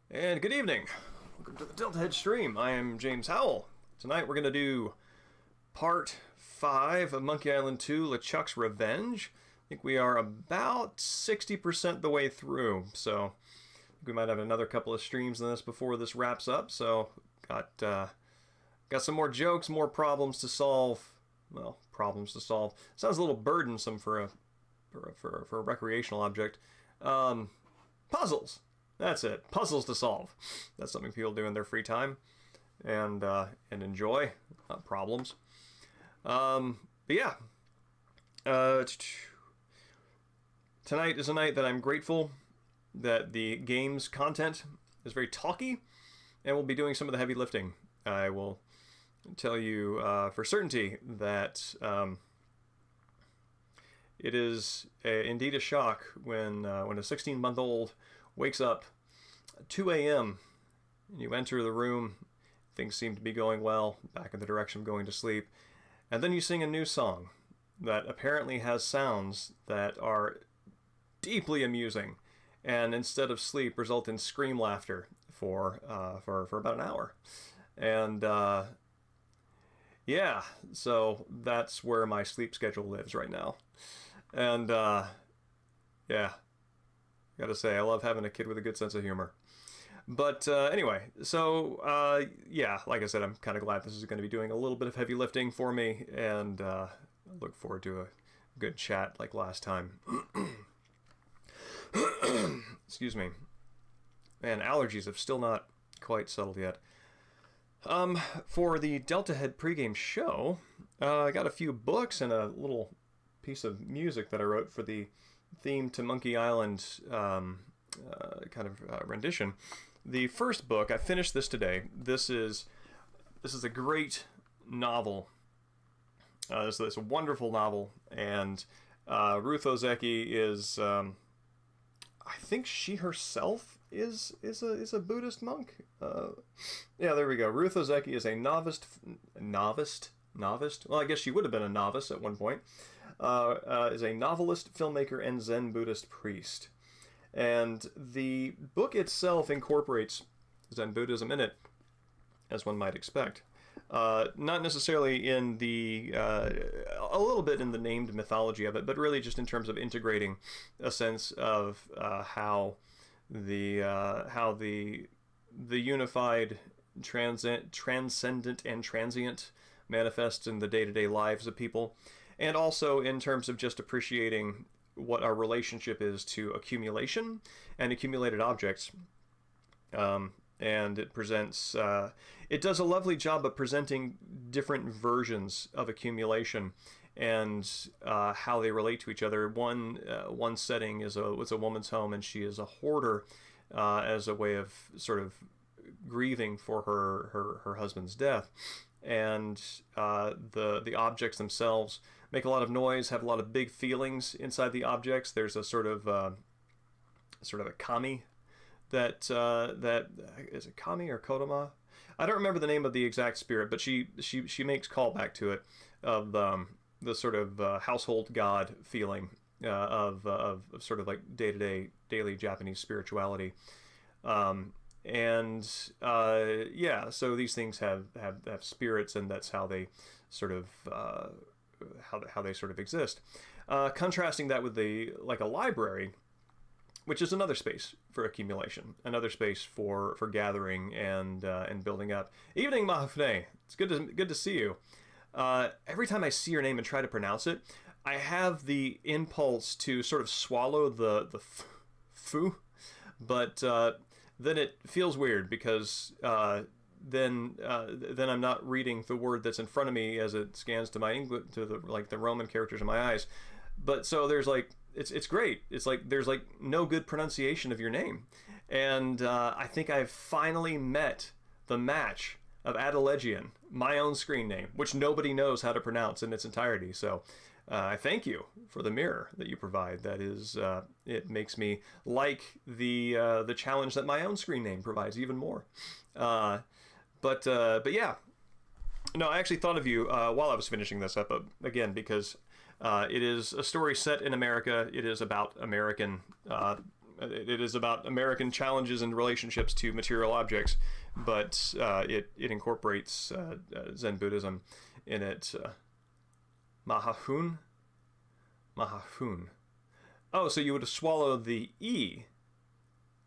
And good evening. Welcome to the Deltahead stream. I am James Howell. Tonight we're going to do part 5 of Monkey Island 2, LeChuck's Revenge. I think we are about 60% the way through, so we might have another couple of streams in this before this wraps up. So got some more jokes, more problems to solve. Well, problems to solve. Sounds a little burdensome for a recreational object. Puzzles. That's it. Puzzles to solve. That's something people do in their free time and enjoy. Not problems. But yeah. Tonight is a night that I'm grateful that the game's content is very talky, and we'll be doing some of the heavy lifting. I will tell you for certainty that it is indeed a shock when a 16-month-old wakes up at 2 a.m. and you enter the room, things seem to be going well, back in the direction of going to sleep, and then you sing a new song that apparently has sounds that are deeply amusing, and instead of sleep result in scream laughter for about an hour. And yeah, so that's where my sleep schedule lives right now. And yeah, gotta say, I love having a kid with a good sense of humor. But anyway, so yeah, like I said, I'm kind of glad this is going to be doing a little bit of heavy lifting for me, and I look forward to a good chat like last time. Excuse me. Man, allergies have still not quite settled yet. For the Deltahead pregame show, I got a few books and a little piece of music that I wrote for the theme to Monkey Island rendition. The first book, I finished this today. This is a great novel. This is a wonderful novel, and Ruth Ozeki is, I think she herself is a Buddhist monk. Yeah, there we go. Ruth Ozeki is a novice. Well, I guess she would have been a novice at one point. Is a novelist, filmmaker, and Zen Buddhist priest. And the book itself incorporates Zen Buddhism in it, as one might expect. Not necessarily in the, a little bit in the named mythology of it, but really just in terms of integrating a sense of how the unified, transcendent, and transient manifests in the day-to-day lives of people, and also in terms of just appreciating what our relationship is to accumulation and accumulated objects. And it presents, it does a lovely job of presenting different versions of accumulation and how they relate to each other. One setting is a woman's home, and she is a hoarder as a way of sort of grieving for her husband's death. And the objects themselves make a lot of noise, have a lot of big feelings inside the objects. There's a sort of a kami that is it kami or kodama? I don't remember the name of the exact spirit, but she makes callback to it of the sort of household god feeling of sort of like daily Japanese spirituality. Yeah, so these things have spirits, and that's how they sort of how they sort of exist. Contrasting that with a library, which is another space for accumulation, another space for gathering and building up. Evening, Mahafne. It's good to see you. Every time I see your name and try to pronounce it, I have the impulse to sort of swallow the fu, but then it feels weird because then I'm not reading the word that's in front of me as it scans to my English, to the Roman characters in my eyes. But so there's it's great. It's like there's no good pronunciation of your name, and I think I've finally met the match of Adelegian, my own screen name, which nobody knows how to pronounce in its entirety. So I thank you for the mirror that you provide. That is, it makes me like the challenge that my own screen name provides even more. But yeah, no, I actually thought of you while I was finishing this up again, because it is a story set in America. It is about American It is about American challenges and relationships to material objects, but it incorporates Zen Buddhism in it. Mahahun? Mahahun. Oh, so you would swallow the E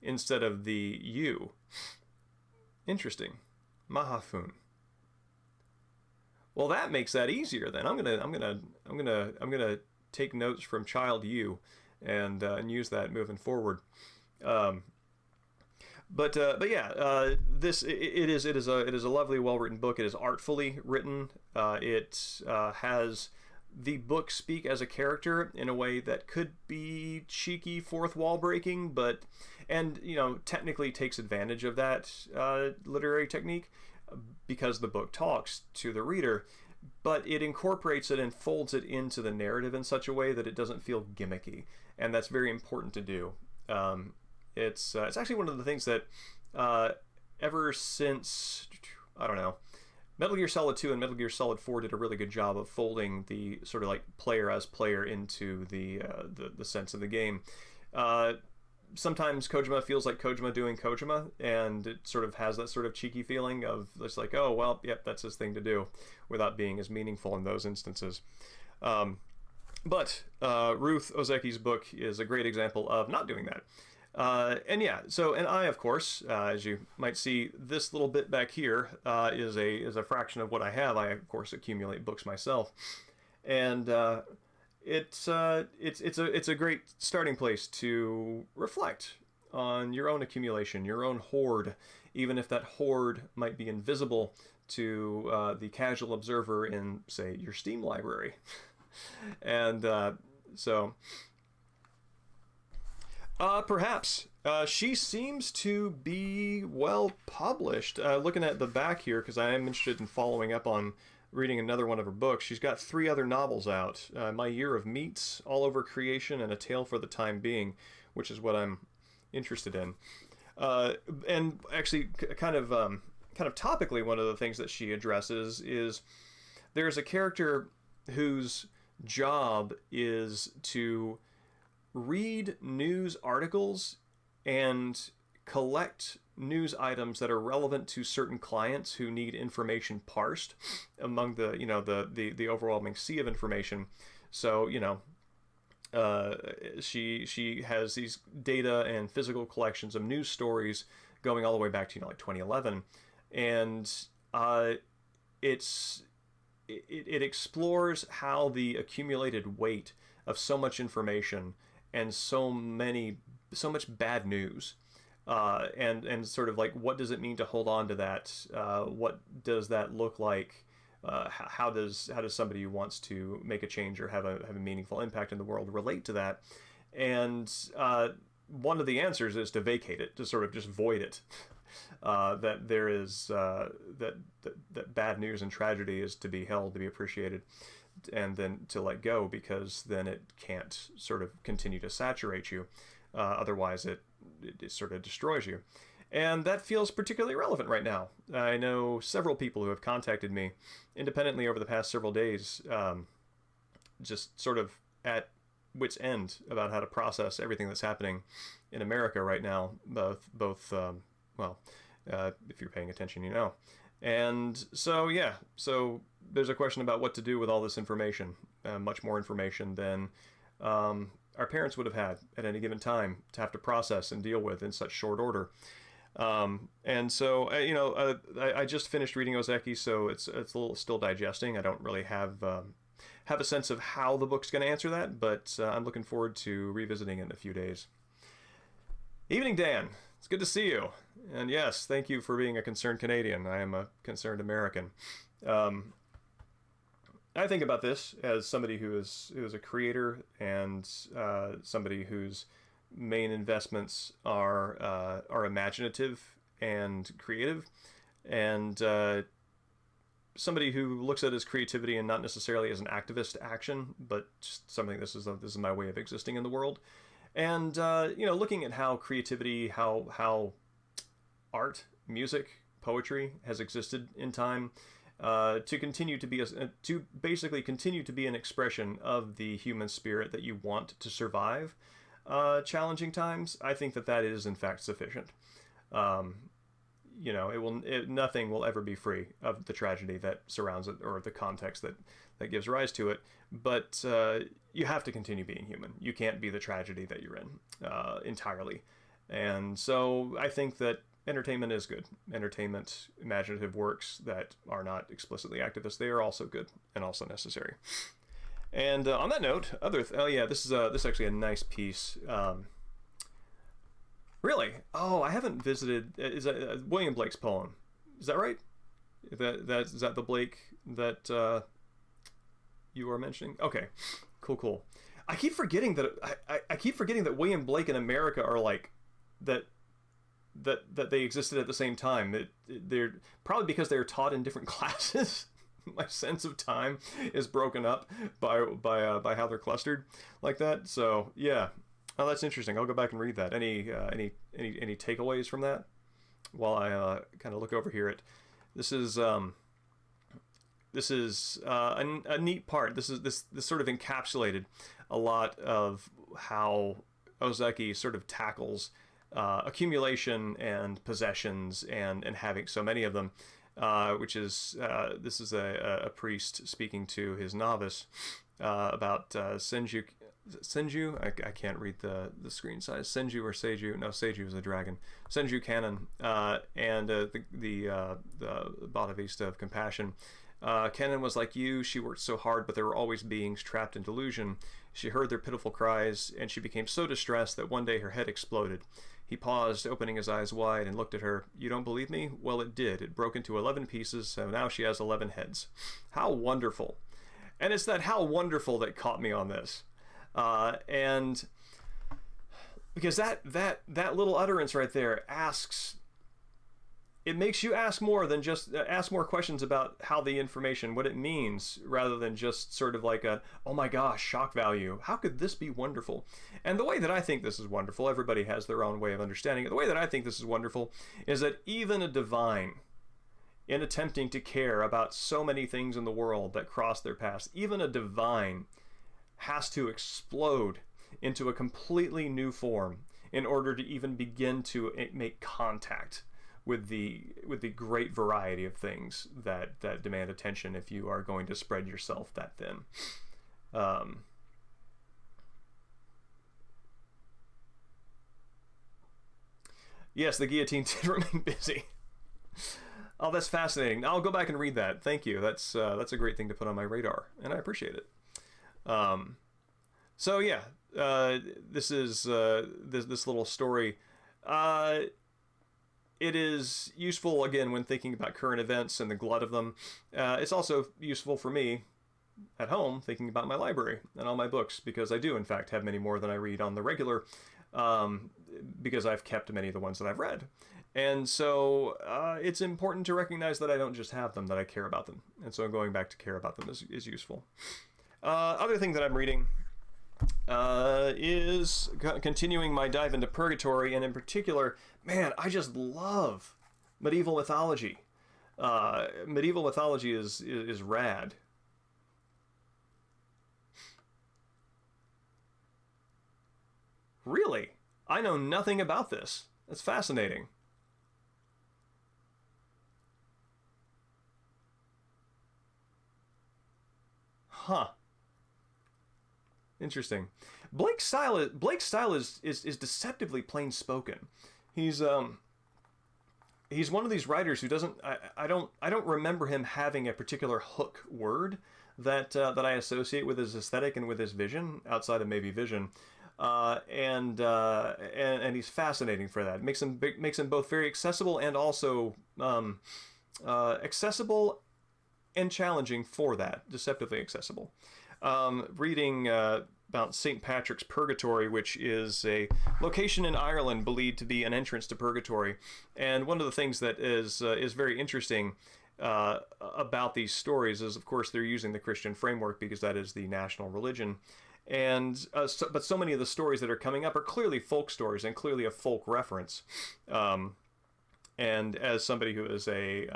instead of the U. Interesting. Mahafun. Well, that makes that easier then. I'm gonna take notes from Child U and use that moving forward. But yeah, it is a lovely, well written book. It is artfully written. It has the book speak as a character in a way that could be cheeky, fourth wall breaking, and technically takes advantage of that literary technique because the book talks to the reader, but it incorporates it and folds it into the narrative in such a way that it doesn't feel gimmicky, and that's very important to do. It's actually one of the things that ever since, I don't know, Metal Gear Solid 2 and Metal Gear Solid 4 did a really good job of folding the sort of like player as player into the sense of the game. Sometimes Kojima feels like Kojima doing Kojima, and it sort of has that sort of cheeky feeling of just like, oh, well, yep, that's his thing to do, without being as meaningful in those instances. But Ruth Ozeki's book is a great example of not doing that. And I, of course, as you might see, this little bit back here is a fraction of what I have. I, of course, accumulate books myself, and it's a great starting place to reflect on your own accumulation, your own hoard, even if that hoard might be invisible to the casual observer in, say, your Steam library. And perhaps she seems to be well published. Looking at the back here, because I am interested in following up on reading another one of her books. She's got 3 other novels out: My Year of Meats, All Over Creation, and A Tale for the Time Being, which is what I'm interested in. And actually, kind of topically, one of the things that she addresses is there's a character whose job is to read news articles and collect news items that are relevant to certain clients who need information parsed among the overwhelming sea of information. So she has these data and physical collections of news stories going all the way back to like 2011, and it explores how the accumulated weight of so much information and so much bad news, and sort of like, what does it mean to hold on to that? What does that look like? How does somebody who wants to make a change or have a meaningful impact in the world relate to that? And one of the answers is to vacate it, to sort of just void it. That there is that bad news and tragedy is to be held, to be appreciated, and then to let go, because then it can't sort of continue to saturate you. Otherwise, it sort of destroys you. And that feels particularly relevant right now. I know several people who have contacted me independently over the past several days, just sort of at wit's end about how to process everything that's happening in America right now, both if you're paying attention, you know. And so there's a question about what to do with all this information, much more information than our parents would have had at any given time to have to process and deal with in such short order. And so I just finished reading Ozeki, so it's a little still digesting. I don't really have a sense of how the book's going to answer that, but I'm looking forward to revisiting it in a few days. Evening, Dan. It's good to see you. And yes, thank you for being a concerned Canadian. I am a concerned American. I think about this as somebody who is a creator, and somebody whose main investments are imaginative and creative, and somebody who looks at his creativity and not necessarily as an activist action, but just something. This is my way of existing in the world. And looking at how creativity, how art, music, poetry has existed in time, to continue to be to basically continue to be an expression of the human spirit that you want to survive, challenging times, I think that that is in fact sufficient. Um, nothing will ever be free of the tragedy that surrounds it or the context that gives rise to it. But you have to continue being human. You can't be the tragedy that you're in entirely. And so I think that entertainment is good. Entertainment, imaginative works that are not explicitly activist, they are also good and also necessary. And on that note, this is actually a nice piece. Really? Oh, I haven't visited. Is that William Blake's poem? Is that right? Is that the Blake that you were mentioning? Okay, cool. I keep forgetting that I keep forgetting that William Blake and America are like that they existed at the same time. They're probably because they're taught in different classes. My sense of time is broken up by how they're clustered like that. So yeah, oh, that's interesting. I'll go back and read that. Any takeaways from that? While I kind of look over here at this is a neat part. This sort of encapsulated a lot of how Ozeki sort of tackles accumulation and possessions and having so many of them, which is this is a priest speaking to his novice about Senju. I can't read the screen size. Senju or Seiju? No, Seiju is a dragon. Senju Canon and the Bada Vista of Compassion. Canon was like you. She worked so hard, but there were always beings trapped in delusion. She heard their pitiful cries, and she became so distressed that one day her head exploded. He paused, opening his eyes wide, and looked at her. You don't believe me? Well, it did. It broke into 11 pieces, so now she has 11 heads. How wonderful. And it's that how wonderful that caught me on this. And because that little utterance right there it makes you ask more than just ask more questions about how the information, what it means, rather than just sort of like oh my gosh, shock value. How could this be wonderful? And the way that I think this is wonderful, everybody has their own way of understanding it. The way that I think this is wonderful is that even a divine, in attempting to care about so many things in the world that cross their paths, even a divine has to explode into a completely new form in order to even begin to make contact with the great variety of things that demand attention if you are going to spread yourself that thin. Yes, the guillotine did remain busy. Oh, that's fascinating. I'll go back and read that. Thank you. That's a great thing to put on my radar, and I appreciate it. So yeah, this is this little story. It is useful again when thinking about current events and the glut of them. It's also useful for me at home thinking about my library and all my books, because I do in fact have many more than I read on the regular, because I've kept many of the ones that I've read. And so it's important to recognize that I don't just have them, that I care about them. And so going back to care about them is useful. Other thing that I'm reading is continuing my dive into purgatory, and in particular, man, I just love medieval mythology. Medieval mythology is rad. Really? I know nothing about this. That's fascinating. Huh. Interesting. Blake's style is deceptively plain spoken. He's one of these writers who doesn't. I don't remember him having a particular hook word that I associate with his aesthetic and with his vision, outside of maybe vision. And he's fascinating for that. Makes him both very accessible and also accessible and challenging for that. Deceptively accessible. Reading about St. Patrick's Purgatory, which is a location in Ireland believed to be an entrance to purgatory. And one of the things that is very interesting about these stories is, of course, they're using the Christian framework because that is the national religion. And but so many of the stories that are coming up are clearly folk stories and clearly a folk reference. And as somebody who is a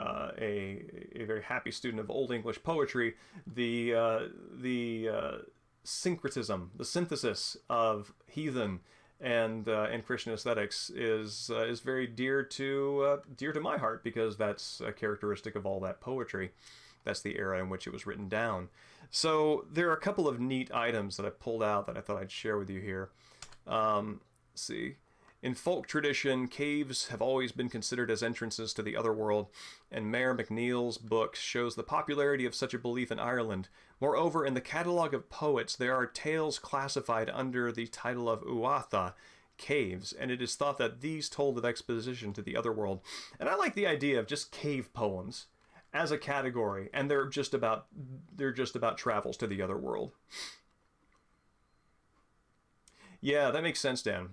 very happy student of Old English poetry, the syncretism, the synthesis of heathen and Christian aesthetics is very dear to my heart, because that's a characteristic of all that poetry. That's the era in which it was written down. So there are a couple of neat items that I pulled out that I thought I'd share with you here. Let's see. In folk tradition, caves have always been considered as entrances to the other world, and Mayor McNeill's book shows the popularity of such a belief in Ireland. Moreover, in the catalogue of poets, there are tales classified under the title of Uatha, caves, and it is thought that these told of exposition to the other world. And I like the idea of just cave poems as a category, and they're just about travels to the other world. Yeah, that makes sense, Dan.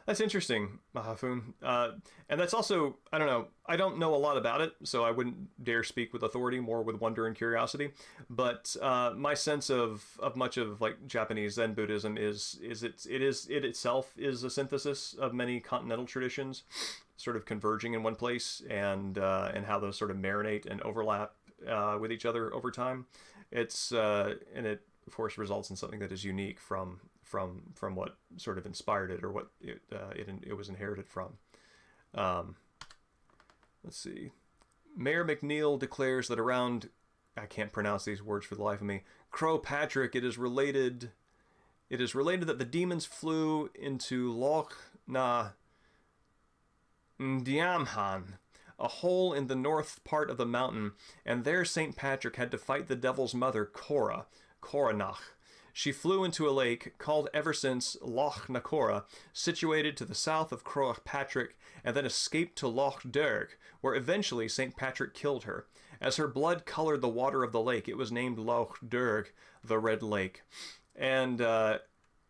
That's interesting, Mahafun. And that's also, I don't know, I don't know a lot about it, so I wouldn't dare speak with authority, more with wonder and curiosity. But my sense of much of like Japanese Zen Buddhism is it itself is a synthesis of many continental traditions, sort of converging in one place, and how those sort of marinate and overlap with each other over time. And it of course results in something that is unique from what sort of inspired it, or what it was inherited from. Let's see. Mayor McNeill declares that around, I can't pronounce these words for the life of me, Croagh Patrick, it is related that the demons flew into Loch na Ndiamhan, a hole in the north part of the mountain, and there St. Patrick had to fight the devil's mother, Coronach. She flew into a lake called ever since Loch na Cora, situated to the south of Croagh Patrick, and then escaped to Loch Derg, where eventually St. Patrick killed her. As her blood colored the water of the lake, it was named Loch Derg, the Red Lake. And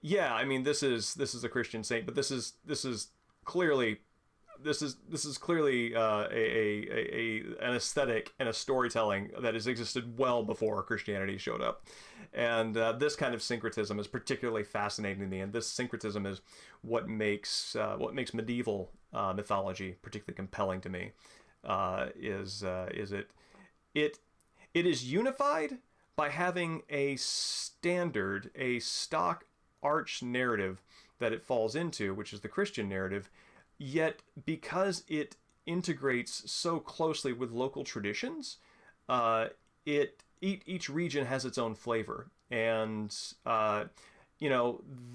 yeah, I mean, this is a Christian saint, but this is clearly an aesthetic and a storytelling that has existed well before Christianity showed up. And this kind of syncretism is particularly fascinating to me, and this syncretism is what makes medieval mythology particularly compelling to me. It is unified by having a standard, a stock arch narrative that it falls into, which is the Christian narrative. Yet, because it integrates so closely with local traditions, each region has its own flavor. And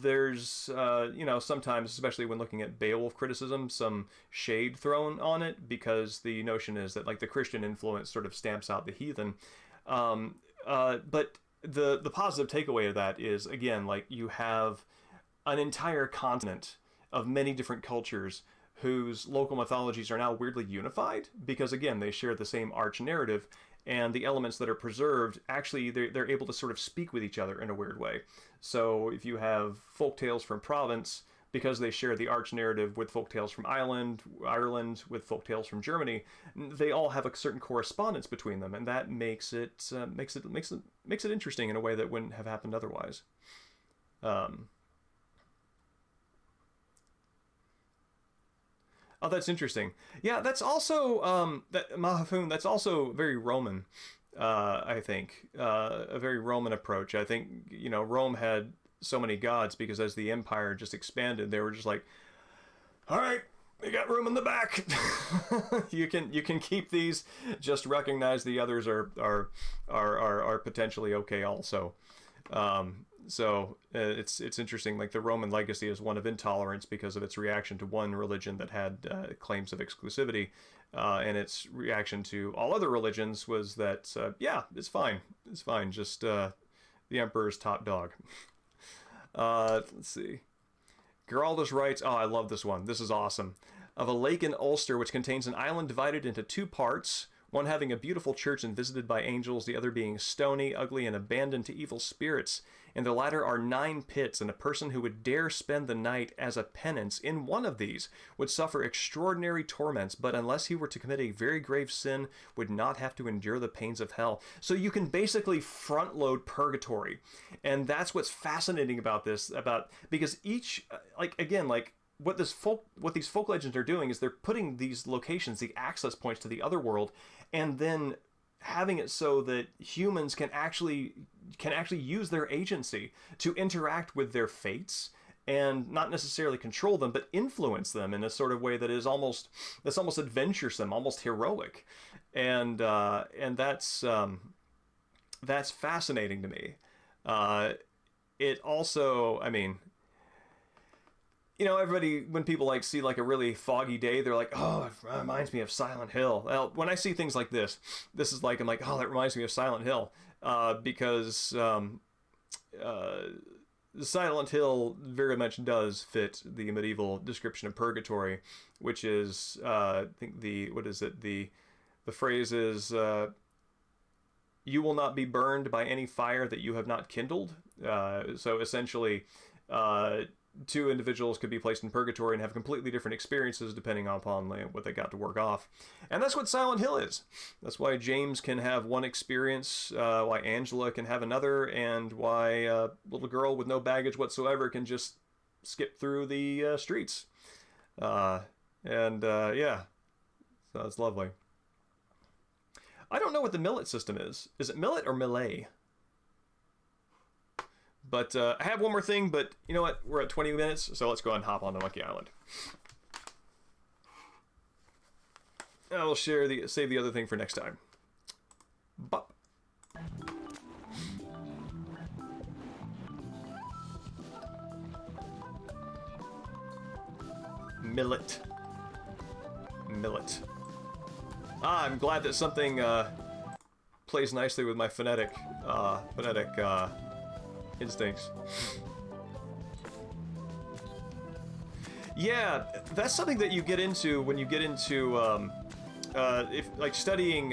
there's sometimes, especially when looking at Beowulf criticism, some shade thrown on it, because the notion is that like the Christian influence sort of stamps out the heathen. But the positive takeaway of that is, again, like you have an entire continent of many different cultures whose local mythologies are now weirdly unified, because again they share the same arch narrative, and the elements that are preserved actually they're able to sort of speak with each other in a weird way. So if you have folktales from Provence, because they share the arch narrative with folktales from Ireland with folktales from Germany, they all have a certain correspondence between them, and that makes it interesting in a way that wouldn't have happened otherwise. Oh, that's interesting. Yeah, that's also that Mahafun. That's also very Roman. I think a very Roman approach. I think Rome had so many gods because as the empire just expanded, they were just like, all right, we got room in the back. you can keep these. Just recognize the others are potentially okay also. So it's interesting. Like the Roman legacy is one of intolerance because of its reaction to one religion that had claims of exclusivity, and its reaction to all other religions was that yeah, it's fine. Just the emperor's top dog. Let's see. Geraldus writes, oh, I love this one. This is awesome. Of a lake in Ulster which contains an island divided into two parts, one having a beautiful church and visited by angels, the other being stony, ugly, and abandoned to evil spirits. In the latter are 9 pits, and a person who would dare spend the night as a penance in one of these would suffer extraordinary torments, but unless he were to commit a very grave sin, would not have to endure the pains of hell. So you can basically front load purgatory. And that's what's fascinating about this, because each, what these folk legends are doing is they're putting these locations, the access points to the other world, and then having it so that humans can actually use their agency to interact with their fates and not necessarily control them, but influence them in a sort of way that's almost adventuresome, almost heroic, and that's fascinating to me. It also, I mean, everybody, when people like see like a really foggy day, they're like, oh, it reminds me of Silent Hill. Well, when I see things like this is like, I'm like, oh, that reminds me of Silent Hill, because Silent Hill very much does fit the medieval description of purgatory, which is, I think the phrase is, you will not be burned by any fire that you have not kindled. So essentially, two individuals could be placed in purgatory and have completely different experiences depending upon what they got to work off. And that's what Silent Hill is. That's why James can have one experience, why Angela can have another, and why a little girl with no baggage whatsoever can just skip through the streets. Yeah, so it's lovely. I don't know what the millet system is. Is it millet or millet? But I have one more thing, but you know what? We're at 20 minutes, so let's go ahead and hop on to Monkey Island. I will save the other thing for next time. Bop. Millet. I'm glad that something plays nicely with my phonetic instincts. Yeah, that's something that you get into when you get into if like studying.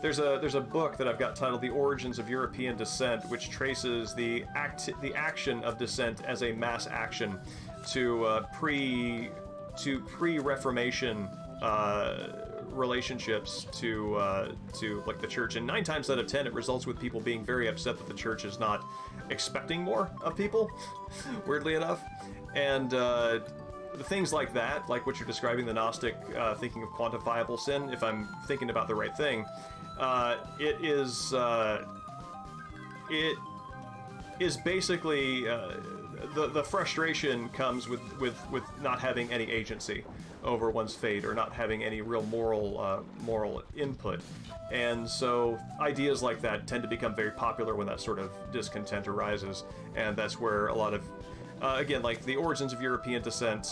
There's a book that I've got titled "The Origins of European Descent," which traces the action of descent as a mass action to pre-Reformation relationships to like the church, and 9 times out of 10 it results with people being very upset that the church is not expecting more of people, weirdly enough. And the things like that, like what you're describing, the Gnostic thinking of quantifiable sin, if I'm thinking about the right thing, it is basically the frustration comes with not having any agency over one's fate, or not having any real moral input. And so ideas like that tend to become very popular when that sort of discontent arises, and that's where a lot of again, like the origins of European descent,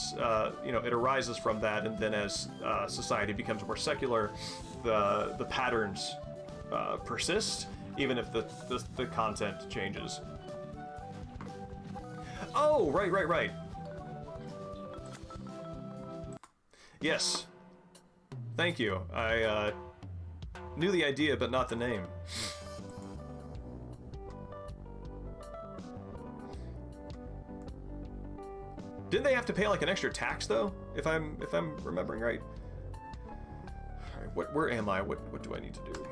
it arises from that, and then as society becomes more secular, the patterns persist, even if the content changes. Oh, right. Yes. Thank you. I knew the idea, but not the name. Didn't they have to pay like an extra tax though? If I'm remembering right. All right, where am I? What do I need to do?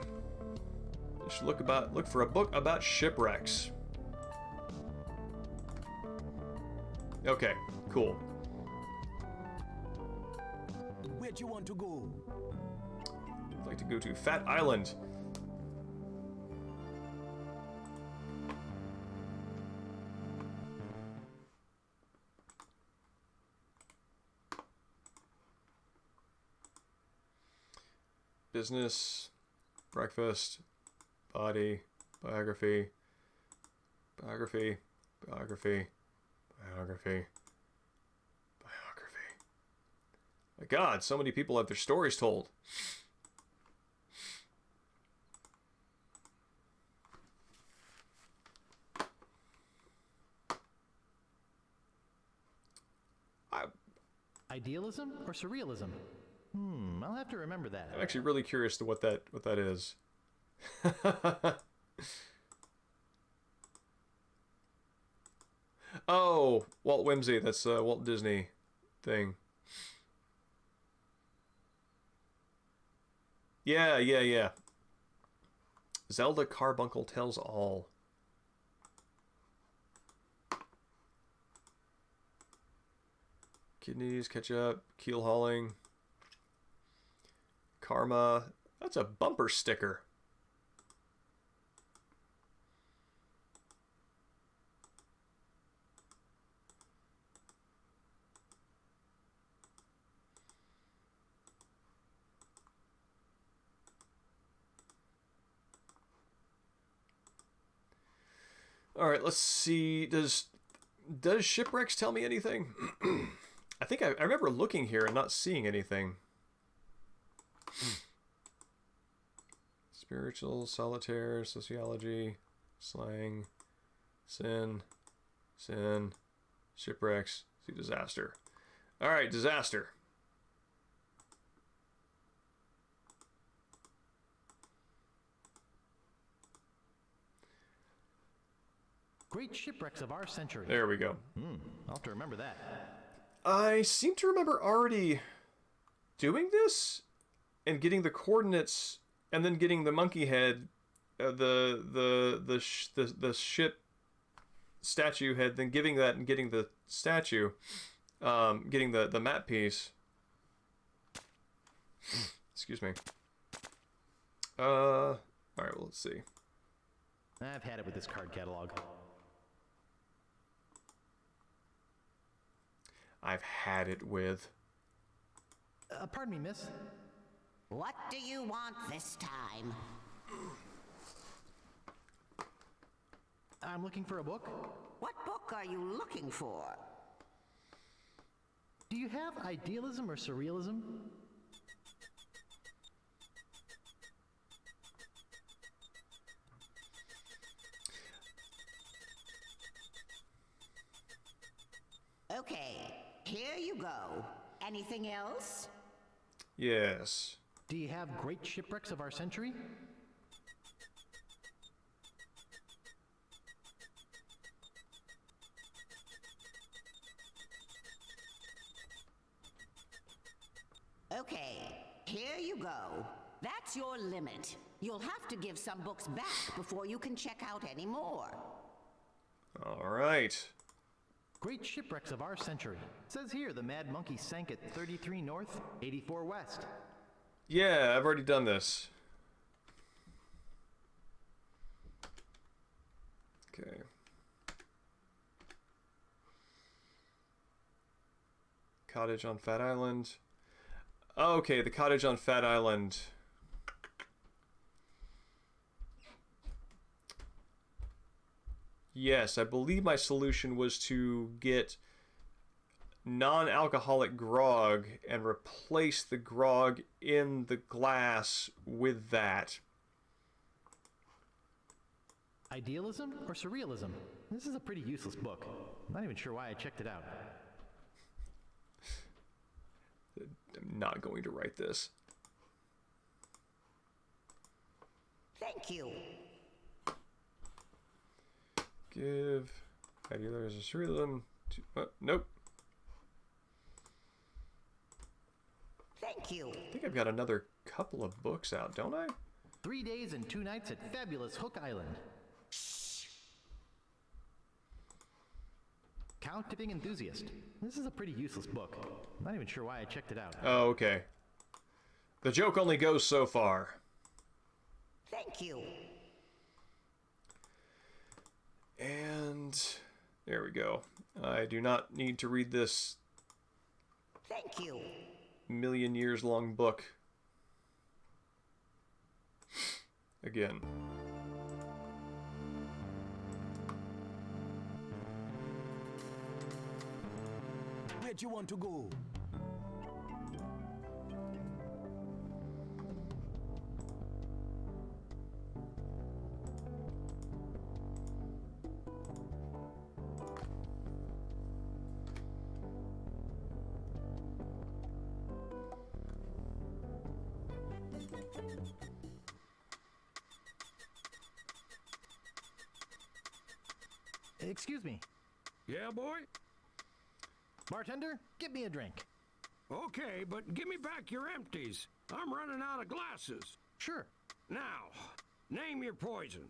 I should look for a book about shipwrecks. Okay, cool. Where do you want to go? I'd like to go to Fat Island. Business, breakfast, body, biography. My God, so many people have their stories told. Idealism or surrealism? I'll have to remember that. I'm actually really curious to what that is. Oh, Walt Whimsy. That's a Walt Disney thing. Yeah. Zelda Carbuncle tells all. Kidneys, ketchup, keel hauling, karma, That's a bumper sticker. All right, let's see. Does shipwrecks tell me anything? I think I remember looking here and not seeing anything. Spiritual, solitaire, sociology, slang, sin, shipwrecks, see disaster. All right, disaster. Great shipwrecks of our century. There we go. I'll have to remember that. I seem to remember already doing this and getting the coordinates and then getting the monkey head, the ship statue head, then giving that and getting the statue, getting the map piece. Excuse me. All right, well, let's see. I've had it with this card catalog. I've had it with. Pardon me, miss. What do you want this time? I'm looking for a book. What book are you looking for? Do you have idealism or surrealism? Okay, here you go. Anything else? Yes. Do you have great shipwrecks of our century? Okay, here you go. That's your limit. You'll have to give some books back before you can check out any more. All right. Great shipwrecks of our century. Says here the Mad Monkey sank at 33 north, 84 west. Yeah, I've already done this. Okay. Cottage on Fat Island. Oh, okay, the cottage on Fat Island. Yes, I believe my solution was to get non-alcoholic grog and replace the grog in the glass with that. Idealism or surrealism? This is a pretty useless book. I'm not even sure why I checked it out. I'm not going to write this. Thank you. Give idealism or surrealism to... nope. Thank you. I think I've got another couple of books out, don't I? 3 days and 2 nights at fabulous Hook Island. Cow tipping enthusiast. This is a pretty useless book. I'm not even sure why I checked it out. Oh, okay. The joke only goes so far. Thank you. And there we go. I do not need to read this Thank you. million years long book again. Where'd you want to go? Excuse me. Yeah, boy? Bartender, get me a drink. Okay, but give me back your empties. I'm running out of glasses. Sure. Now, name your poison.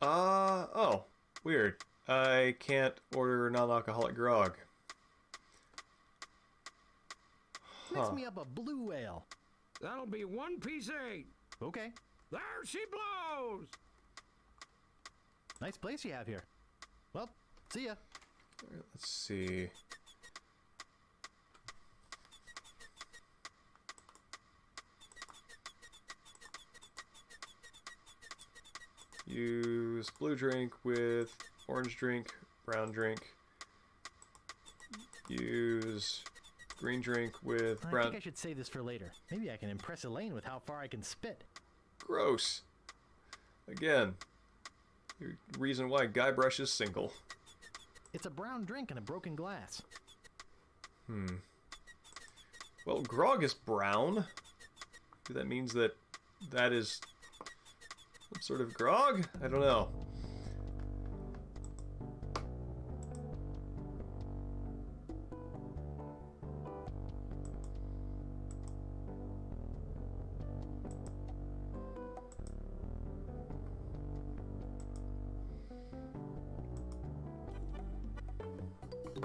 Oh, weird. I can't order non-alcoholic grog. Mix me up a blue ale. That'll be 1 piece of 8. Okay. There she blows! Nice place you have here. Well, see ya. Let's see. Use blue drink with orange drink, brown drink. Use green drink with I brown. think I should save this for later. Maybe I can impress Elaine with how far I can spit. Gross. Again, the reason why Guybrush is single. It's a brown drink in a broken glass. Well, grog is brown. That means that is some sort of grog? I don't know.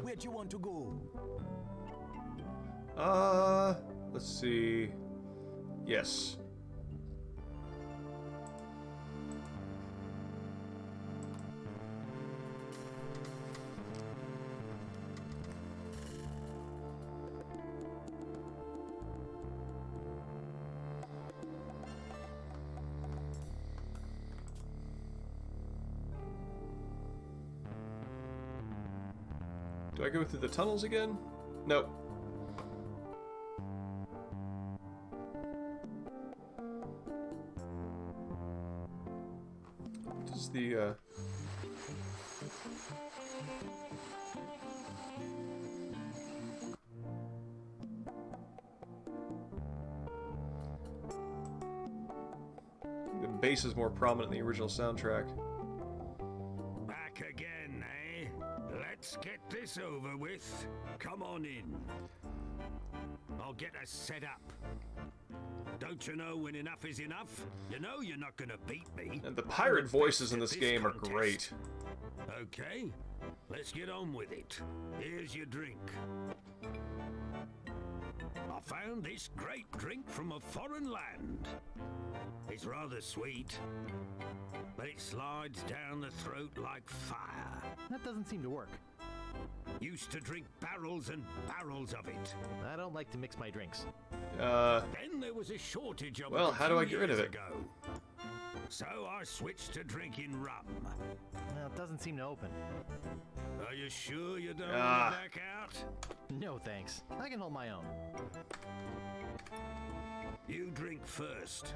Where'd you want to go? Let's see. Yes. Do I go through the tunnels again? Nope. Does the bass is more prominent in the original soundtrack. Back again, eh? Let's get this over with. Come on in. I'll get us set up. Don't you know when enough is enough? You know you're not gonna beat me. And the pirate voices in this game are contest. great. Okay, let's get on with it. Here's your drink. I found this great drink from a foreign land. It's rather sweet, but it slides down the throat like fire. That doesn't seem to work. Used to drink barrels and barrels of it. I don't like to mix my drinks. Then there was a shortage of it. Well, a how do I few get rid of years it? ago. So I switched to drinking rum. Well, it doesn't seem to open. Are you sure you don't Ah. want to back out? No thanks. I can hold my own. You drink first.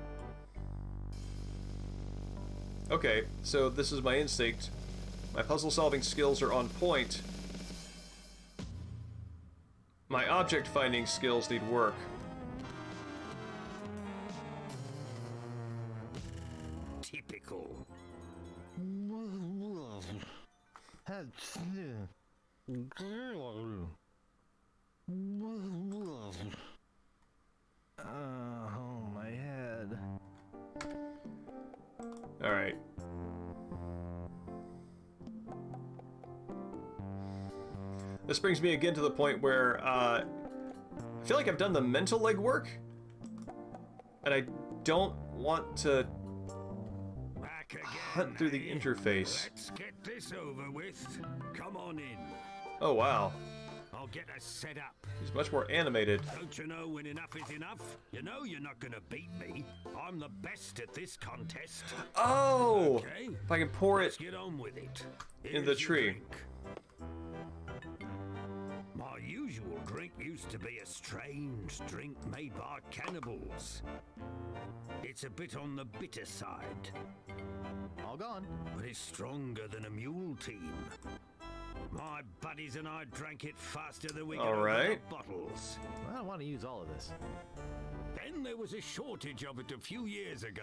Okay, so this is my instinct. My puzzle-solving skills are on point. My object-finding skills need work. Typical. Oh, my head. Alright. This brings me again to the point where, I feel like I've done the mental legwork, and I don't want to Back again, hunt through the eh? interface. Let's get this over with. Come on in. Oh, wow. I'll get us set up. He's much more animated. Don't you know when enough is enough? You know you're not gonna beat me. I'm the best at this contest. Oh! Okay, If I can pour let's it get on with it. in the Here's your tree. drink. My usual drink used to be a strange drink made by cannibals. It's a bit on the bitter side, All gone. but it's stronger than a mule team. My buddies and I drank it faster than we could All open right. the bottles. I don't want to use all of this. Then there was a shortage of it a few years ago.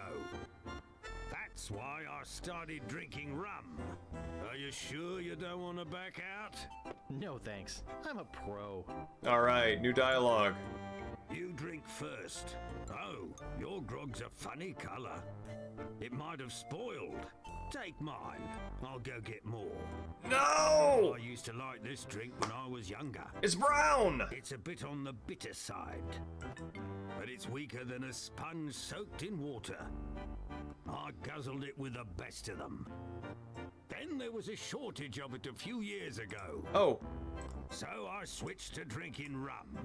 That's why I started drinking rum. Are you sure you don't want to back out? No thanks. I'm a pro. Alright, new dialogue. You drink first. Oh, your grog's a funny color. It might have spoiled. Take mine. I'll go get more. No! I used to like this drink when I was younger. It's brown! It's a bit on the bitter side, but it's weaker than a sponge soaked in water. I guzzled it with the best of them. Then there was a shortage of it a few years ago. Oh. So I switched to drinking rum.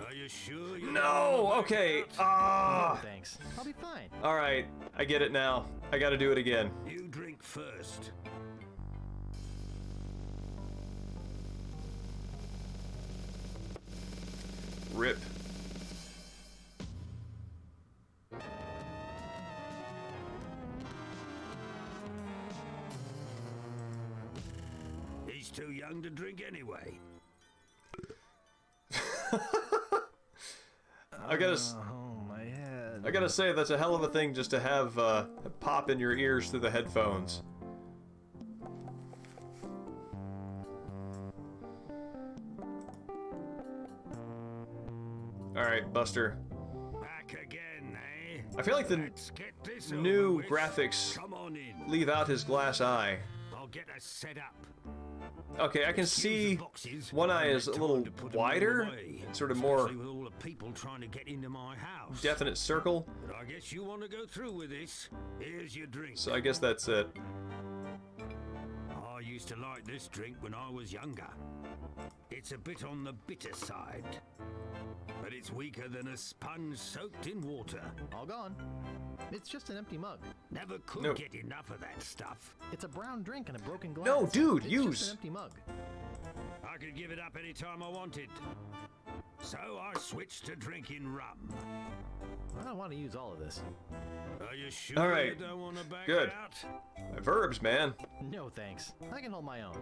Are you sure you No! Okay. No, thanks. I'll be fine. Alright. I get it now. I gotta do it again. You drink first. Rip. He's too young to drink anyway. I gotta Oh, my head. I gotta say, that's a hell of a thing just to have pop in your ears through the headphones. Alright, Buster. Back again, eh? I feel like the Let's get this over new with. graphics Come on in. leave out his glass eye. I'll get us set up. Okay, I can Use see the boxes. one eye I'll is a make little time to put them all wider. away, It's sort of more especially with all the people trying to get into my house. definite circle. But I guess you want to go through with this. Here's your drink. So I guess that's it. I used to like this drink when I was younger. It's a bit on the bitter side, but it's weaker than a sponge soaked in water. All gone. It's just an empty mug. Never could No. get enough of that stuff. It's a brown drink in a broken glass. No, dude, it's use. just an empty mug. I could give it up any time I wanted. So I switched to drinking rum. I don't want to use all of this. Are you sure All right. you don't want to back Good. out? My verbs, man. No, thanks. I can hold my own.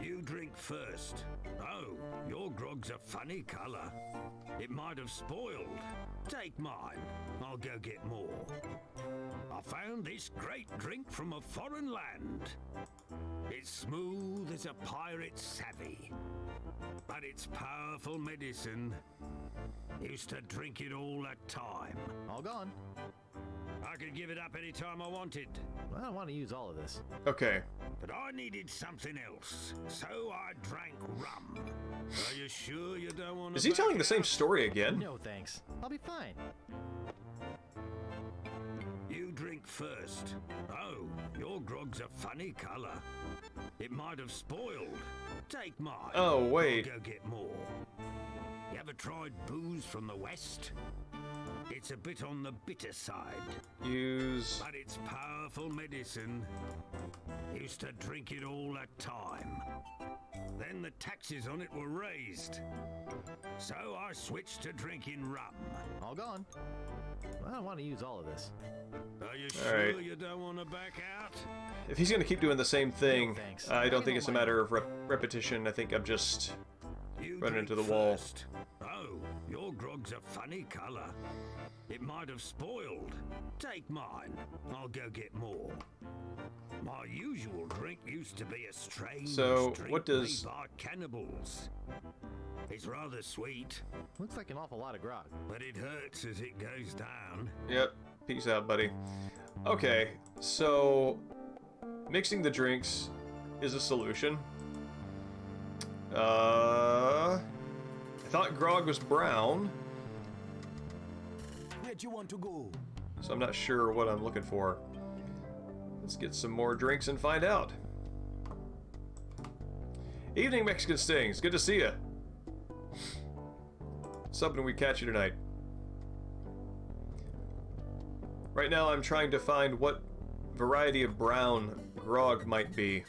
You drink first. Oh, your grog's a funny colour. It might have spoiled. Take mine. I'll go get more. I found this great drink from a foreign land. It's smooth as a pirate's savvy, but it's powerful medicine. Used to drink it all the time. All gone. I could give it up any time I wanted, I don't want to use all of this. Okay. but I needed something else, so I drank rum. Are you sure you don't want to? Is he telling the same story again? No, thanks. I'll be fine. You drink first. Oh, your grog's a funny colour. It might have spoiled. Take mine. Oh, wait. I'll go get more. You ever tried booze from the West? It's a bit on the bitter side, Use. but it's powerful medicine. Used to drink it all the time. Then the taxes on it were raised. So I switched to drinking rum. All gone. I don't want to use all of this. Are you All sure right. you don't want to back out? If he's gonna keep doing the same thing, No, thanks. I I don't can think it's a hold my matter of repetition. I think I'm just You running drink into the wall. first. Oh, your grog's a funny colour. It might have spoiled. Take mine. I'll go get more. My usual drink used to be a strange So, drink what does- made by cannibals. It's rather sweet, Looks like an awful lot of grog. but it hurts as it goes down. Yep. Peace out, buddy. Okay, so mixing the drinks is a solution. I thought grog was brown, Where do you want to go? so I'm not sure what I'm looking for. Let's get some more drinks and find out. Evening, Mexican Stings. Good to see you. Something we catch you tonight. Right now, I'm trying to find what variety of brown grog might be.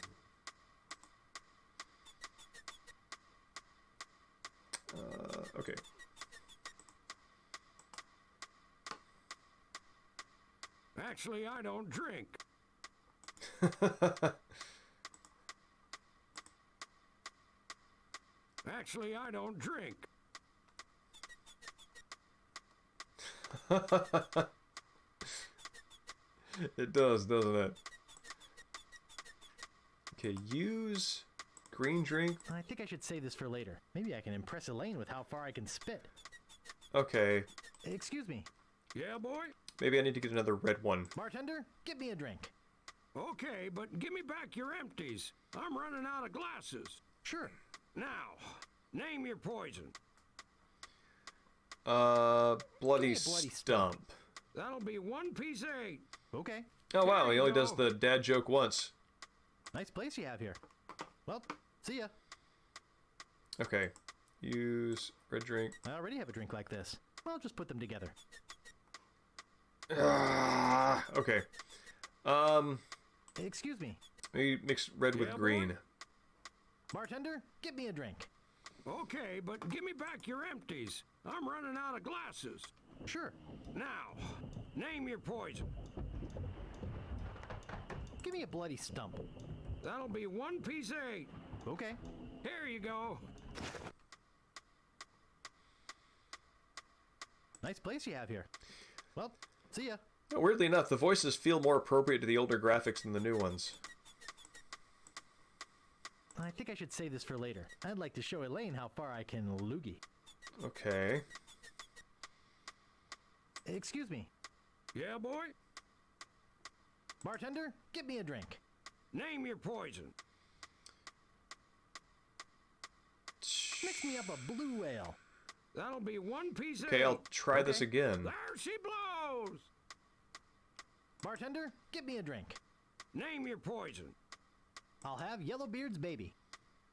Okay. Actually, I don't drink. Actually, I don't drink. It does, doesn't it? Okay, use green drink. I think I should save this for later. Maybe I can impress Elaine with how far I can spit. Okay, Excuse me. Yeah, boy? Maybe I need to get another red one. Bartender, get me a drink. Okay, but give me back your empties. I'm running out of glasses. Sure. Now, name your poison. Bloody Give me a bloody stump. That'll be 1 piece of 8. Okay. Oh wow, There he you only does go. the dad joke once. Nice place you have here. Well, see ya. Okay. Use red drink. I already have a drink like this. Well, just put them together. Okay. Excuse me. Maybe mix red with Yeah, boy? green. Bartender, get me a drink. Okay, but give me back your empties. I'm running out of glasses. Sure. Now, name your poison. Give me a bloody stump. That'll be 1 piece of 8. Okay. Here you go. Nice place you have here. Well, see ya. Weirdly enough, the voices feel more appropriate to the older graphics than the new ones. I think I should save this for later. I'd like to show Elaine how far I can loogie. Okay. Excuse me. Yeah, boy? Bartender, get me a drink. Name your poison. Mix me up a blue ale. That'll be 1 piece of 8. Okay, I'll try this Okay. again. There she blows. Bartender, get me a drink. Name your poison. I'll have Yellowbeard's baby.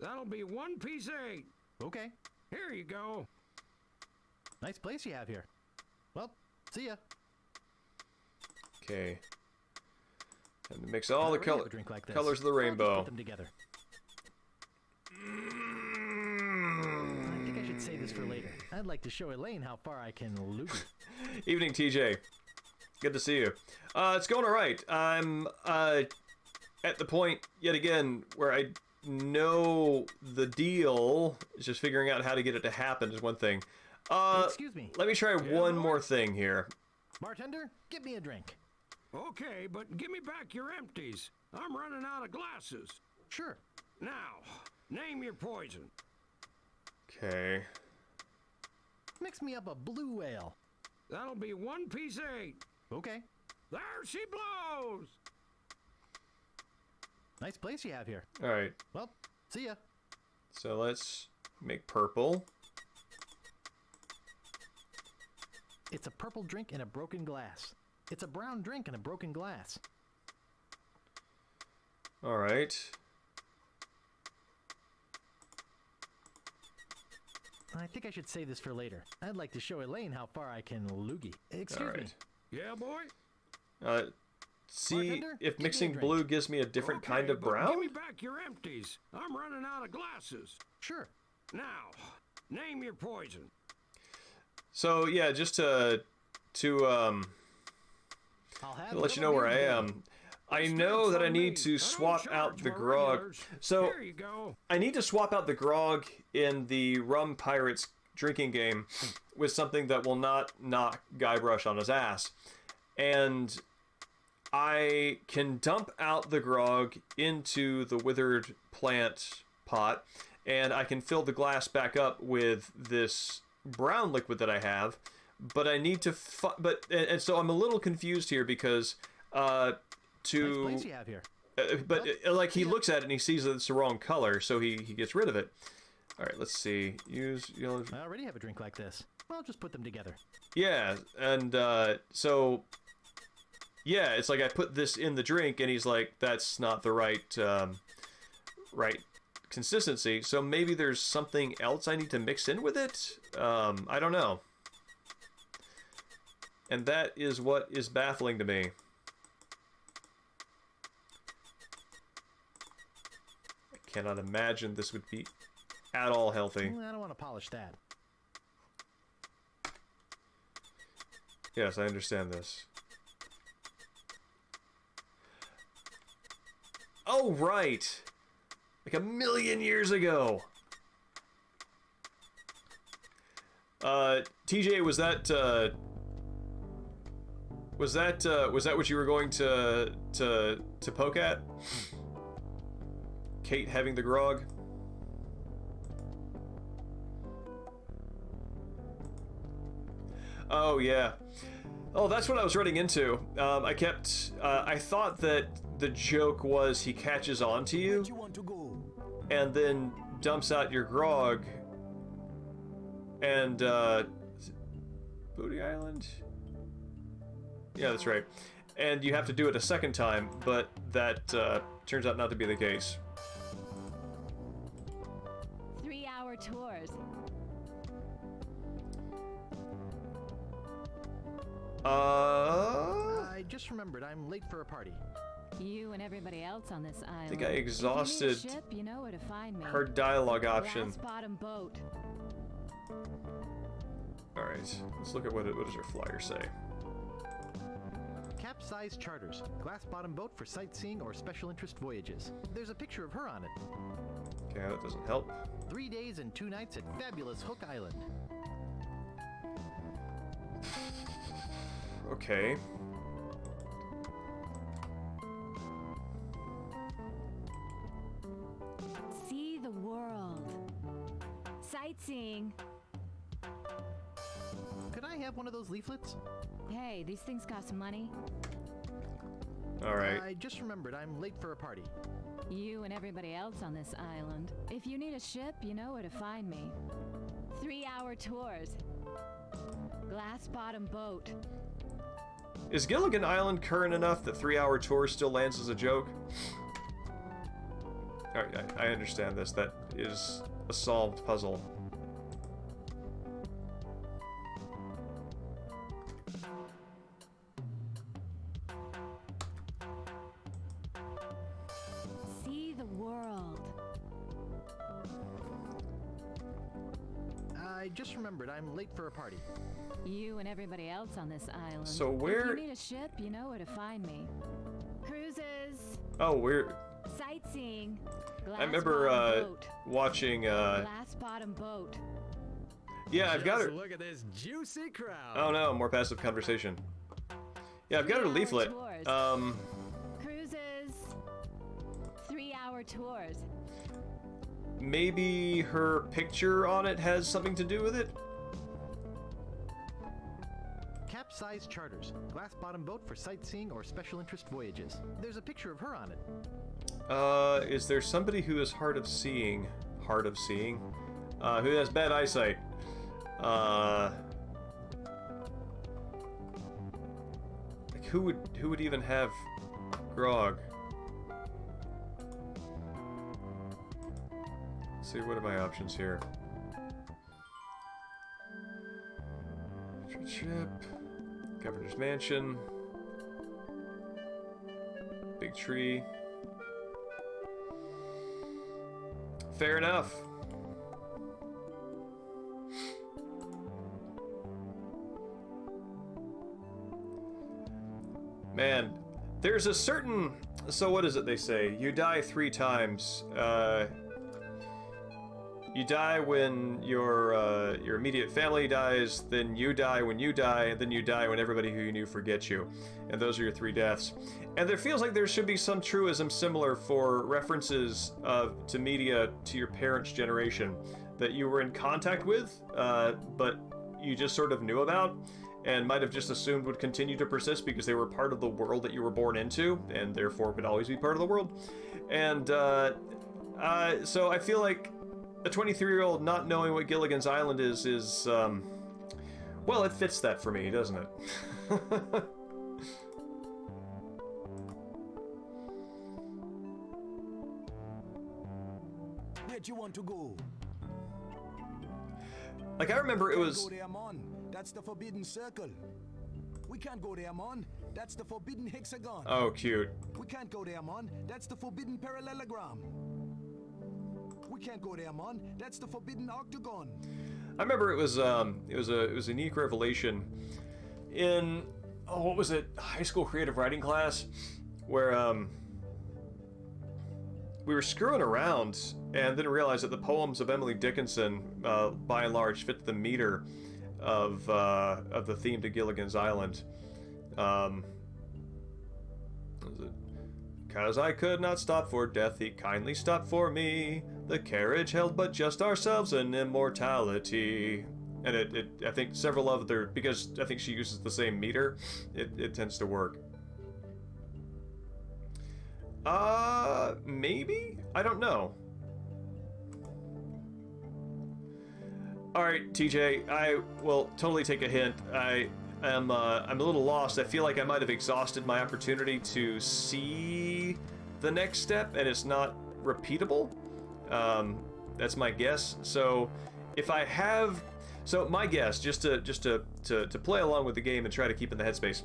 That'll be 1 piece of 8. Okay. Here you go. Nice place you have here. Well, see ya. Okay. And mix all the I already have a drink like this. colors of the I'll just rainbow. Put them together. I think I should save this for later. I'd like to show Elaine how far I can loogie. Evening, TJ. Good to see you. It's going all right. I'm at the point yet again where I know the deal. It's just figuring out how to get it to happen is one thing. Excuse me. Let me try Yeah, one boy? more thing here. Bartender, get me a drink. Okay, but give me back your empties. I'm running out of glasses. Sure. Now, name your poison. Okay. Mix me up a blue ale. That'll be 1 piece of 8. Okay. There she blows. Nice place you have here. All right. Well, see ya. So let's make purple. It's a purple drink in a broken glass. It's a brown drink in a broken glass. All right. I think I should save this for later. I'd like to show Elaine how far I can loogie. Excuse All me. right. Yeah, boy? See Bartender, if give me a mixing drink. blue gives me a different Okay, kind of but brown. Give me back your empties. I'm running out of glasses. Sure. Now, name your poison. So yeah, just to I'll have let you know where I am. I know that I need to swap out the grog. So Here you go. I need to swap out the grog in the Rum Pirates drinking game with something that will not knock Guybrush on his ass. And I can dump out the grog into the withered plant pot, and I can fill the glass back up with this brown liquid that I have. But I need to, and so I'm a little confused here because Nice place you have here. like he looks at it and he sees that it's the wrong color, so he gets rid of it. All right, let's see. Use yellow. I already have a drink like this. Well, just put them together. Yeah, and so yeah, it's like I put this in the drink, and he's like, "That's not the right consistency." So maybe there's something else I need to mix in with it. I don't know, and that is what is baffling to me. I cannot imagine this would be at all healthy. I don't want to polish that. Yes, I understand this. Oh, right! Like 1,000,000 years ago! TJ, was that what you were going to poke at? Kate having the grog? Oh, yeah. Oh, that's what I was running into. I thought that the joke was he catches on to you and then dumps out your grog and, Booty Island? Yeah, that's right. And you have to do it a second time, but that, turns out not to be the case. 3-hour tours. I just remembered I'm late for a party. You and everybody else on this island. I think I exhausted If you need a ship, you know where to find me. her dialogue option. Glass bottom boat. Alright, let's look at what does her flyer say. Capsize charters. Glass bottom boat for sightseeing or special interest voyages. There's a picture of her on it. Okay, that doesn't help. 3 days and 2 nights at fabulous Hook Island. Okay. See the world. Sightseeing. Could I have one of those leaflets? Hey, these things cost money. Alright. I just remembered I'm late for a party. You and everybody else on this island. If you need a ship, you know where to find me. 3-hour tours. Glass bottom boat. Is Gilligan Island current enough that 3-hour tour still lands as a joke? Alright, I understand this. That is a solved puzzle. See the world. I just remembered I'm late for a party. You and everybody else on this island. So where- If you need a ship, you know where to find me. Cruises. Oh, we're... Sightseeing. Glass I remember, bottom boat. watching, Glass bottom boat. Yeah, I've got her... Look at this juicy crowd. Oh no, more passive conversation. Yeah, I've got her 3-hour leaflet. tours. Cruises. 3-hour tours. Maybe her picture on it has something to do with it? Capsize charters. Glass bottom boat for sightseeing or special interest voyages. There's a picture of her on it. Is there somebody who is hard of seeing? Who has bad eyesight? Like who would even have grog? Let's see, what are my options here? Ship, Governor's Mansion, Big Tree. Fair enough. Man, there's a certain... So what is it they say? You die 3 times. You die when your immediate family dies, then you die when you die, and then you die when everybody who you knew forgets you. And those are your 3 deaths. And there feels like there should be some truism similar for references to media to your parents' generation that you were in contact with, but you just sort of knew about, and might have just assumed would continue to persist because they were part of the world that you were born into, and therefore would always be part of the world. And so I feel like a 23-year-old not knowing what Gilligan's Island is well, it fits that for me, doesn't it? Where'd you want to go? Like, I remember it was... Go there, man. That's the forbidden circle. We can't go there, man. That's the forbidden hexagon. Oh, cute. We can't go there, man. That's the forbidden parallelogram. We can't go there, man. That's the forbidden octagon. I remember it was a neat revelation in, oh, what was it, high school creative writing class, where we were screwing around and didn't realize that the poems of Emily Dickinson, by and large, fit the meter of the theme to Gilligan's Island. Was it? 'Cause I could not stop for death, he kindly stopped for me. The carriage held but just ourselves and immortality. And I think several of their, because I think she uses the same meter, it tends to work. Maybe? I don't know. Alright, TJ, I will totally take a hint. I'm a little lost. I feel like I might have exhausted my opportunity to see the next step, and it's not repeatable. That's my guess. So, if I have... So, my guess, just to play along with the game and try to keep in the headspace,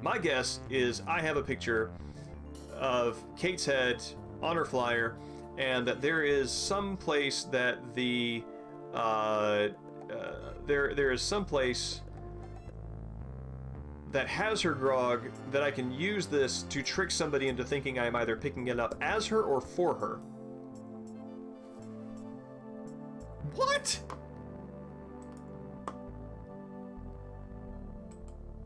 my guess is I have a picture of Kate's head on her flyer, and that there is some place that the... there is some place that has her grog that I can use this to trick somebody into thinking I'm either picking it up as her or for her. What?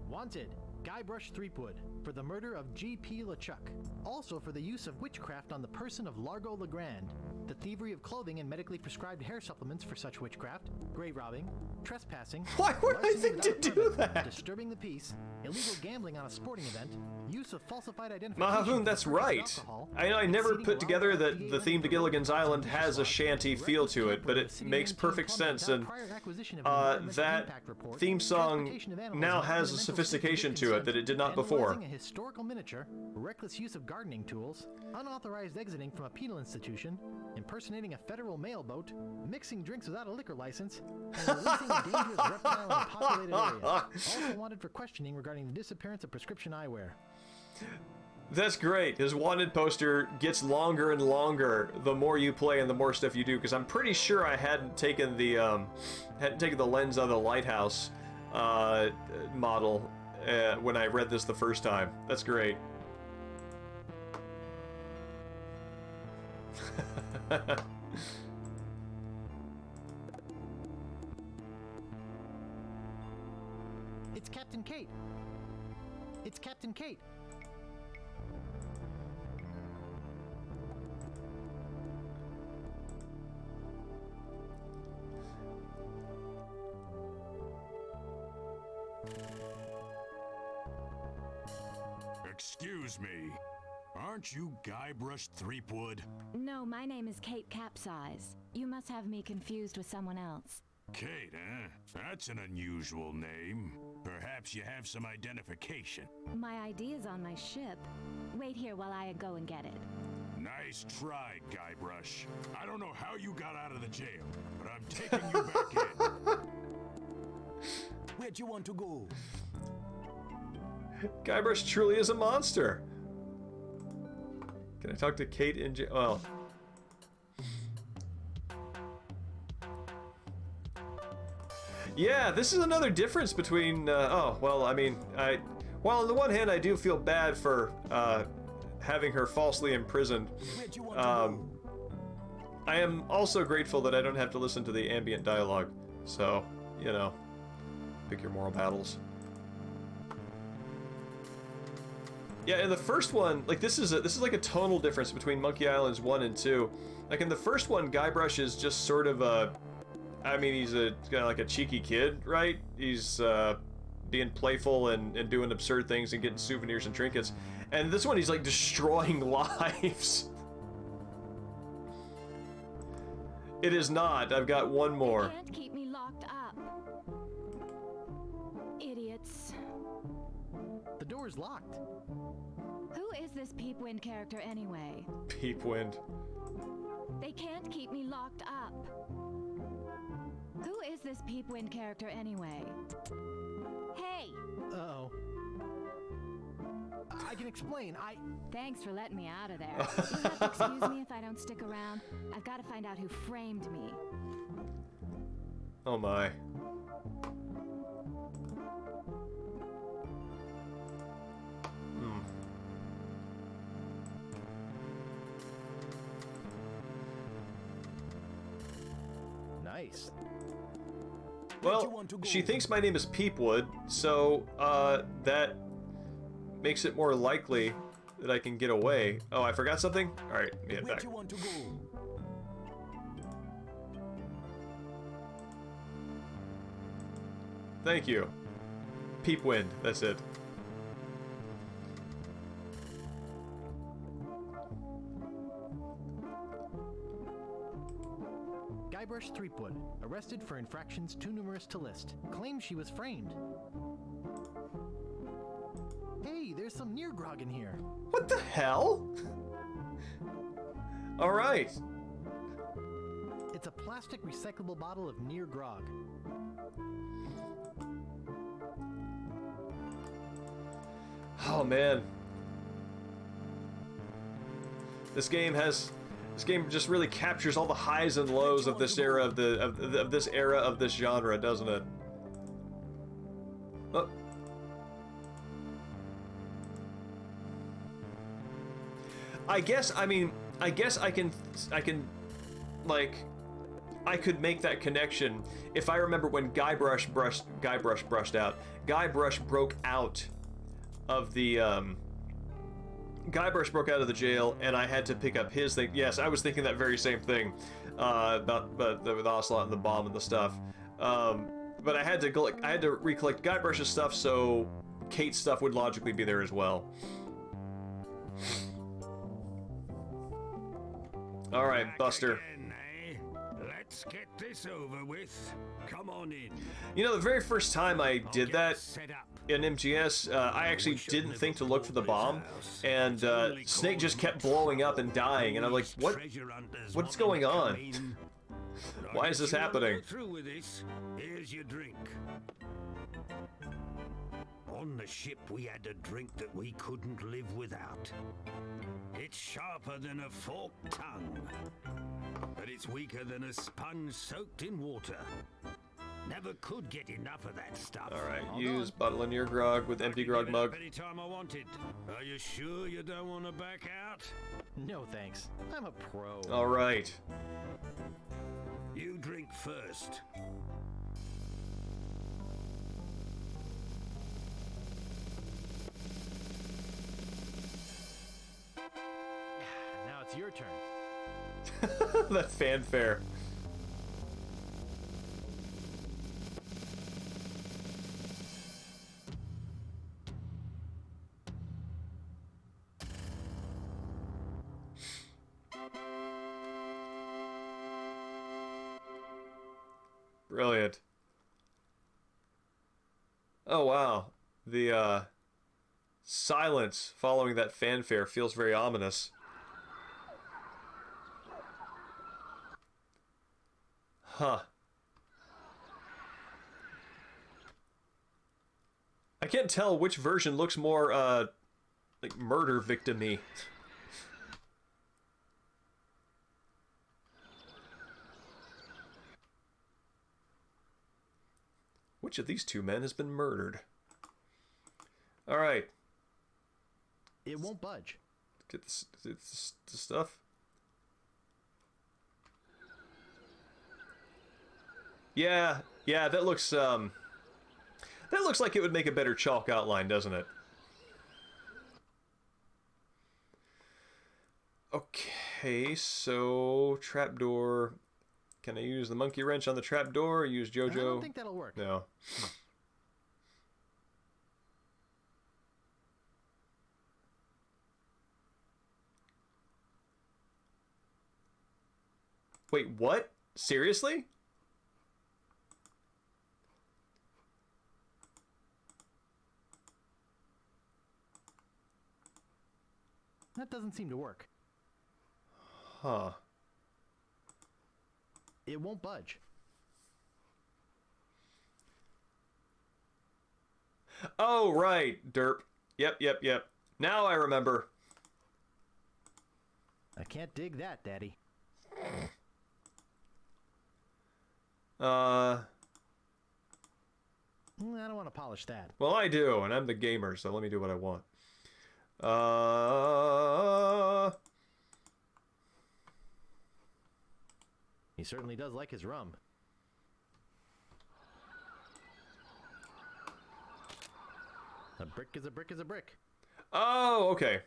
Wanted, Guybrush Threepwood, for the murder of G.P. LeChuck. Also for the use of witchcraft on the person of Largo Legrand, the thievery of clothing and medically prescribed hair supplements for such witchcraft, grave robbing, trespassing, Why would I larceny think to without a do permit, that? disturbing the peace, illegal gambling on a sporting event, use of falsified identification. Mahafoon, that's for purchase of right. alcohol, I never exceeding put together allowable that the FDA theme to for Gilligan's purposes of Island has a swap, shanty feel reckless to it, but tampering it with city makes maintained perfect plumbing sense, without and prior acquisition of environmental that impact report, theme song transportation of animals now without has a environmental sophistication scientific to it that it did not consent, before. vandalizing a historical miniature, reckless use of gardening tools, unauthorized exiting from a penal institution, impersonating a federal mail boat, mixing drinks without a liquor license, and releasing a dangerous reptile in a populated area. Also wanted for questioning regarding the disappearance of prescription eyewear. That's great. His wanted poster gets longer and longer the more you play and the more stuff you do, because I'm pretty sure I hadn't taken the lens of the lighthouse model when I read this the first time. That's great. It's Captain Kate. It's Captain Kate. Excuse me. Aren't you Guybrush Threepwood? No, my name is Kate Capsize. You must have me confused with someone else. Kate, eh? That's an unusual name. Perhaps you have some identification. My ID is on my ship. Wait here while I go and get it. Nice try, Guybrush. I don't know how you got out of the jail, but I'm taking you back in. Where'd you want to go? Guybrush truly is a monster. Can I talk to Kate in jail? Well. Yeah, this is another difference between, oh, well, I mean, well, on the one hand, I do feel bad for, having her falsely imprisoned. Where'd you want to go? I am also grateful that I don't have to listen to the ambient dialogue, so, you know, pick your moral battles. Yeah, in the first one, like, this is like a tonal difference between Monkey Islands 1 and 2. Like, in the first one, Guybrush is just sort of a... I mean, he's kind of like a cheeky kid, right? He's being playful and doing absurd things and getting souvenirs and trinkets. And this one, he's like destroying lives. It is not. I've got one more. They can't keep me locked up. Idiots. The door's locked. Who is this Peepwind character anyway? Peepwind. They can't keep me locked up. Who is this Peepwind character anyway? Hey! Uh-oh. I can explain. Thanks for letting me out of there. You'll have to excuse me if I don't stick around. I've got to find out who framed me. Oh my. Nice. Well, she thinks my name is Peepwood, so that makes it more likely that I can get away. Oh, I forgot something? Alright, let me head Where'd back. you want to go? Thank you. Peep wind. That's it. Guybrush Threepwood, arrested for infractions too numerous to list, claims she was framed. Hey, there's some near grog in here. What the hell? All right. It's a plastic recyclable bottle of near grog. Oh man. This game just really captures all the highs and lows of this era of this genre, doesn't it? Oh. I guess I can like I could make that connection if I remember when Guybrush broke out of the Guybrush broke out of the jail, and I had to pick up his thing. Yes, I was thinking that very same thing about the Ocelot and the bomb and the stuff. But I had to recollect Guybrush's stuff, so Kate's stuff would logically be there as well. All right, Buster. Again, eh? Let's get this over with. Come on in. You know, the very first time I did that Set up. in MGS, I actually didn't think to look for the bomb, and Snake just kept blowing up and dying, and I'm like, what's going on? Why is this happening? Through with this. Here's your drink. On the ship, we had a drink that we couldn't live without. It's sharper than a forked tongue, but it's weaker than a sponge soaked in water. Never could get enough of that stuff. All right, use bottle of near grog with empty grog mug. Anytime I wanted. Are you sure you don't want to back out? No thanks. I'm a pro. All right. You drink first. Now it's your turn. That fanfare. Brilliant. Oh wow. The silence following that fanfare feels very ominous. Huh. I can't tell which version looks more like murder victim-y. Which of these two men has been murdered? All right. It won't budge. Get this stuff. Yeah, that looks like it would make a better chalk outline, doesn't it? Okay, so trapdoor. Can I use the monkey wrench on the trapdoor or use JoJo? I don't think that'll work. No. Wait, what? Seriously? That doesn't seem to work. Huh. It won't budge. Oh, right, derp. Yep. Now I remember. I can't dig that, Daddy. I don't want to polish that. Well, I do, and I'm the gamer, so let me do what I want. He certainly does like his rum. A brick is a brick is a brick. Oh, okay.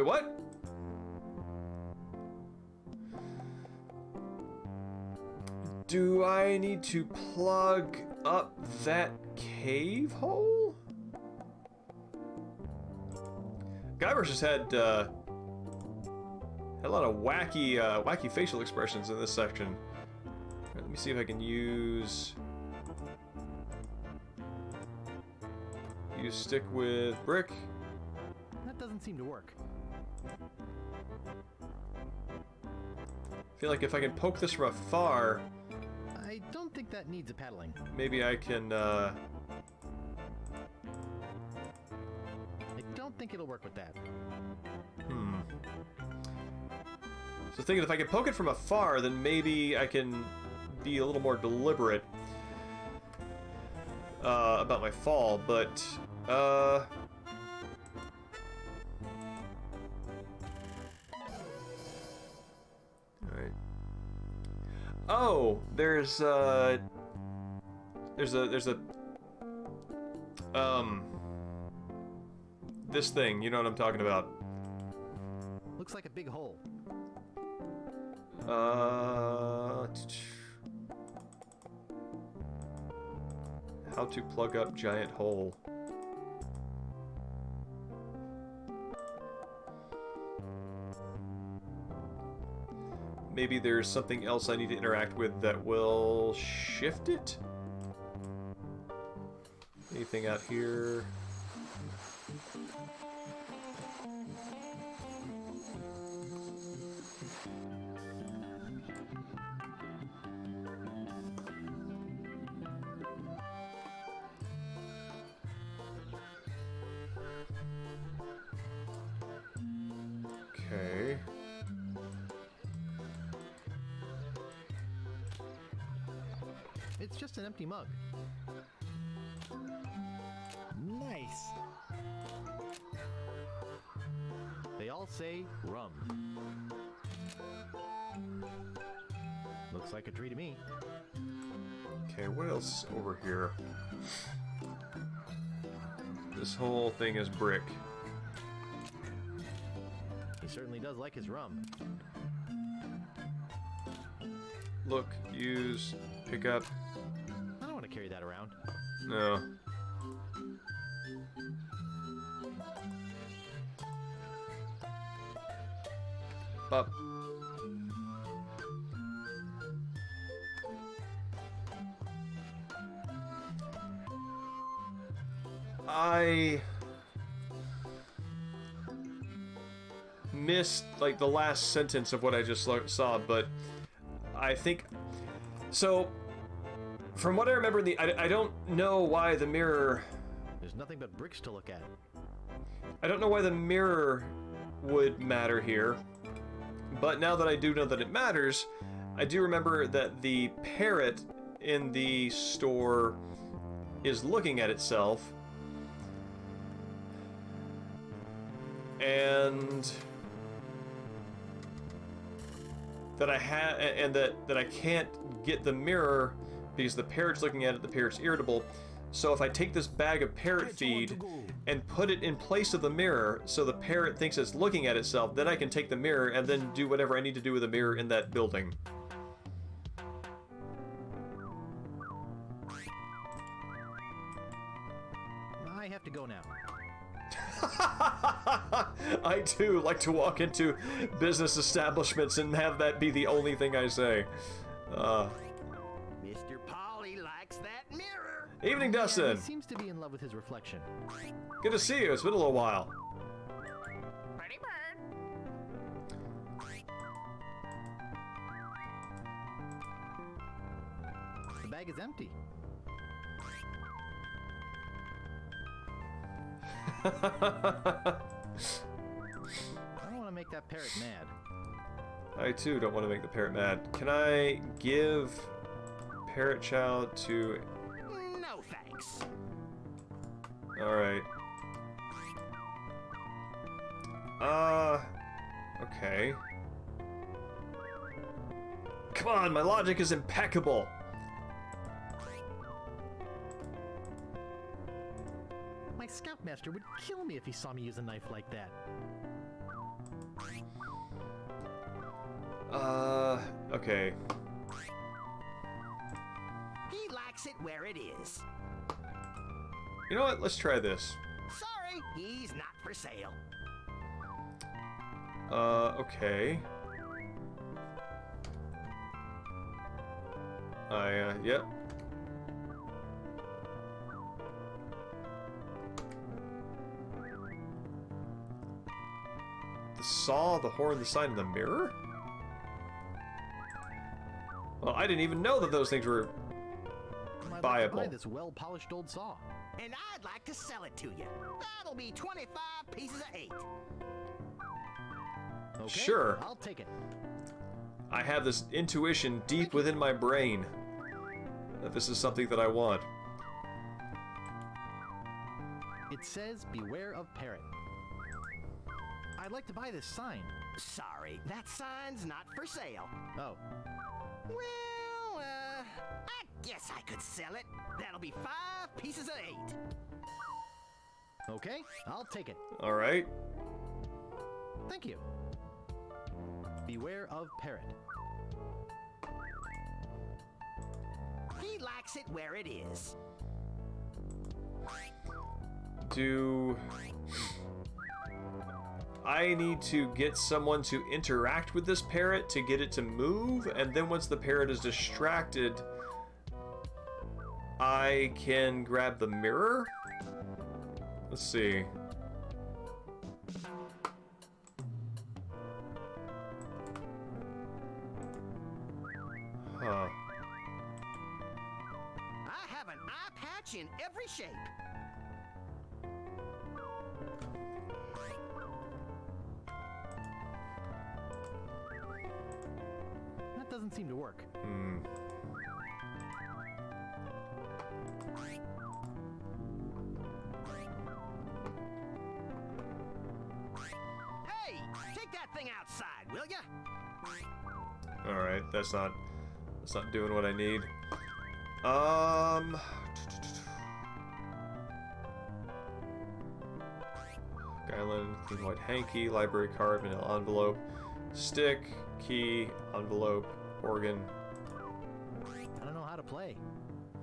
Wait, what? Do I need to plug up that cave hole? Guybrush just had a lot of wacky facial expressions in this section. Right, let me see if I can use stick with brick. That doesn't seem to work. I feel like if I can poke this from afar, I don't think that needs a paddling. maybe I can. I don't think it'll work with that. So thinking if I can poke it from afar, then maybe I can be a little more deliberate about my fall, but alright. Oh, there's a this thing, you know what I'm talking about. Looks like a big hole. How to plug up giant hole. Maybe there's something else I need to interact with that will shift it? Anything out here? Okay. It's just an empty mug. Nice. They all say rum. Looks like a tree to me. Okay, what else is over here? This whole thing is brick. He certainly does like his rum. Look, use, pick up. I don't want to carry that around. No. Up. I missed like the last sentence of what I just saw, but I think so. From what I remember, I don't know why the mirror. There's nothing but bricks to look at. I don't know why the mirror would matter here, but now that I do know that it matters, I do remember that the parrot in the store is looking at itself, and that I can't get the mirror because the parrot's looking at it. The parrot's irritable. So if I take this bag of parrot feed and put it in place of the mirror so the parrot thinks it's looking at itself, then I can take the mirror and then do whatever I need to do with the mirror in that building. I have to go now. I too like to walk into business establishments and have that be the only thing I say. Mr. Polly likes that mirror. Evening, Dustin. He seems to be in love with his reflection. Good to see you. It's been a little while. Pretty bird. The bag is empty. I don't want to make that parrot mad. I too don't want to make the parrot mad. Can I give parrot chow to... No thanks. Alright. Okay. Come on, my logic is impeccable. My scoutmaster would kill me if he saw me use a knife like that. Okay. He likes it where it is. You know what? Let's try this. Sorry, he's not for sale. Okay. Yep. The saw, the horn, the sign, and the mirror? Well, I didn't even know that those things were I'd like to buy buyable. this well-polished old saw. And I'd like to sell it to you. That'll be 25 pieces of 8. Okay, Sure. I'll take it. I have this intuition deep within my brain that this is something that I want. It says, beware of parrot. I'd like to buy this sign. Sorry, that sign's not for sale. Oh, Well, I guess I could sell it. That'll be 5 pieces of 8. okay, I'll take it. All right. Thank you. Beware of parrot. He likes it where it is. Do I need to get someone to interact with this parrot to get it to move? And then once the parrot is distracted, I can grab the mirror? Let's see. Huh. I have an eye patch in every shape. That doesn't seem to work. Hmm. Hey, take that thing outside, will ya? Alright, that's not doing what I need. Island, clean white hanky, library card, vanilla envelope, stick, key, envelope, organ. I don't know how to play.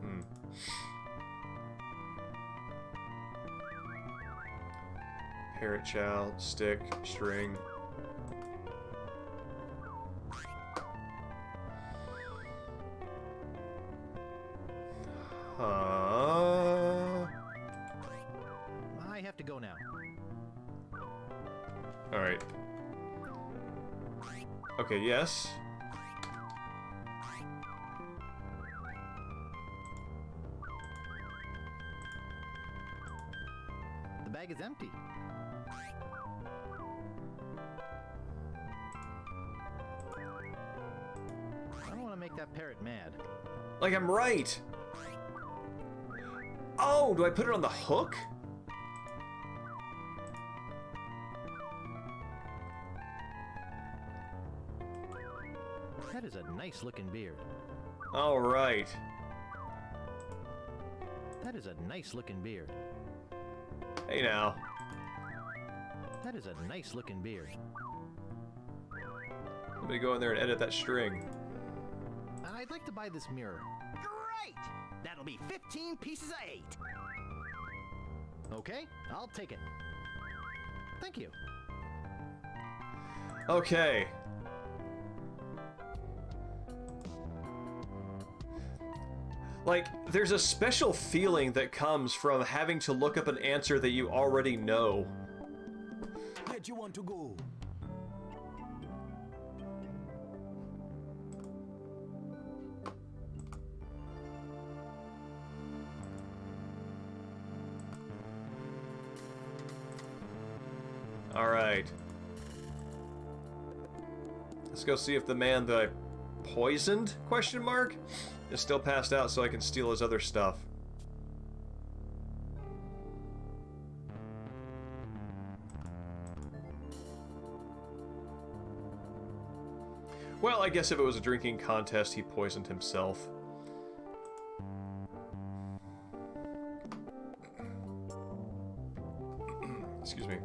Hmm. Parrot chow, stick, string. I have to go now. Alright. Okay, yes. The bag is empty. I don't want to make that parrot mad. Like, I'm right! Oh, do I put it on the hook? That is a nice looking beard. Alright. That is a nice looking beard. Hey now. That is a nice looking beard. Let me go in there and edit that string. I'd like to buy this mirror. Great! That'll be 15 pieces of 8. Okay, I'll take it. Thank you. Okay. Like, there's a special feeling that comes from having to look up an answer that you already know. Where do you want to go? Alright. Let's go see if the man that I poisoned, question mark, is still passed out so I can steal his other stuff. Well, I guess if it was a drinking contest, he poisoned himself. Excuse me.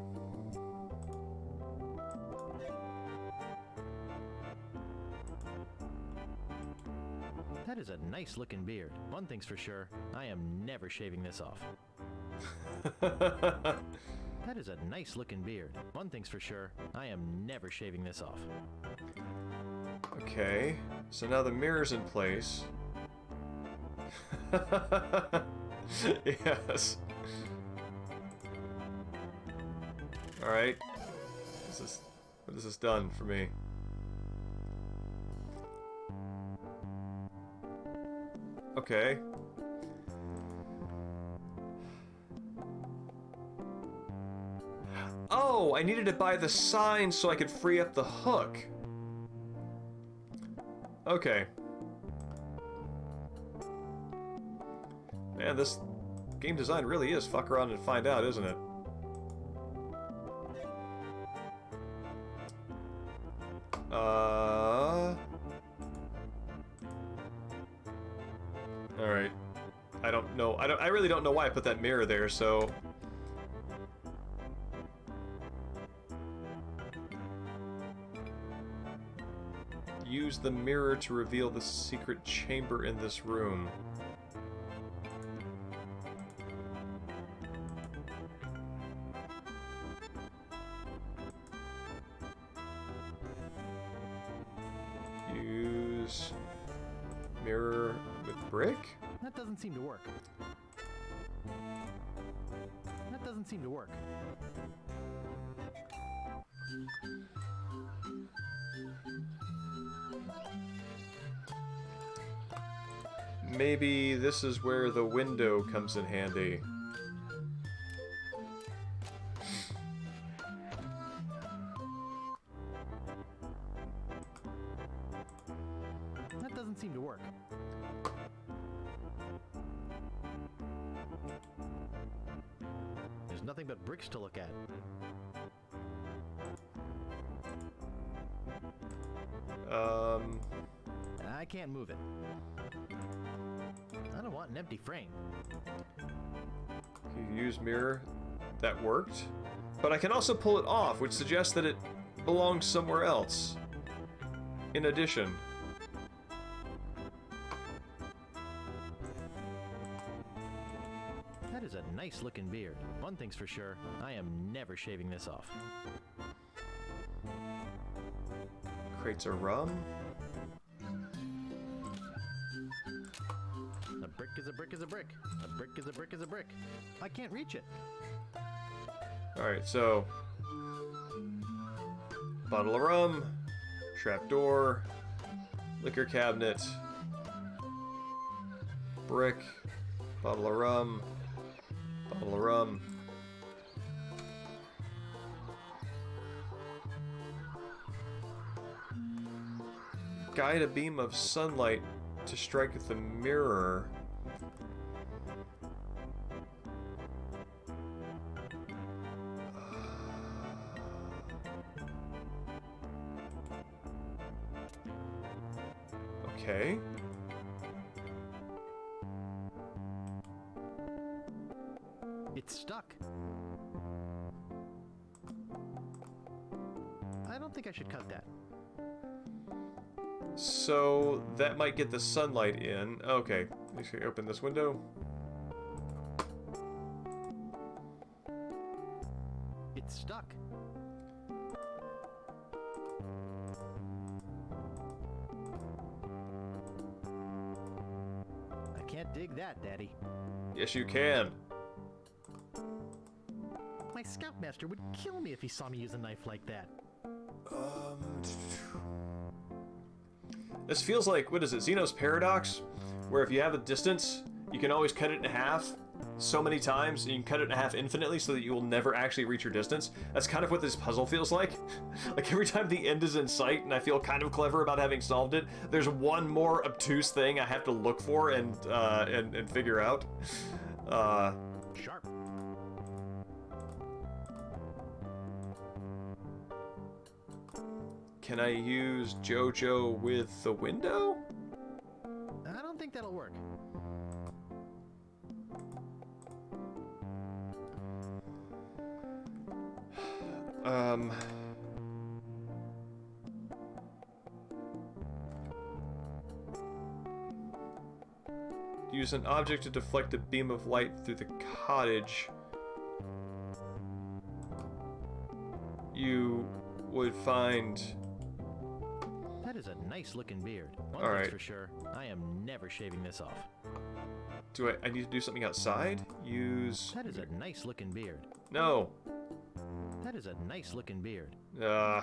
That is a nice looking beard. One thing's for sure, I am never shaving this off. That is a nice looking beard. One thing's for sure, I am never shaving this off. Okay, so now the mirror's in place. Yes. Alright. This is done for me. Okay. Oh, I needed to buy the sign so I could free up the hook. Okay. Man, this game design really is fuck around and find out, isn't it? Alright. I don't know. I really don't know why I put that mirror there, so... Use the mirror to reveal the secret chamber in this room. Use mirror with brick? That doesn't seem to work. That doesn't seem to work. Maybe this is where the window comes in handy. That doesn't seem to work. There's nothing but bricks to look at. I can't move it. I don't want an empty frame. You use mirror. That worked. But I can also pull it off, which suggests that it belongs somewhere else. In addition. That is a nice looking beard. One thing's for sure, I am never shaving this off. Crates of rum. A brick is a brick is a brick. A brick is a brick is a brick. I can't reach it. Alright, so... Bottle of rum. Trapdoor. Liquor cabinet. Brick. Bottle of rum. Bottle of rum. Guide a beam of sunlight to strike at the mirror. Okay. It's stuck. I don't think I should cut that. So that might get the sunlight in. Okay, let's open this window. It's stuck. I can't dig that, Daddy. Yes, you can. My scoutmaster would kill me if he saw me use a knife like that. This feels like, what is it, Zeno's paradox? Where if you have a distance, you can always cut it in half so many times, and you can cut it in half infinitely so that you will never actually reach your distance. That's kind of what this puzzle feels like. Like every time the end is in sight, and I feel kind of clever about having solved it, there's one more obtuse thing I have to look for and figure out. Sharp. Can I use JoJo with the window? I don't think that'll work. use an object to deflect a beam of light through the cottage. You would find... That is a nice looking beard. One All thing's right. for sure, I am never shaving this off. Do I need to do something outside? Use... That is a nice looking beard. No. That is a nice looking beard. Uh...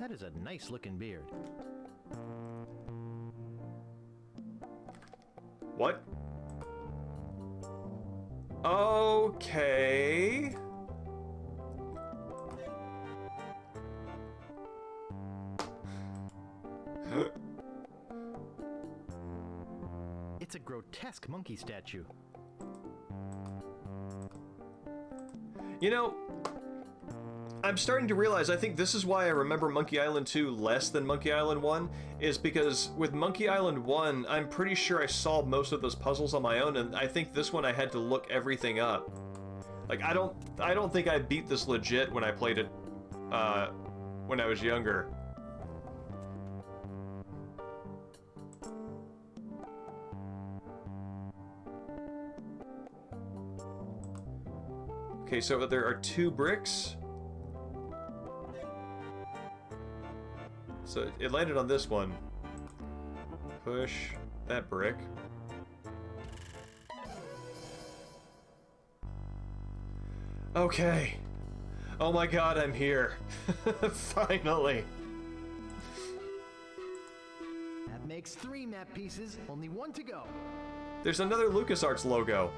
That is a nice looking beard. What? Okay. It's a grotesque monkey statue. You know, I'm starting to realize I think this is why I remember Monkey Island 2 less than Monkey Island 1, is because with Monkey Island 1, I'm pretty sure I solved most of those puzzles on my own, and I think this one I had to look everything up. Like, I don't think I beat this legit when I played it, when I was younger. Okay, so there are 2 bricks. So it landed on this one. Push that brick. Okay. Oh my god, I'm here. Finally. That makes 3 map pieces, only 1 to go. There's another LucasArts logo.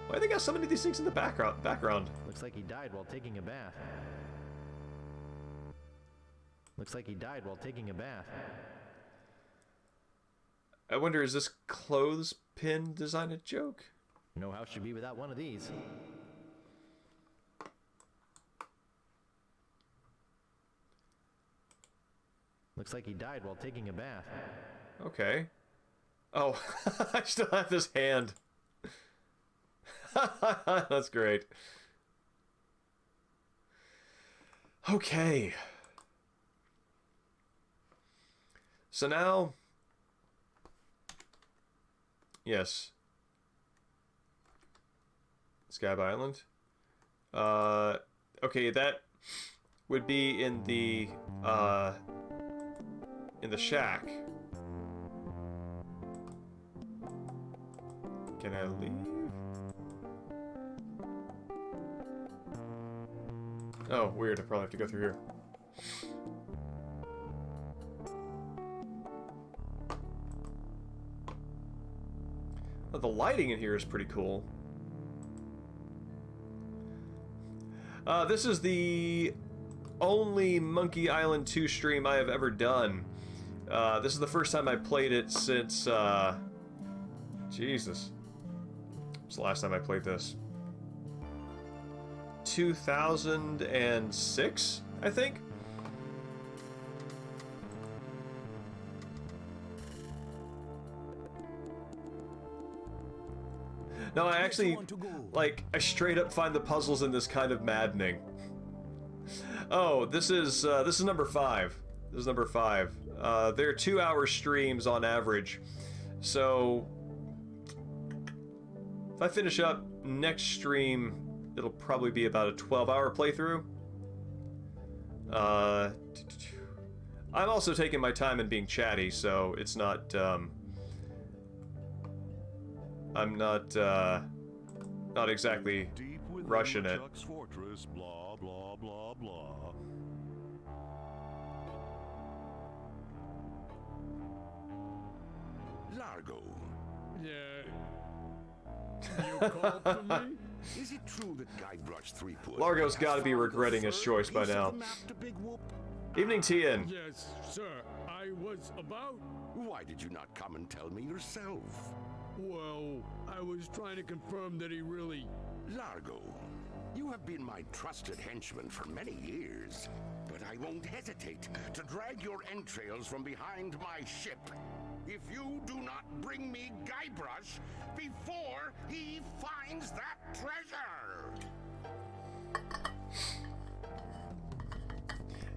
Why they got so many of these things in the background? Looks like he died while taking a bath. Looks like he died while taking a bath. I wonder, is this clothespin design a joke? No house should be without one of these. Looks like he died while taking a bath. Okay. Oh, I still have this hand. That's great. Okay. So now... Yes. Scab Island. Okay, that would be in the shack. Can I leave? Oh, weird. I probably have to go through here. Oh, the lighting in here is pretty cool. This is the only Monkey Island 2 stream I have ever done. This is the first time I played it since, Jesus. What's the last time I played this? 2006, I think? No, I actually, like, I straight up find the puzzles in this kind of maddening. Oh, this is number 5. This is number 5. They're 2-hour streams on average. So, if I finish up next stream, it'll probably be about a 12-hour playthrough. I'm also taking my time and being chatty, so it's not, I'm not exactly rushing it. LeChuck's fortress, blah, blah, blah, blah. Largo. Yeah. You called for me? Is it true that Guybrush Threepwood Largo's has gotta be found the regretting his third choice by piece of now. the map to Big Whoop? Evening, Tien. Yes, sir. I was about... Why did you not come and tell me yourself? Well, I was trying to confirm that he really... Largo, you have been my trusted henchman for many years, but I won't hesitate to drag your entrails from behind my ship if you do not bring me Guybrush before he finds that treasure.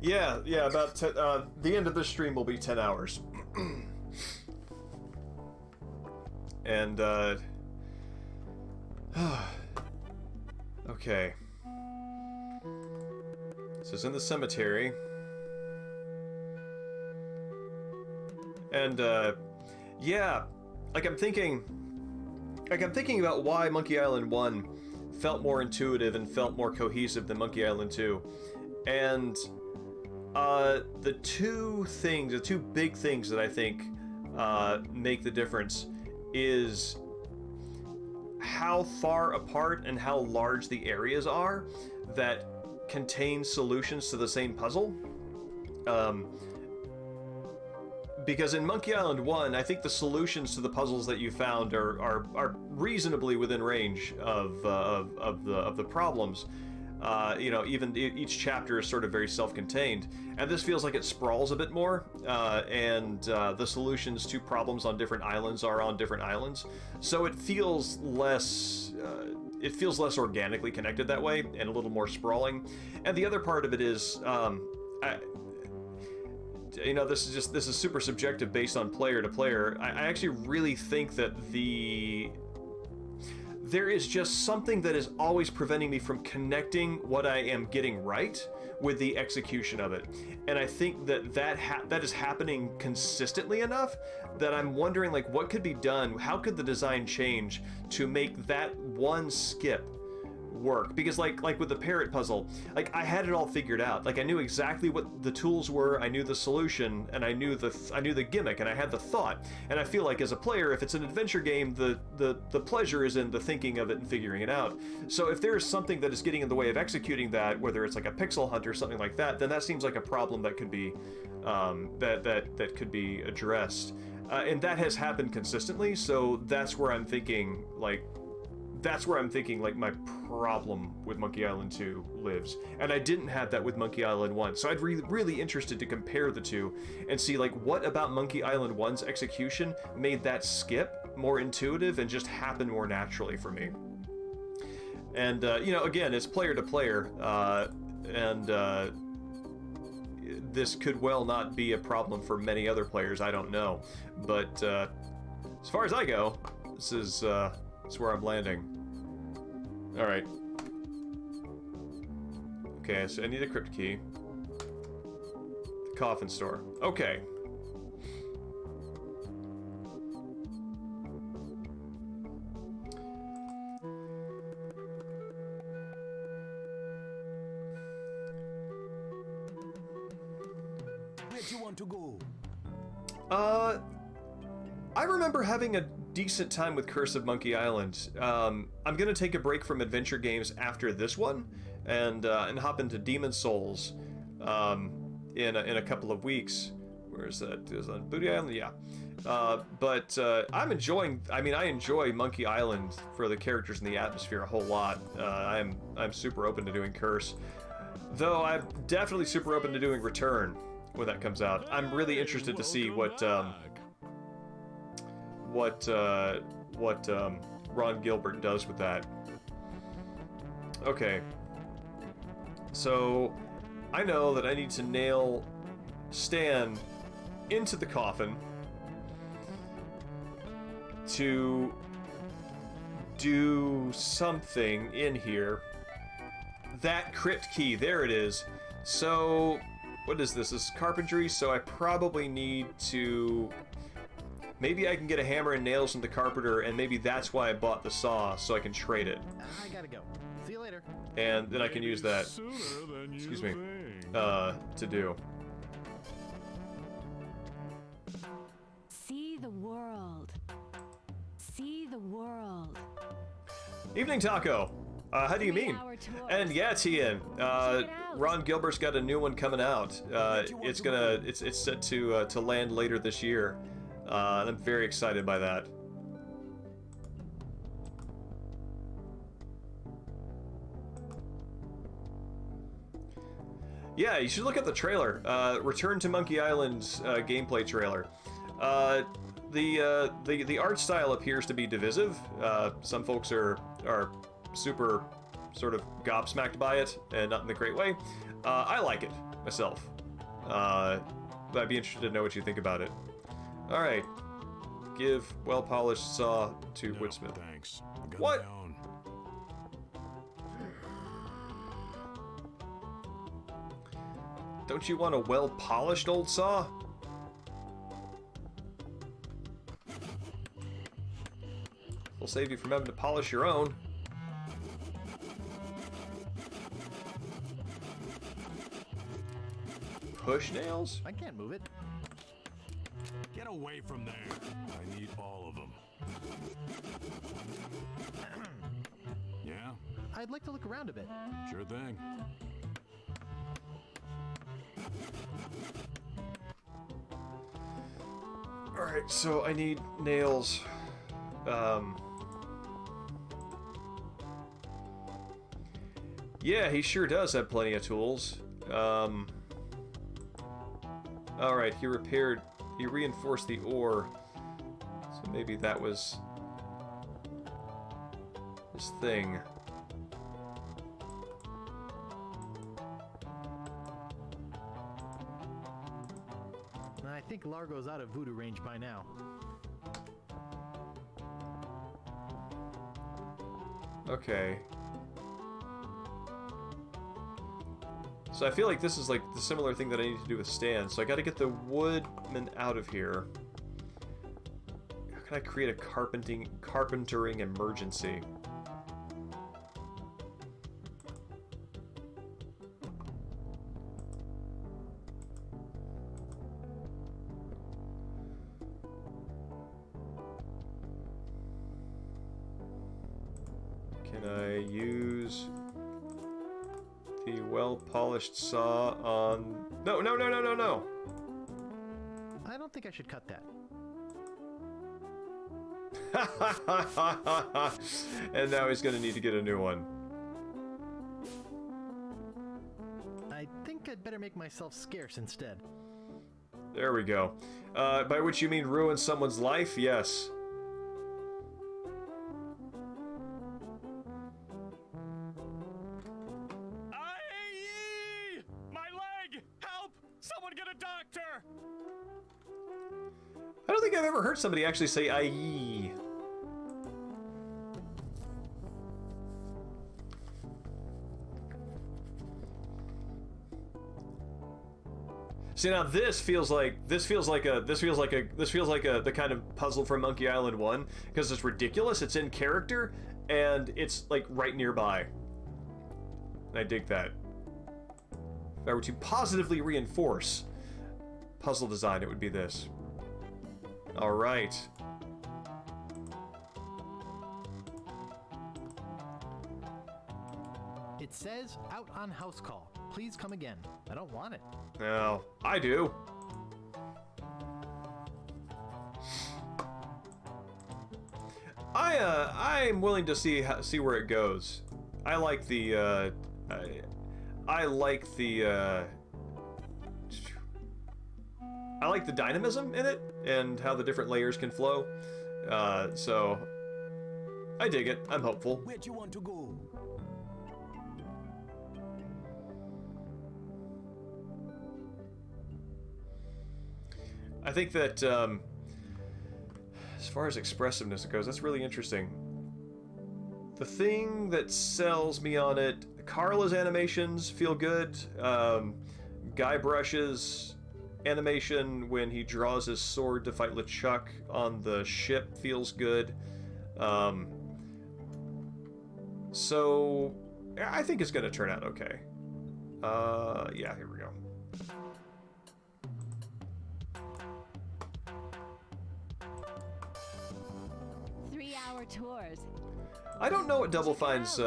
Yeah, about the end of this stream will be 10 hours. And, okay. So it's in the cemetery. And, yeah, like I'm thinking about why Monkey Island 1 felt more intuitive and felt more cohesive than Monkey Island 2. And, the two big things that I think, make the difference is how far apart and how large the areas are that contain solutions to the same puzzle. Because in Monkey Island 1, I think the solutions to the puzzles that you found are reasonably within range of the problems. You know, even each chapter is sort of very self-contained, and this feels like it sprawls a bit more, and the solutions to problems on different islands are on different islands, so it feels less organically connected that way, and a little more sprawling. And the other part of it is, you know, this is super subjective based on player to player. I actually really think that there is just something that is always preventing me from connecting what I am getting right with the execution of it. And I think that is happening consistently enough that I'm wondering, like, what could be done? How could the design change to make that one skip work? Because like with the parrot puzzle, like, I had it all figured out. Like, I knew exactly what the tools were, I knew the solution, and I knew the gimmick, and I had the thought. And I feel like as a player, if it's an adventure game, the pleasure is in the thinking of it and figuring it out. So if there is something that is getting in the way of executing that, whether it's like a pixel hunt or something like that, then that seems like a problem that could be that could be addressed. And that has happened consistently, so that's where I'm thinking, like, my problem with Monkey Island 2 lives. And I didn't have that with Monkey Island 1. So I'd really interested to compare the two and see, like, what about Monkey Island 1's execution made that skip more intuitive and just happen more naturally for me. And, you know, again, it's player to player, and this could well not be a problem for many other players, I don't know. But as far as I go, this is where I'm landing. Alright. Okay, so I need a crypt key. The coffin store. Okay. Where do you want to go? I remember having a decent time with Curse of Monkey Island. I'm gonna take a break from adventure games after this one, and hop into Demon Souls in a couple of weeks. Where is that? Is that on Booty Island? Yeah. But I'm enjoying. I mean, I enjoy Monkey Island for the characters and the atmosphere a whole lot. I'm super open to doing Curse, though I'm definitely super open to doing Return when that comes out. I'm really interested to see what Ron Gilbert does with that. Okay. So I know that I need to nail Stan into the coffin to do something in here. That crypt key, there it is. So what is this? This is carpentry, so I probably need to... Maybe I can get a hammer and nails from the carpenter, and maybe that's why I bought the saw, so I can trade it. I gotta go. See you later. And then I can use that, excuse me, to do. See the world. See the world. Evening, Taco. How do you mean? And yeah, Tian, Ron Gilbert's got a new one coming out. It's set to land later this year. And I'm very excited by that. Yeah, you should look at the trailer. Return to Monkey Island's gameplay trailer. The art style appears to be divisive. Some folks are super sort of gobsmacked by it, and not in the great way. I like it myself. But I'd be interested to know what you think about it. Alright. Give well-polished saw to No, woodsmith. thanks. Got What? my own. Don't you want a well-polished old saw? We'll save you from having to polish your own. Push nails? I can't move it. Get away from there. I need all of them. Yeah, I'd like to look around a bit. sure thing. Alright, so I need nails. Yeah, he sure does have plenty of tools. Alright, he reinforced the ore. So maybe that was his thing. I think Largo's out of voodoo range by now. Okay. So I feel like this is like the similar thing that I need to do with Stan. So I gotta get the woodman out of here. How can I create a carpentering emergency? Can I use the well-polished saw on... No, no, no, no, no, no! I don't think I should cut that. And now he's gonna need to get a new one. I think I'd better make myself scarce instead. There we go. By which you mean ruin someone's life? Yes. Aye! My leg! Help! Someone get a doctor! I don't think I've ever heard somebody actually say "aye." See, now this feels like the kind of puzzle from Monkey Island 1, because it's ridiculous, it's in character, and it's like right nearby. I dig that. If I were to positively reinforce puzzle design, it would be this. Alright. It says out on house call. Please come again. I don't want it. No, I do. I'm willing to see where it goes. I like the I like the dynamism in it and how the different layers can flow. So I dig it. I'm hopeful. Where'd you want to go? I think that as far as expressiveness goes, that's really interesting. The thing that sells me on it, Carla's animations feel good. Guybrush's animation when he draws his sword to fight LeChuck on the ship feels good. So I think it's going to turn out okay. Yeah, here we go. Tours. I don't know what Double Fine's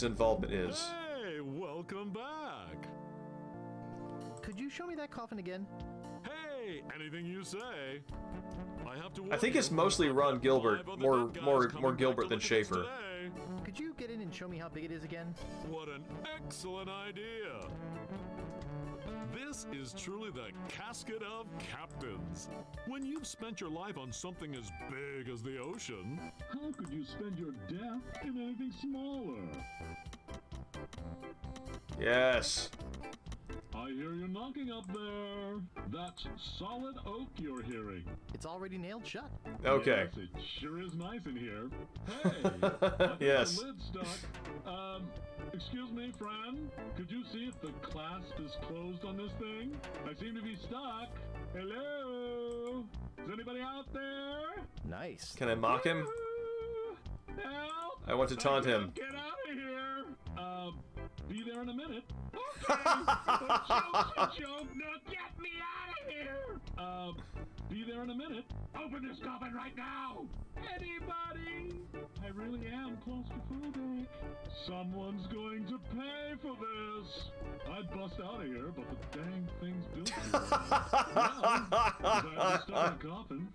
involvement is. Hey, welcome back. Could you show me that coffin again? Hey, anything you say. I think it's mostly Ron Gilbert, more Gilbert than Schaefer. Could you get in and show me how big it is again? What an excellent idea. This is truly the casket of captains. When you've spent your life on something as big as the ocean, How could you spend your death in anything smaller? Yes. I hear you knocking up there. That's solid oak you're hearing. It's already nailed shut. Okay. Yes, it sure is nice in here. Hey, I think Yes. the lid's stuck. Excuse me, friend. Could you see if the clasp is closed on this thing? I seem to be stuck. Hello? Is anybody out there? Nice. Can I mock him? Help! I want to taunt him. Get out of here! Be there in a minute. Okay! Joke! No, get me out of here! Be there in a minute. Open this coffin right now! Anybody? I really am claustrophobic. Someone's going to pay for this. I'd bust out of here, but the dang thing's built here. Well, if I had to start a coffin,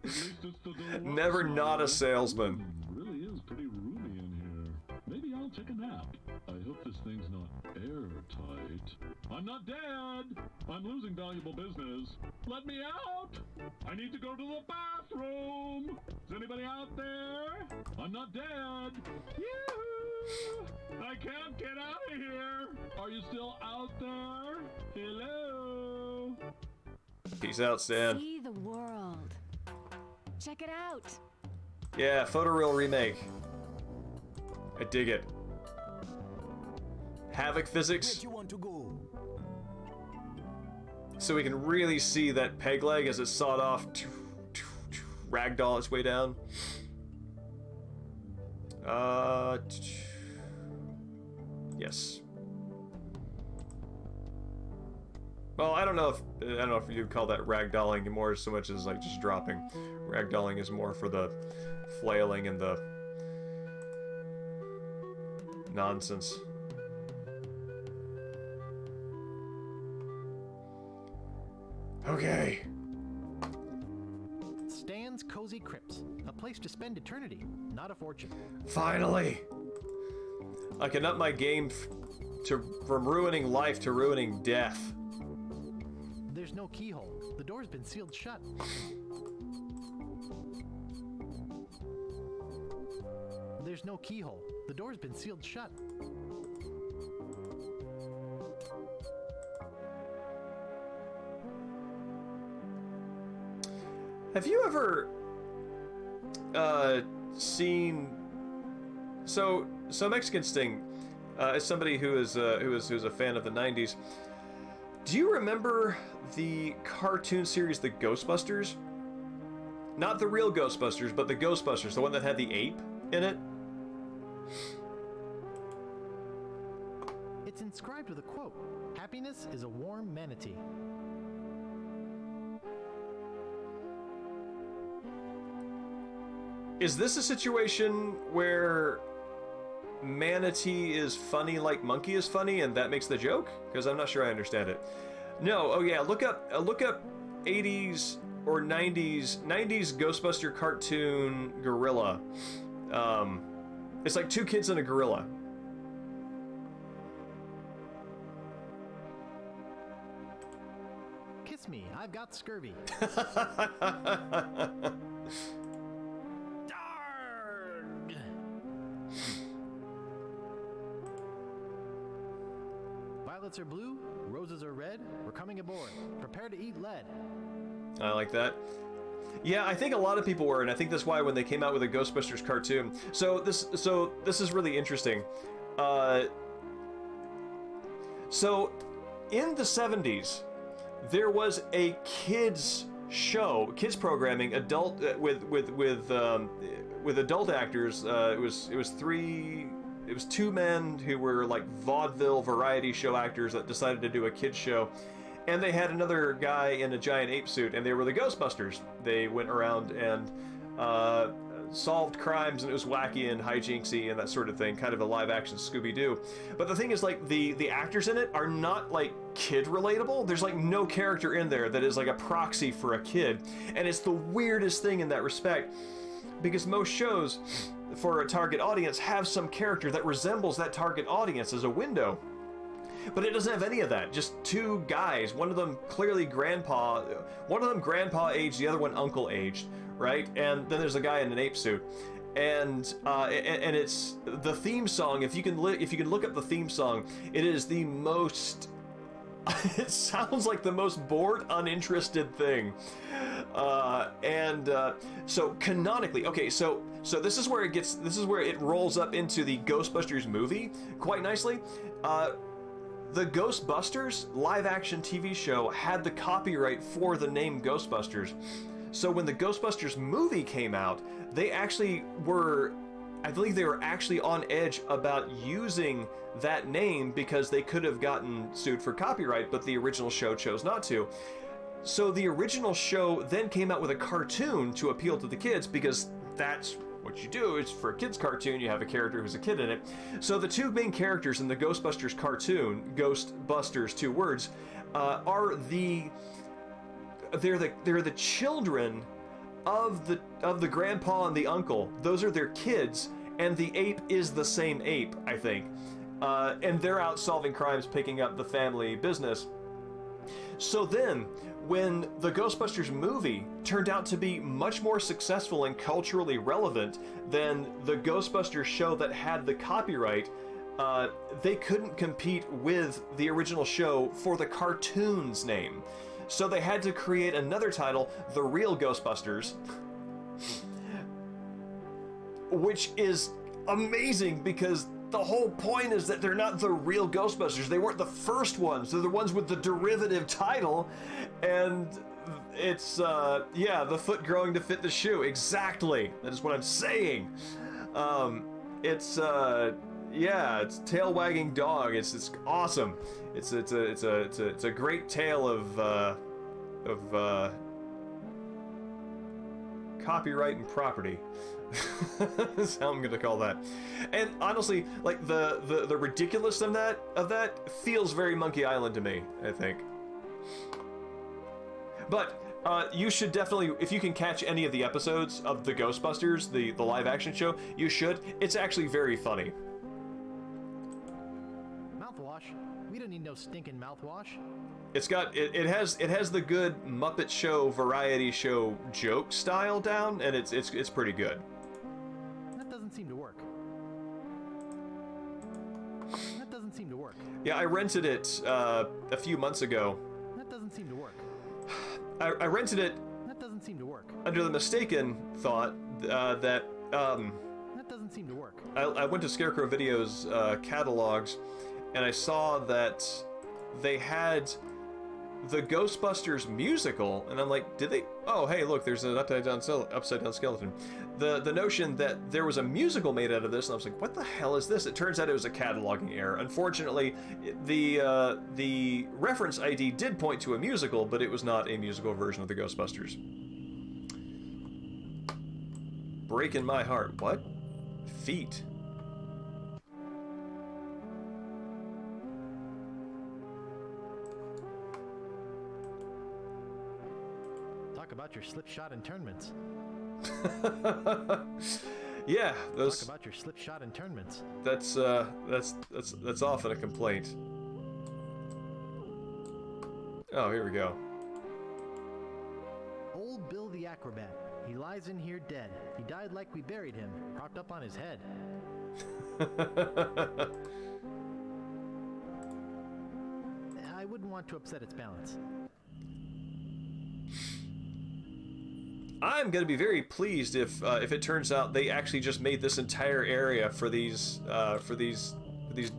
at least it's the deluxe Never not a size. salesman. Really is pretty roomy in here. Maybe I'll take a nap. I hope this thing's not airtight. I'm not dead. I'm losing valuable business. Let me out. I need to go to the bathroom. Is anybody out there? I'm not dead. Yoo-hoo! I can't get out of here. Are you still out there? Hello? Peace out, Stan. See the world. Check it out. Yeah, photoreal remake. I dig it. Havoc physics, Where you want to go? so we can really see that peg leg as it's sawed off, ragdoll its way down. Yes. Well, I don't know if you'd call that ragdolling anymore so much as like just dropping. Ragdolling is more for the flailing and the nonsense. Okay. Stan's Cozy Crypts. A place to spend eternity, not a fortune. Finally! I can up my game from ruining life to ruining death. There's no keyhole. The door's been sealed shut. There's no keyhole. The door's been sealed shut. Have you ever seen? So Mexican Sting is somebody who is a fan of the '90s. Do you remember the cartoon series The Ghostbusters? Not the real Ghostbusters, but the Ghostbusters, the one that had the ape in it. It's inscribed with a quote. Happiness is a warm manatee. Is this a situation where manatee is funny like monkey is funny and that makes the joke? Because I'm not sure I understand it. No, oh yeah, look up 80s or 90s Ghostbuster cartoon gorilla. It's like two kids and a gorilla. Kiss me, I've got scurvy. Violets are blue, roses are red. We're coming aboard. Prepare to eat lead. I like that. Yeah, I think a lot of people were, and I think that's why when they came out with a Ghostbusters cartoon. So this is really interesting. So in the 70s, there was a kids show, kids programming, adult with adult actors. It was two men who were like vaudeville variety show actors that decided to do a kids show. And they had another guy in a giant ape suit, and they were the Ghostbusters. They went around and solved crimes, and it was wacky and hijinksy and that sort of thing, kind of a live-action Scooby-Doo. But the thing is, like, the actors in it are not, like, kid-relatable. There's, like, no character in there that is, like, a proxy for a kid. And it's the weirdest thing in that respect, because most shows for a target audience have some character that resembles that target audience as a window. But it doesn't have any of that. Just two guys. One of them clearly grandpa. One of them grandpa aged. The other one uncle aged. Right? And then there's a guy in an ape suit. And it's the theme song. If you can look up the theme song, it is the most It sounds like the most bored, uninterested thing. So canonically, okay, so this is where it rolls up into the Ghostbusters movie quite nicely. The Ghostbusters live-action TV show had the copyright for the name Ghostbusters. So when the Ghostbusters movie came out, I believe they were actually on edge about using that name because they could have gotten sued for copyright, but the original show chose not to. So the original show then came out with a cartoon to appeal to the kids, because that's what you do. It's for a kid's cartoon, you have a character who's a kid in it. So the two main characters in the Ghostbusters cartoon, Ghostbusters, 2 words, are the children of the grandpa and the uncle. Those are their kids, and the ape is the same ape, I think. And they're out solving crimes, picking up the family business. So then, when the Ghostbusters movie turned out to be much more successful and culturally relevant than the Ghostbusters show that had the copyright, they couldn't compete with the original show for the cartoon's name. So they had to create another title, The Real Ghostbusters, which is amazing because the whole point is that they're not the real Ghostbusters. They weren't the first ones. They're the ones with the derivative title, and it's, the foot growing to fit the shoe. Exactly. That is what I'm saying. It's tail wagging dog. It's awesome. It's a great tale of copyright and property. That's how I'm gonna call that. And honestly, like the ridiculous of that feels very Monkey Island to me, I think. But you should definitely, if you can catch any of the episodes of the Ghostbusters, the live action show, you should. It's actually very funny. Mouthwash? We don't need no stinking mouthwash. It has the good Muppet Show variety show joke style down, and it's pretty good. That doesn't seem to work. That doesn't seem to work. Yeah, I rented it a few months ago. That doesn't seem to work. I rented it. That doesn't seem to work. Under the mistaken thought that That doesn't seem to work. I went to Scarecrow Video's catalogs, and I saw that they had the Ghostbusters musical, and I'm like, did they? Oh, hey, look, there's an upside down skeleton. The notion that there was a musical made out of this, and I was like, what the hell is this? It turns out it was a cataloging error. Unfortunately, the reference ID did point to a musical, but it was not a musical version of the Ghostbusters. Breaking my heart. What? Feet. Talk about your slipshod internments. Yeah, those. Talk about your slipshod internments. That's often a complaint. Oh, here we go. Old Bill the Acrobat. He lies in here dead. He died like we buried him, propped up on his head. I wouldn't want to upset its balance. I'm gonna be very pleased if it turns out they actually just made this entire area for these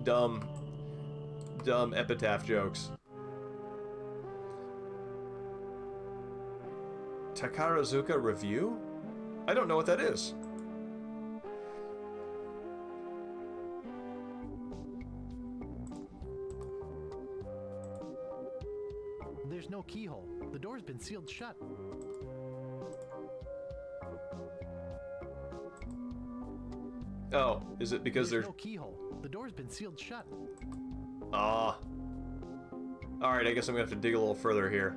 dumb epitaph jokes. Takarazuka Review? I don't know what that is. There's no keyhole. The door's been sealed shut. Oh, is it because there's no keyhole? The door's been sealed shut. Ah. Alright, I guess I'm gonna have to dig a little further here.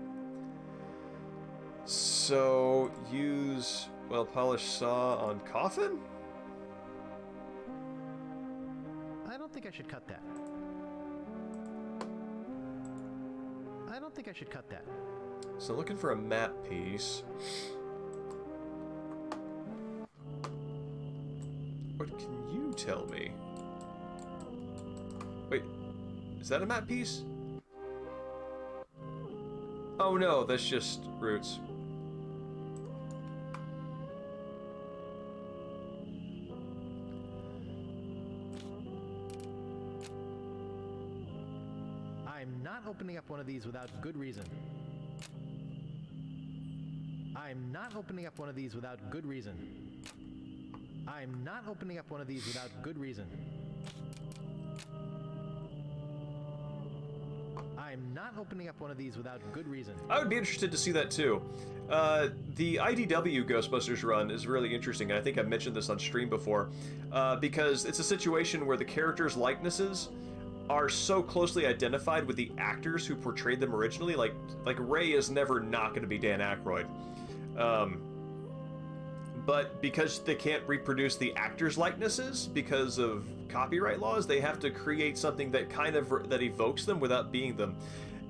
So, use well-polished saw on coffin? I don't think I should cut that. I don't think I should cut that. So looking for a map piece. What can you tell me? Wait, is that a map piece? Oh no, that's just roots. I'm not opening up one of these without good reason. I'm not opening up one of these without good reason. I'm not opening up one of these without good reason. I'm not opening up one of these without good reason. I would be interested to see that too. The IDW Ghostbusters run is really interesting, and I think I've mentioned this on stream before, because it's a situation where the characters' likenesses are so closely identified with the actors who portrayed them originally. Like Ray is never not going to be Dan Aykroyd. But because they can't reproduce the actors' likenesses because of copyright laws, they have to create something that that evokes them without being them,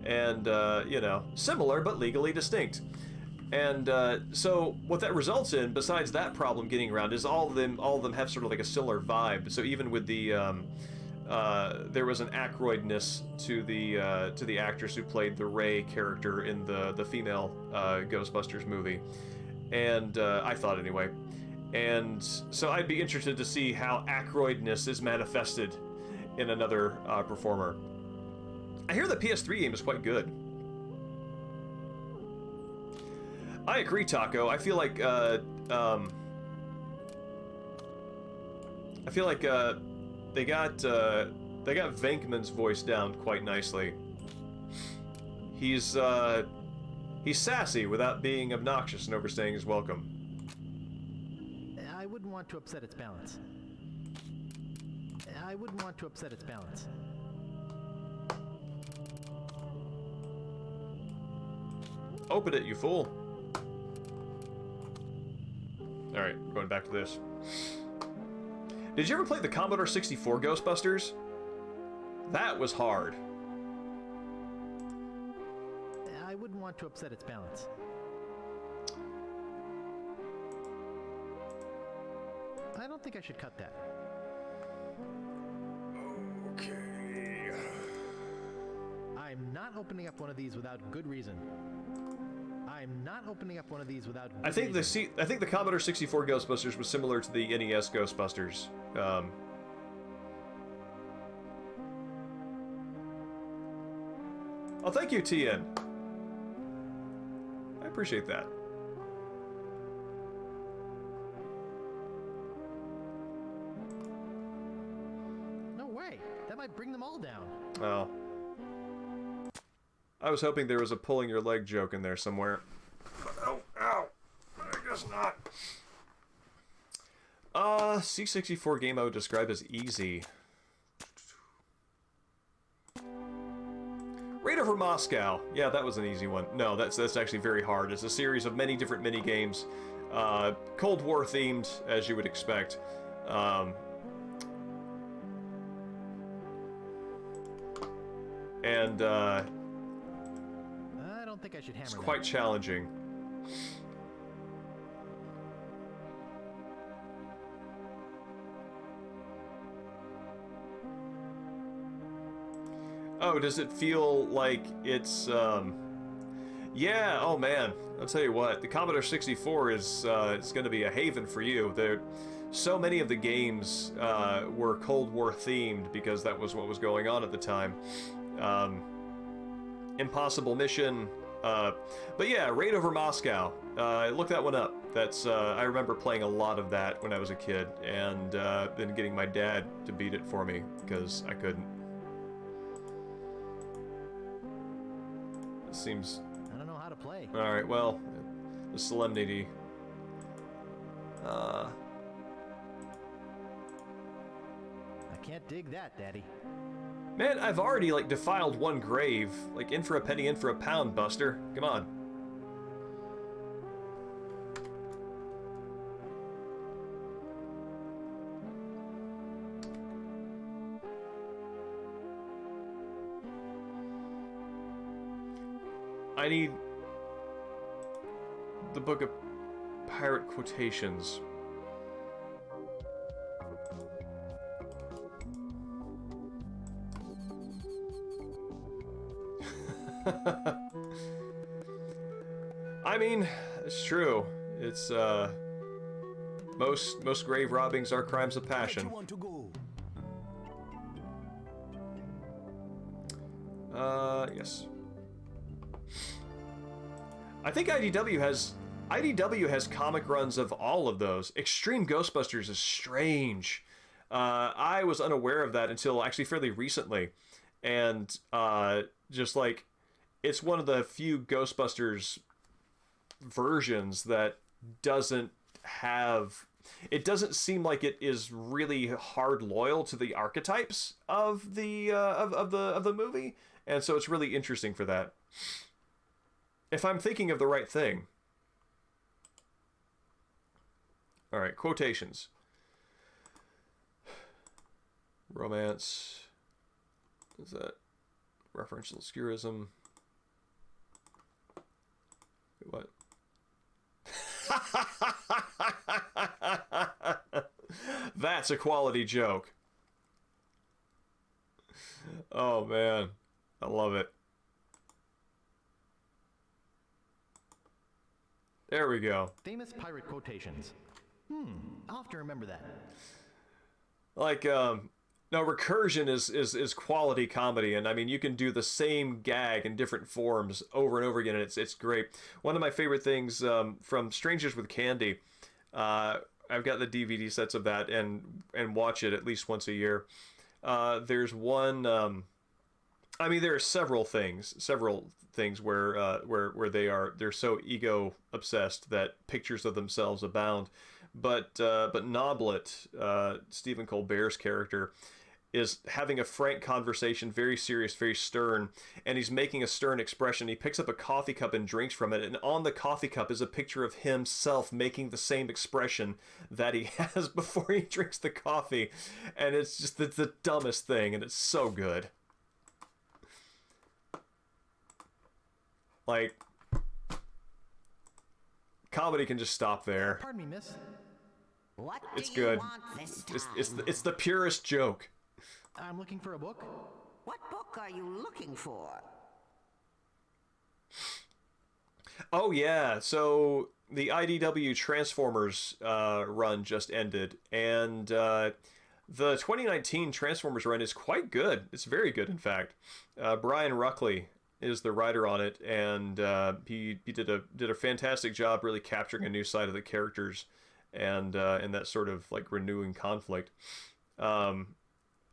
and you know, similar but legally distinct. And so what that results in, besides that problem getting around, is all of them have sort of like a similar vibe. So even with the there was an Aykroydness to the actress who played the Ray character in the female Ghostbusters movie. And I thought anyway. And so I'd be interested to see how Aykroydness is manifested in another performer. I hear the PS3 game is quite good. I agree, Taco. I feel like they got Venkman's voice down quite nicely. He's sassy without being obnoxious and overstaying his welcome. I wouldn't want to upset its balance. I wouldn't want to upset its balance. Open it, you fool. Alright, going back to this. Did you ever play the Commodore 64 Ghostbusters? That was hard. I wouldn't want to upset its balance. I don't think I should cut that. Okay. I'm not opening up one of these without good reason. I'm not opening up one of these without good reason. I think the Commodore 64 Ghostbusters was similar to the NES Ghostbusters. Oh, thank you, TN. I appreciate that. No way. That might bring them all down. Oh. I was hoping there was a pulling your leg joke in there somewhere. Oh, ow. I guess not. C64 game I would describe as easy. Raid over Moscow. Yeah, that was an easy one. No, that's actually very hard. It's a series of many different mini-games. Cold War themed, as you would expect. And I don't think I should hammer it's that. quite challenging. Oh, does it feel like it's, yeah, oh man, I'll tell you what, the Commodore 64 is, it's gonna be a haven for you. So many of the games, were Cold War themed because that was what was going on at the time. Impossible Mission, but yeah, Raid over Moscow, look that one up. That's, I remember playing a lot of that when I was a kid, and, then getting my dad to beat it for me, because I couldn't. Seems... I don't know how to play. Alright, well, the solemnity. I can't dig that, Daddy. Man, I've already, like, defiled one grave. Like, in for a penny, in for a pound, Buster. Come on. I need the book of pirate quotations. I mean, it's true. It's most grave robbings are crimes of Where passion. you want to go? Yes. I think IDW has comic runs of all of those. Extreme Ghostbusters is strange. I was unaware of that until actually fairly recently, and just like it's one of the few Ghostbusters versions that doesn't have. It doesn't seem like it is really hard loyal to the archetypes of the of the movie, and so it's really interesting for that. If I'm thinking of the right thing. All right, quotations. Romance. Is that referential obscurism? What? That's a quality joke. Oh man, I love it. There we go. Famous pirate quotations. I'll have to remember that. Like, no, recursion is quality comedy, and I mean, you can do the same gag in different forms over and over again, and it's great. One of my favorite things from Strangers with Candy, I've got the DVD sets of that and watch it at least once a year. There's one. I mean, there are several things where they're so ego obsessed that pictures of themselves abound. But Noblet, Stephen Colbert's character, is having a frank conversation, very serious, very stern, and he's making a stern expression. He picks up a coffee cup and drinks from it, and on the coffee cup is a picture of himself making the same expression that he has before he drinks the coffee, and it's the dumbest thing, and it's so good. Like, comedy can just stop there. Pardon me, miss. What It's do you good. want this time? It's the purest joke. I'm looking for a book. What book are you looking for? Oh yeah, so the IDW Transformers run just ended, and the 2019 Transformers run is quite good. It's very good, in fact. Brian Ruckley is the writer on it, and he did a fantastic job really capturing a new side of the characters and that sort of like renewing conflict.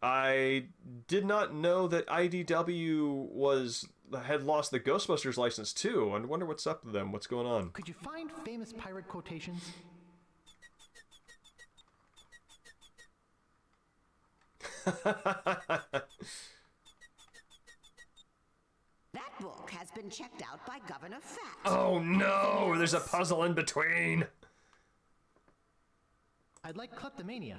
I did not know that IDW had lost the Ghostbusters license too. I wonder what's up with them. What's going on? Could you find famous pirate quotations? That book has been checked out by Governor Fat. Oh no, there's a puzzle in between. I'd like kleptomania.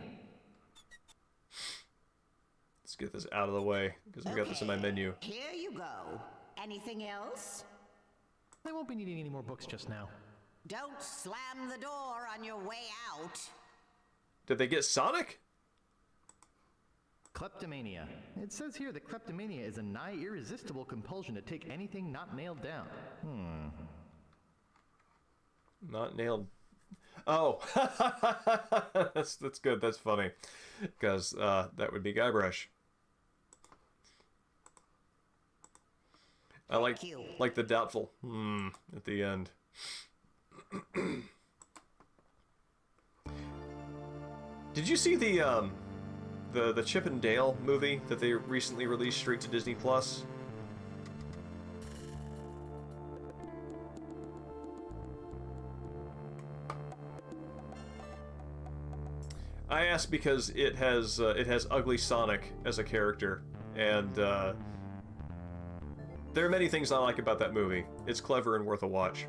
Let's get this out of the way, because I've got this in my menu. Here you go. Anything else? I won't be needing any more books just now. Don't slam the door on your way out. Did they get Sonic? Kleptomania. It says here that kleptomania is a nigh irresistible compulsion to take anything not nailed down. Not nailed. Oh, that's good. That's funny, because that would be Guybrush. I like the doubtful at the end. Did you see the Chip and Dale movie that they recently released straight to Disney Plus? I ask because it has Ugly Sonic as a character, and there are many things I like about that movie. It's clever and worth a watch.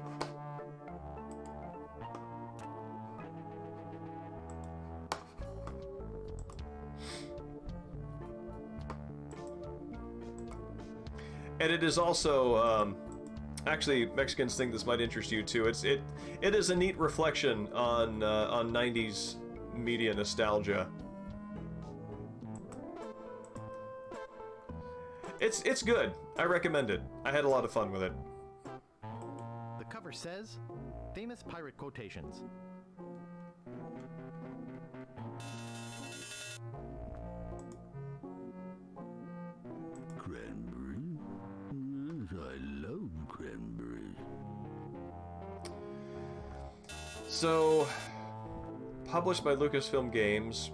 And it is also, actually, Mexicans think this might interest you too. It is a neat reflection on 90s media nostalgia. It's good. I recommend it. I had a lot of fun with it. The the cover says, Famous Pirate Quotations. Cranberry? Yes, I love cranberries. So, published by Lucasfilm Games.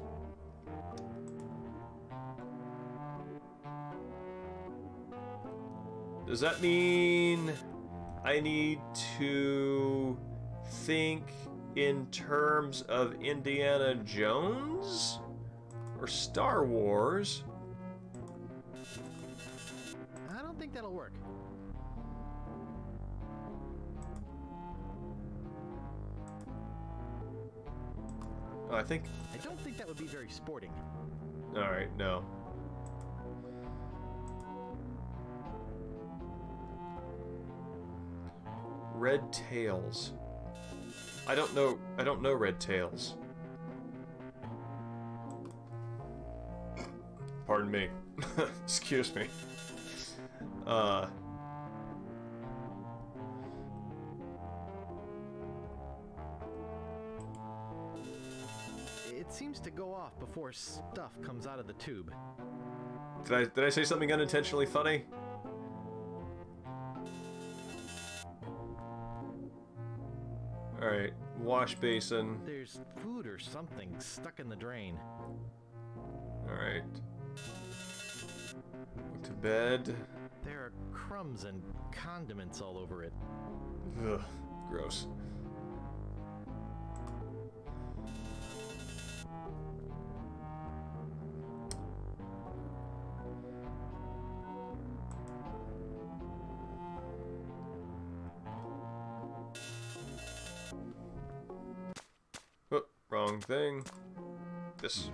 Does that mean I need to think in terms of Indiana Jones or Star Wars? I don't think that'll work. Oh, I don't think that would be very sporting. Alright, no. Red Tails. I don't know Red Tails. Pardon me. Excuse me. It seems to go off before stuff comes out of the tube. Did I say something unintentionally funny? Alright, wash basin. There's food or something stuck in the drain. Alright. Go to bed. There are crumbs and condiments all over it. Ugh, gross. Oh, wrong thing. This.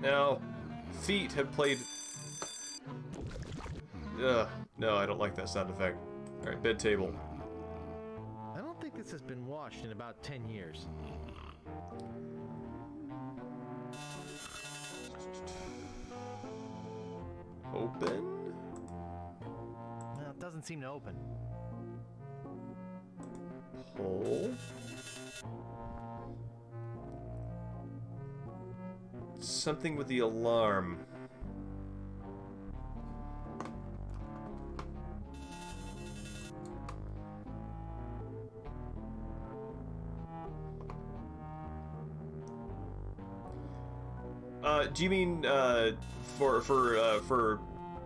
Now, feet have played... Ugh, no, I don't like that sound effect. Alright, bed table. I don't think this has been washed in about 10 years. Open? Well, it doesn't seem to open. Pull. Something with the alarm. Do you mean for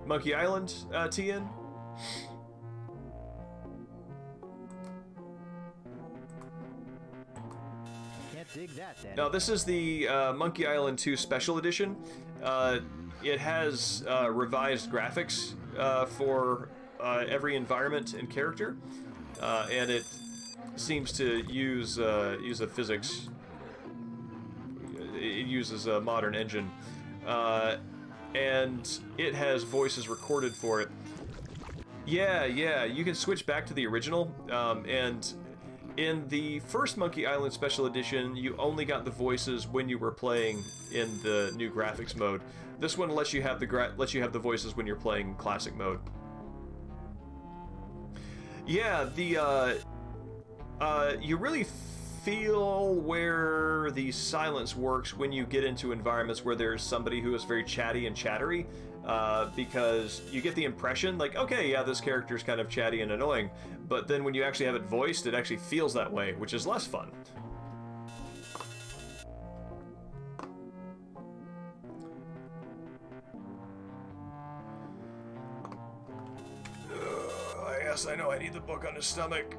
Monkey Island, TN? Can't dig that, Daddy. Now, this is the Monkey Island 2 Special Edition. It has revised graphics for every environment and character, and it seems to use a physics. It uses a modern engine, and it has voices recorded for it. Yeah, you can switch back to the original, and in the first Monkey Island Special Edition, you only got the voices when you were playing in the new graphics mode. This one lets you have the voices when you're playing classic mode. Yeah, you really feel where the silence works when you get into environments where there's somebody who is very chatty and chattery, because you get the impression, like, okay, yeah, this character's kind of chatty and annoying, but then when you actually have it voiced, it actually feels that way, which is less fun. Yes, I know I need the book on his stomach.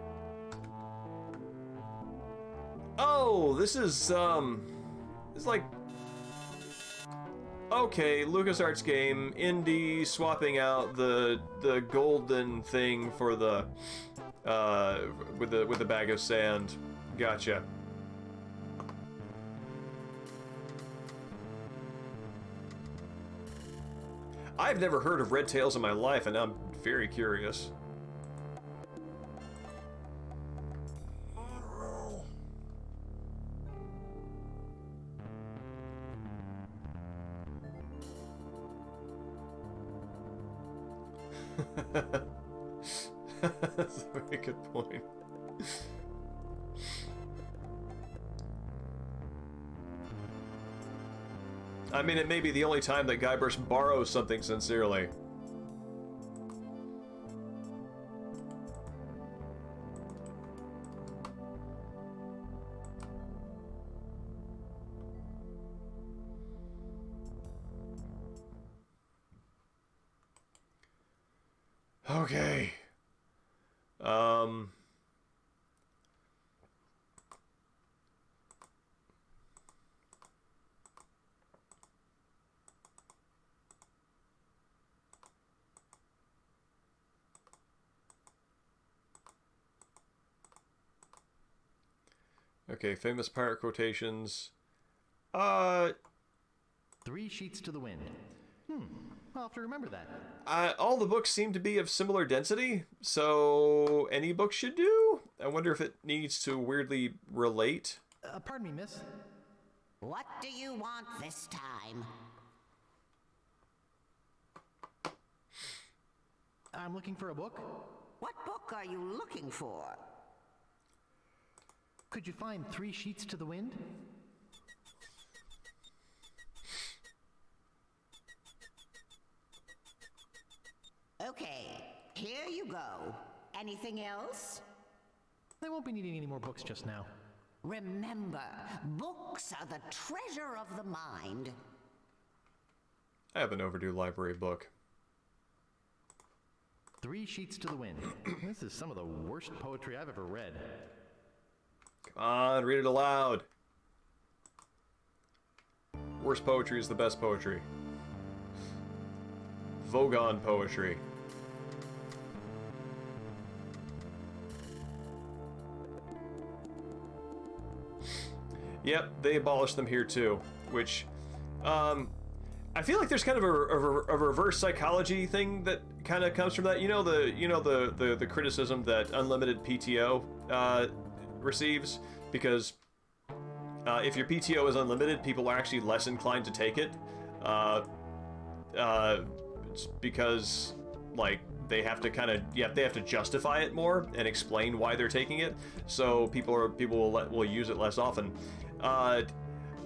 Oh, this is like, okay, LucasArts game, indie, swapping out the golden thing for the with the bag of sand. Gotcha. I've never heard of Red Tails in my life, and I'm very curious. That's a very good point. I mean, it may be the only time that Guybrush borrows something sincerely. Okay. Okay, famous pirate quotations. 3 sheets to the wind. I'll have to remember that. All the books seem to be of similar density, so any book should do. I wonder if it needs to weirdly relate. Pardon me, miss. What do you want this time? I'm looking for a book. What book are you looking for? Could you find 3 sheets to the wind? Okay, here you go. Anything else? I won't be needing any more books just now. Remember, books are the treasure of the mind. I have an overdue library book. 3 sheets to the wind. This is some of the worst poetry I've ever read. Come on, read it aloud. Worst poetry is the best poetry. Vogon poetry. Yep, they abolished them here too, which, I feel like there's kind of a reverse psychology thing that kind of comes from that. You know the criticism that unlimited PTO receives, because if your PTO is unlimited, people are actually less inclined to take it. It's because, like, they have to they have to justify it more and explain why they're taking it. So people will use it less often. I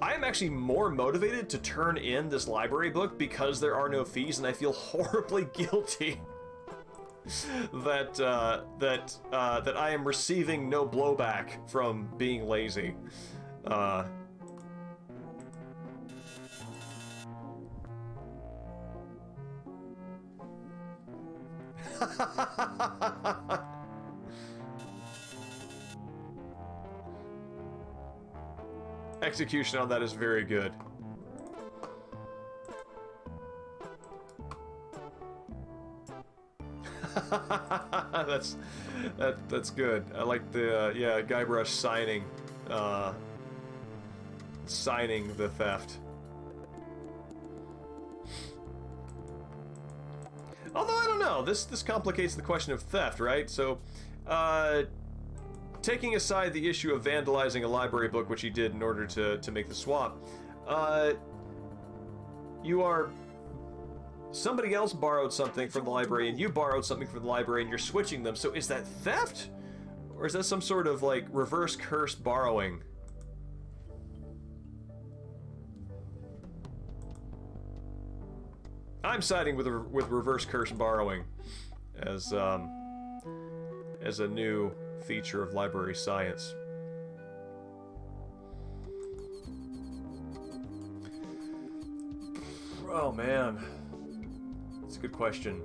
am actually more motivated to turn in this library book because there are no fees, and I feel horribly guilty that I am receiving no blowback from being lazy. Execution on that is very good. That's good. I like the yeah, Guybrush signing the theft. Although I don't know, this complicates the question of theft, right? So, taking aside the issue of vandalizing a library book, which he did in order to make the swap, somebody else borrowed something from the library, and you borrowed something from the library, and you're switching them. So is that theft? Or is that some sort of, like, reverse curse borrowing? I'm siding with reverse curse borrowing as a new feature of library science. Oh man, that's a good question.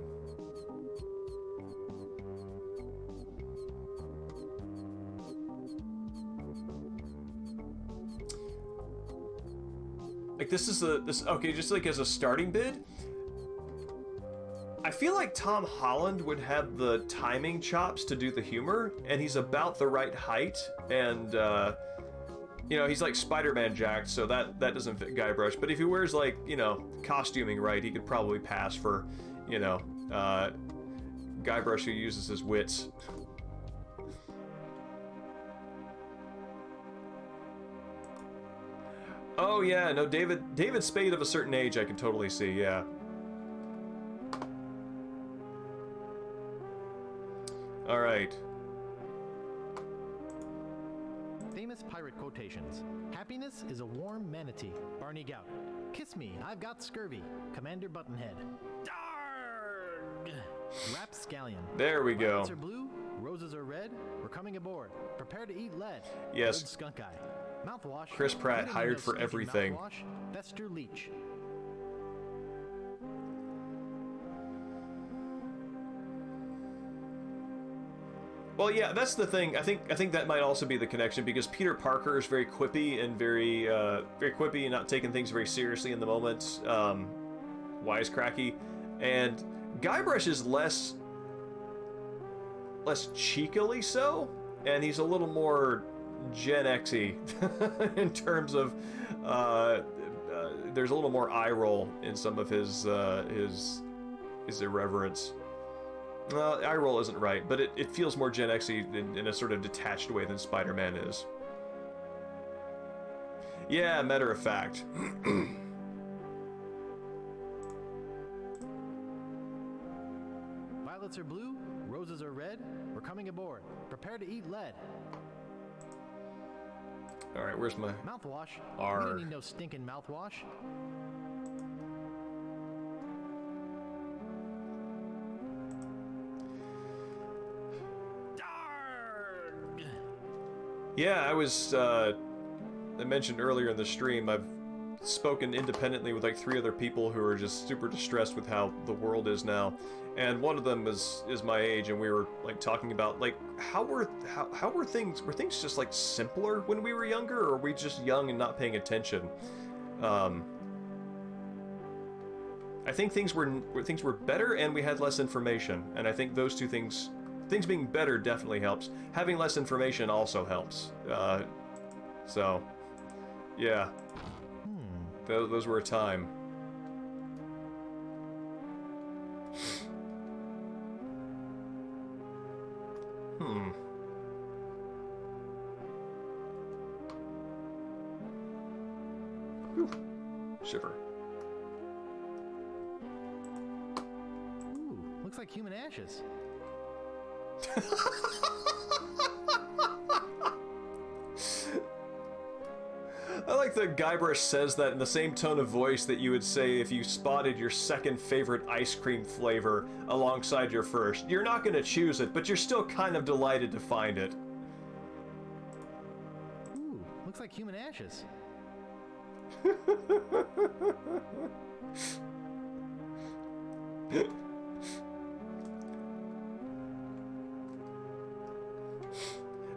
Like okay, just like as a starting bid, I feel like Tom Holland would have the timing chops to do the humor, and he's about the right height, and you know, he's like Spider-Man jacked, so that doesn't fit Guybrush. But if he wears, like, you know, costuming right, he could probably pass for, you know, Guybrush who uses his wits. Oh yeah, no, David Spade of a certain age I can totally see, yeah. All right. Famous pirate quotations. Happiness is a warm manatee. Barney Gout. Kiss me, I've got scurvy. Commander Buttonhead. Darg! Rapscallion. There we go. Violets are blue, roses are red. We're coming aboard. Prepare to eat lead. Yes. Old skunk eye. Mouthwash. Chris Pratt Get in hired those for stinky everything. Mouthwash. Fester Leech. Well, yeah, that's the thing. I think that might also be the connection because Peter Parker is very quippy and very quippy and not taking things very seriously in the moment, wisecracky, and Guybrush is less cheekily so, and he's a little more Gen X-y in terms of there's a little more eye roll in some of his irreverence. Well, eye roll isn't right, but it feels more Gen X-y in a sort of detached way than Spider-Man is. Yeah, matter of fact. Violets are blue, roses are red. We're coming aboard. Prepare to eat lead. All right, where's my Mouthwash. R? We don't need no stinking mouthwash. Darg! Yeah, I mentioned earlier in the stream, I've spoken independently with like 3 other people who are just super distressed with how the world is now, and one of them is my age, and we were like talking about like how were things just like simpler when we were younger, or were we just young and not paying attention? I think things were better and we had less information, and I think those two things being better definitely helps. Having less information also helps. So yeah. Those were a time. Whew. Shiver. Ooh, looks like human ashes. I like that Guybrush says that in the same tone of voice that you would say if you spotted your second favorite ice cream flavor alongside your first. You're not going to choose it, but you're still kind of delighted to find it. Ooh, looks like human ashes.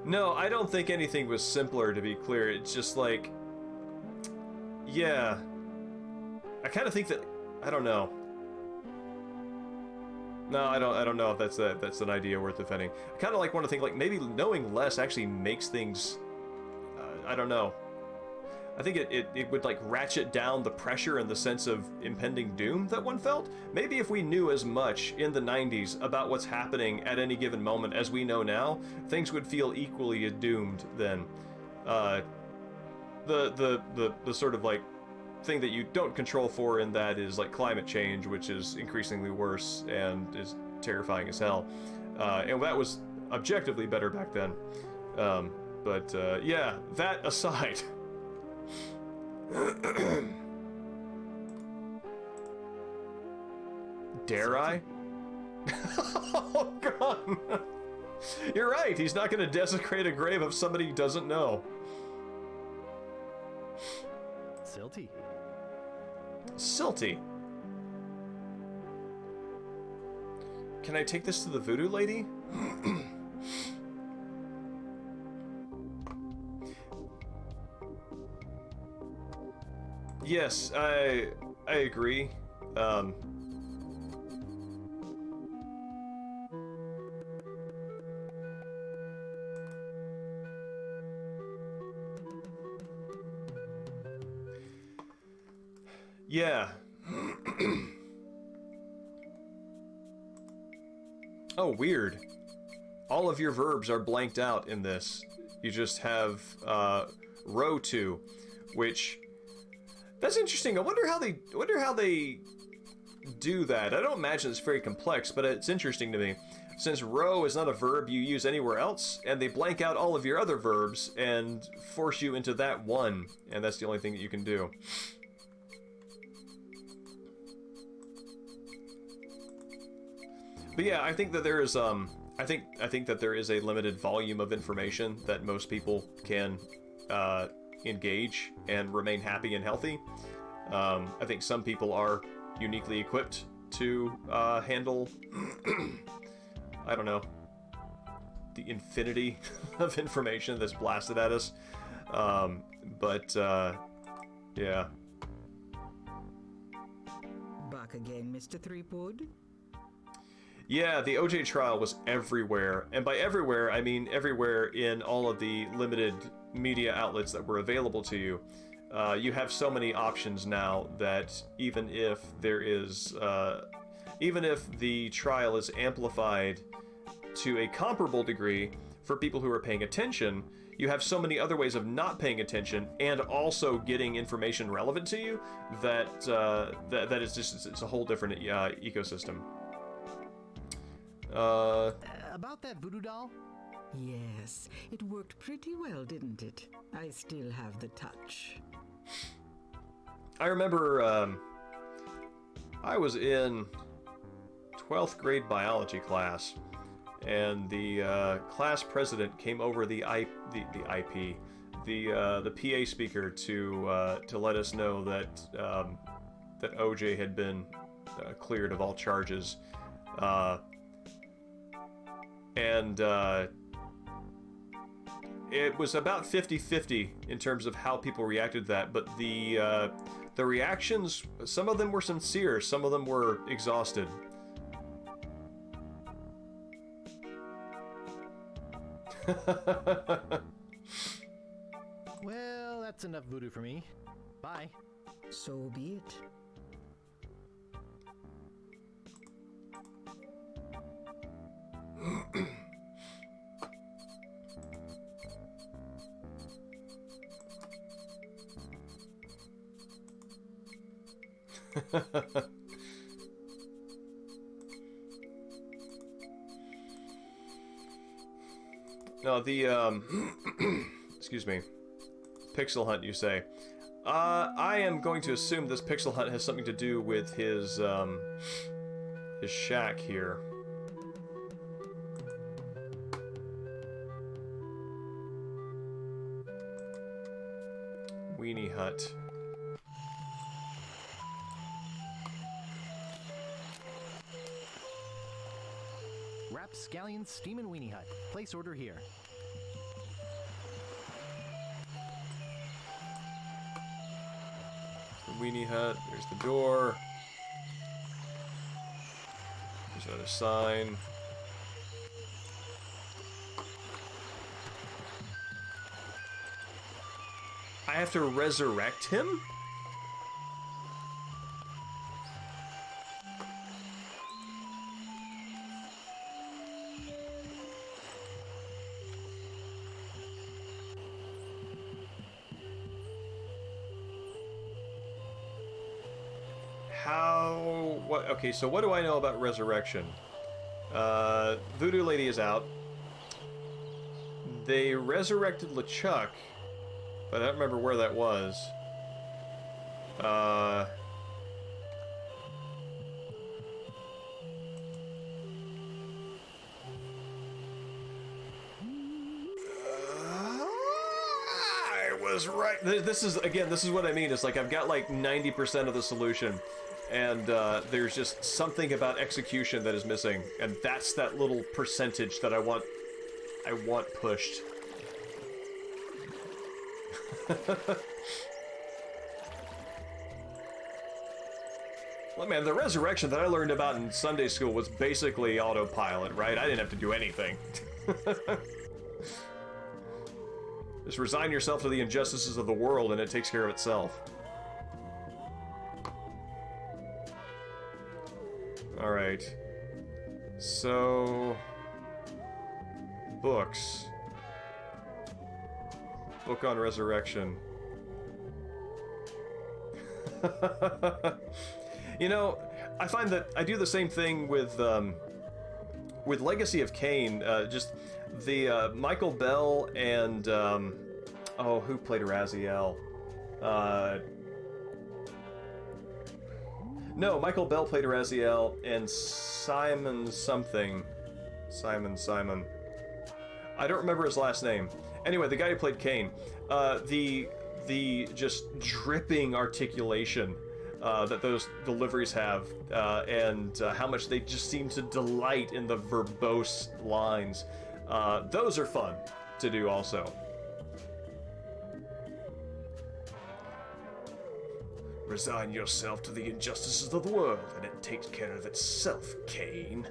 No, I don't think anything was simpler, to be clear. It's just like, yeah, I kind of think that, I don't know. No, I don't know if that's an idea worth defending. I kind of want to think like maybe knowing less actually makes things, I don't know. I think it would like ratchet down the pressure and the sense of impending doom that one felt. Maybe if we knew as much in the 90s about what's happening at any given moment as we know now, things would feel equally doomed then. The sort of like thing that you don't control for in that is like climate change, which is increasingly worse and is terrifying as hell. And that was objectively better back then. But yeah, that aside. Dare I? Oh god! You're right, he's not gonna desecrate a grave of somebody he doesn't know. Silty. Silty. Can I take this to the voodoo lady? Yes, I agree. Yeah. Oh, weird. All of your verbs are blanked out in this. You just have row 2, which that's interesting. I wonder how they do that. I don't imagine it's very complex, but it's interesting to me. Since row is not a verb you use anywhere else, and they blank out all of your other verbs and force you into that one, and that's the only thing that you can do. But yeah, I think that there is I think that there is a limited volume of information that most people can engage and remain happy and healthy. I think some people are uniquely equipped to handle I don't know, the infinity of information that's blasted at us. Yeah. Back again, Mr. Threepwood? Yeah, the OJ trial was everywhere. And by everywhere, I mean everywhere in all of the limited media outlets that were available to you. You have so many options now that even if there is... even if the trial is amplified to a comparable degree for people who are paying attention, you have so many other ways of not paying attention and also getting information relevant to you that that is just, it's a whole different ecosystem. About that voodoo doll? Yes, it worked pretty well, didn't it? I still have the touch. I remember I was in 12th grade biology class, and the class president came over the PA speaker to let us know that that OJ had been cleared of all charges, and it was about 50-50 in terms of how people reacted to that, but the reactions, some of them were sincere, some of them were exhausted. Well, that's enough voodoo for me. Bye. So be it. No, the, excuse me, pixel hunt, you say. I am going to assume this pixel hunt has something to do with his shack here. Weenie Hut. Rapscallion Steamin' Weenie Hut. Place order here. The Weenie Hut. There's the door. There's another sign. I have to resurrect him? What? Okay, so what do I know about resurrection? Voodoo Lady is out. They resurrected LeChuck, but I don't remember where that was. I was right. This is what I mean. It's like I've got like 90% of the solution, and there's just something about execution that is missing, and that's that little percentage that I want pushed. Well, man, the resurrection that I learned about in Sunday school was basically autopilot, right? I didn't have to do anything. Just resign yourself to the injustices of the world and it takes care of itself. Alright. So... books. Book on resurrection. You know, I find that I do the same thing with Legacy of Kain. Just the Michael Bell and oh, who played Raziel? No, Michael Bell played Raziel, and Simon something. Simon. I don't remember his last name. Anyway, the guy who played Kain. The just dripping articulation that those deliveries have, and how much they just seem to delight in the verbose lines. Those are fun to do also. Resign yourself to the injustices of the world, and it takes care of itself, Kain.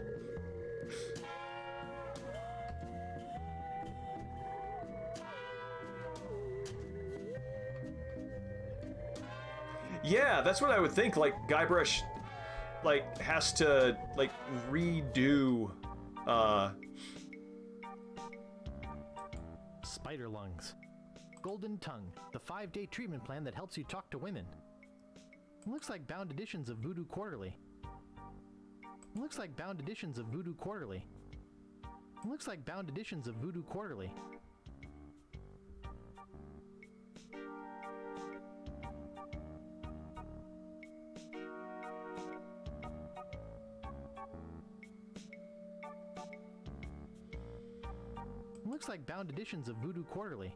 Yeah, that's what I would think. Like, Guybrush, like, has to, like, redo, Spider lungs. Golden tongue, the 5-day treatment plan that helps you talk to women. Looks like bound editions of Voodoo Quarterly. Looks like bound editions of Voodoo Quarterly. Looks like bound editions of Voodoo Quarterly. Looks like bound editions of Voodoo Quarterly.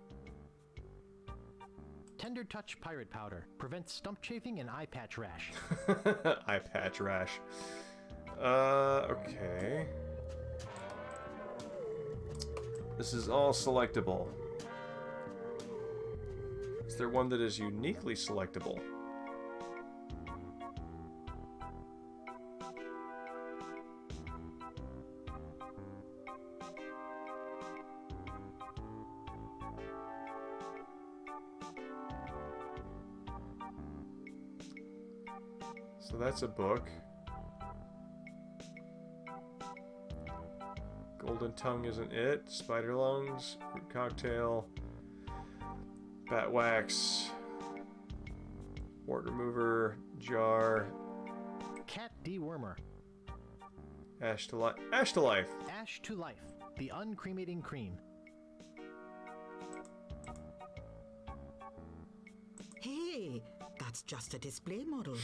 Tender Touch Pirate Powder. Prevents stump chafing and eye patch rash. Eye patch rash. Okay. This is all selectable. Is there one that is uniquely selectable? So that's a book. Golden Tongue isn't it. Spider Lungs, Root Cocktail, Bat Wax, Wart Remover, Jar, Cat Dewormer. Ash to Life. Ash to Life. Ash to Life. The uncremating cream. Hey, that's just a display model.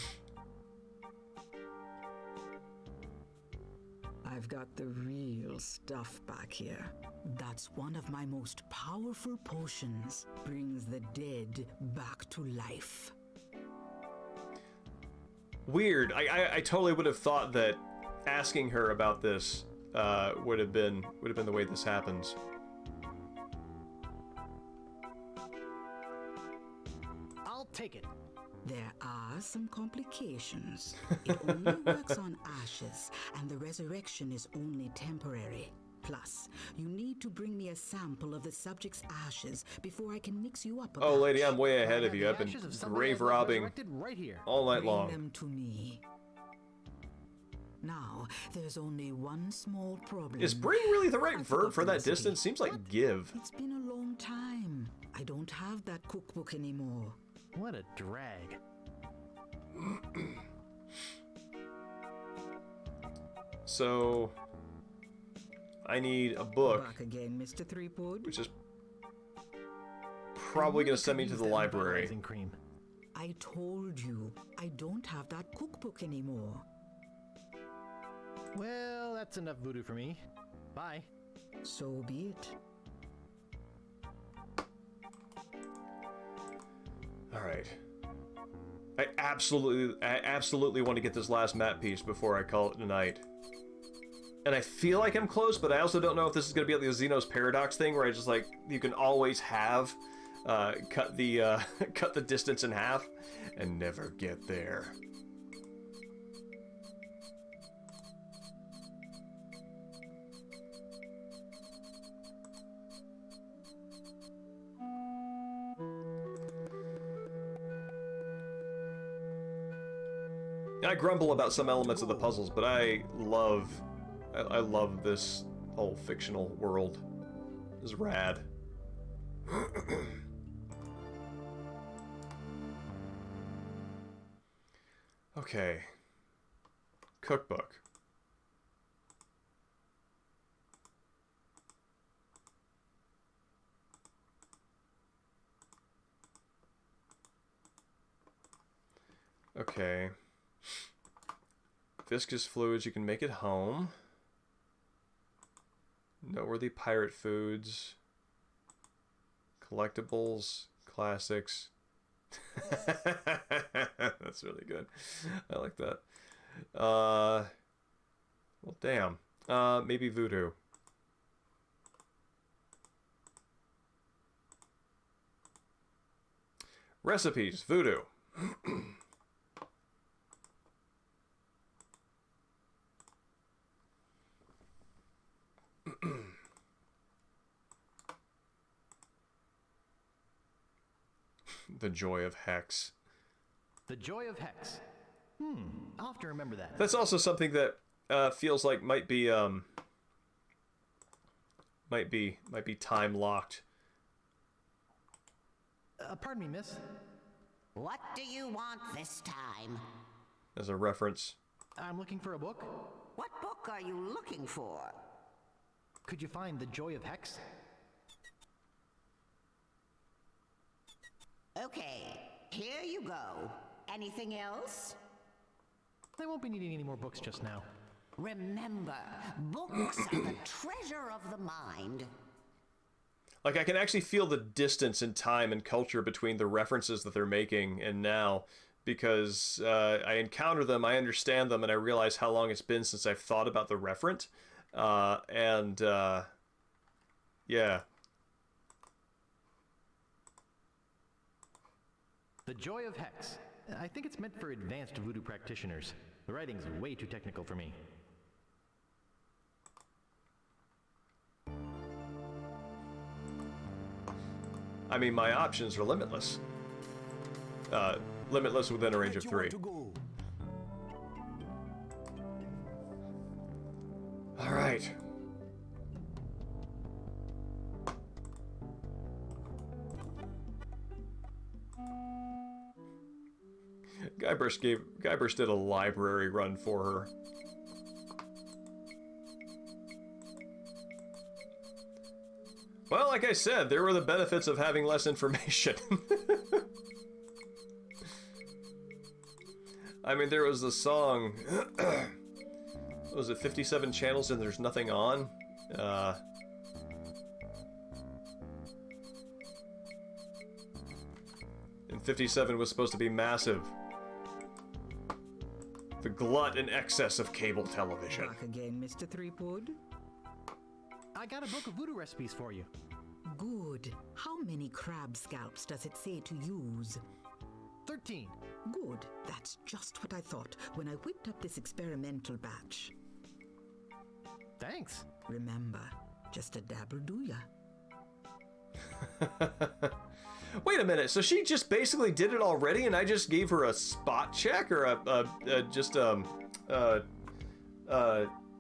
I've got the real stuff back here. That's one of my most powerful potions. Brings the dead back to life. Weird. I totally would have thought that asking her about this would have been the way this happens. I'll take it. There are some complications. It only works on ashes, and the resurrection is only temporary. Plus, you need to bring me a sample of the subject's ashes before I can mix you up a Oh, lady, batch. I'm way ahead of you. I've been grave robbing right here. all night Bring long. them to me. Now, there's only one small problem. Is bring really the right I verb forgot for the that recipe, distance? Seems like but give. It's been a long time. I don't have that cookbook anymore. What a drag. So I need a book, Back again, Mr. Threepwood. which is probably going to send me to the library. Cream. I told you, I don't have that cookbook anymore. Well, that's enough voodoo for me. Bye. So be it. All right. I absolutely want to get this last map piece before I call it a night. And I feel like I'm close, but I also don't know if this is going to be like the Zeno's Paradox thing, where I just like you can always have cut the cut the distance in half and never get there. I grumble about some elements of the puzzles, but I love this whole fictional world. It's rad. Okay. cookbook. Okay. Viscous fluids, you can make at home. Noteworthy pirate foods. Collectibles. Classics. That's really good. I like that. Well, damn. Maybe voodoo. Recipes. Voodoo. The Joy of Hex. The Joy of Hex. I'll have to remember that. That's also something that feels like might be time locked. Pardon me, miss. What do you want this time? As a reference. I'm looking for a book. What book are you looking for? Could you find The Joy of Hex? Okay, here you go. Anything else? I won't be needing any more books just now. Remember, books are the treasure of the mind. Like, I can actually feel the distance in time and culture between the references that they're making and now, because I encounter them, I understand them, and I realize how long it's been since I've thought about the referent. Yeah. The Joy of Hex. I think it's meant for advanced voodoo practitioners. The writing's way too technical for me. I mean, my options are limitless. Limitless within a range of 3. Alright. Guybrush did a library run for her. Well, like I said, there were the benefits of having less information. I mean, there was the song, what was it, 57 channels and there's nothing on? And 57 was supposed to be massive. The glut and excess of cable television. Back again, Mr. Threepwood. I got a book of voodoo recipes for you. Good. How many crab scalps does it say to use? 13. Good. That's just what I thought when I whipped up this experimental batch. Thanks. Remember, just a dabble do ya. Wait a minute, so she just basically did it already and I just gave her a spot check or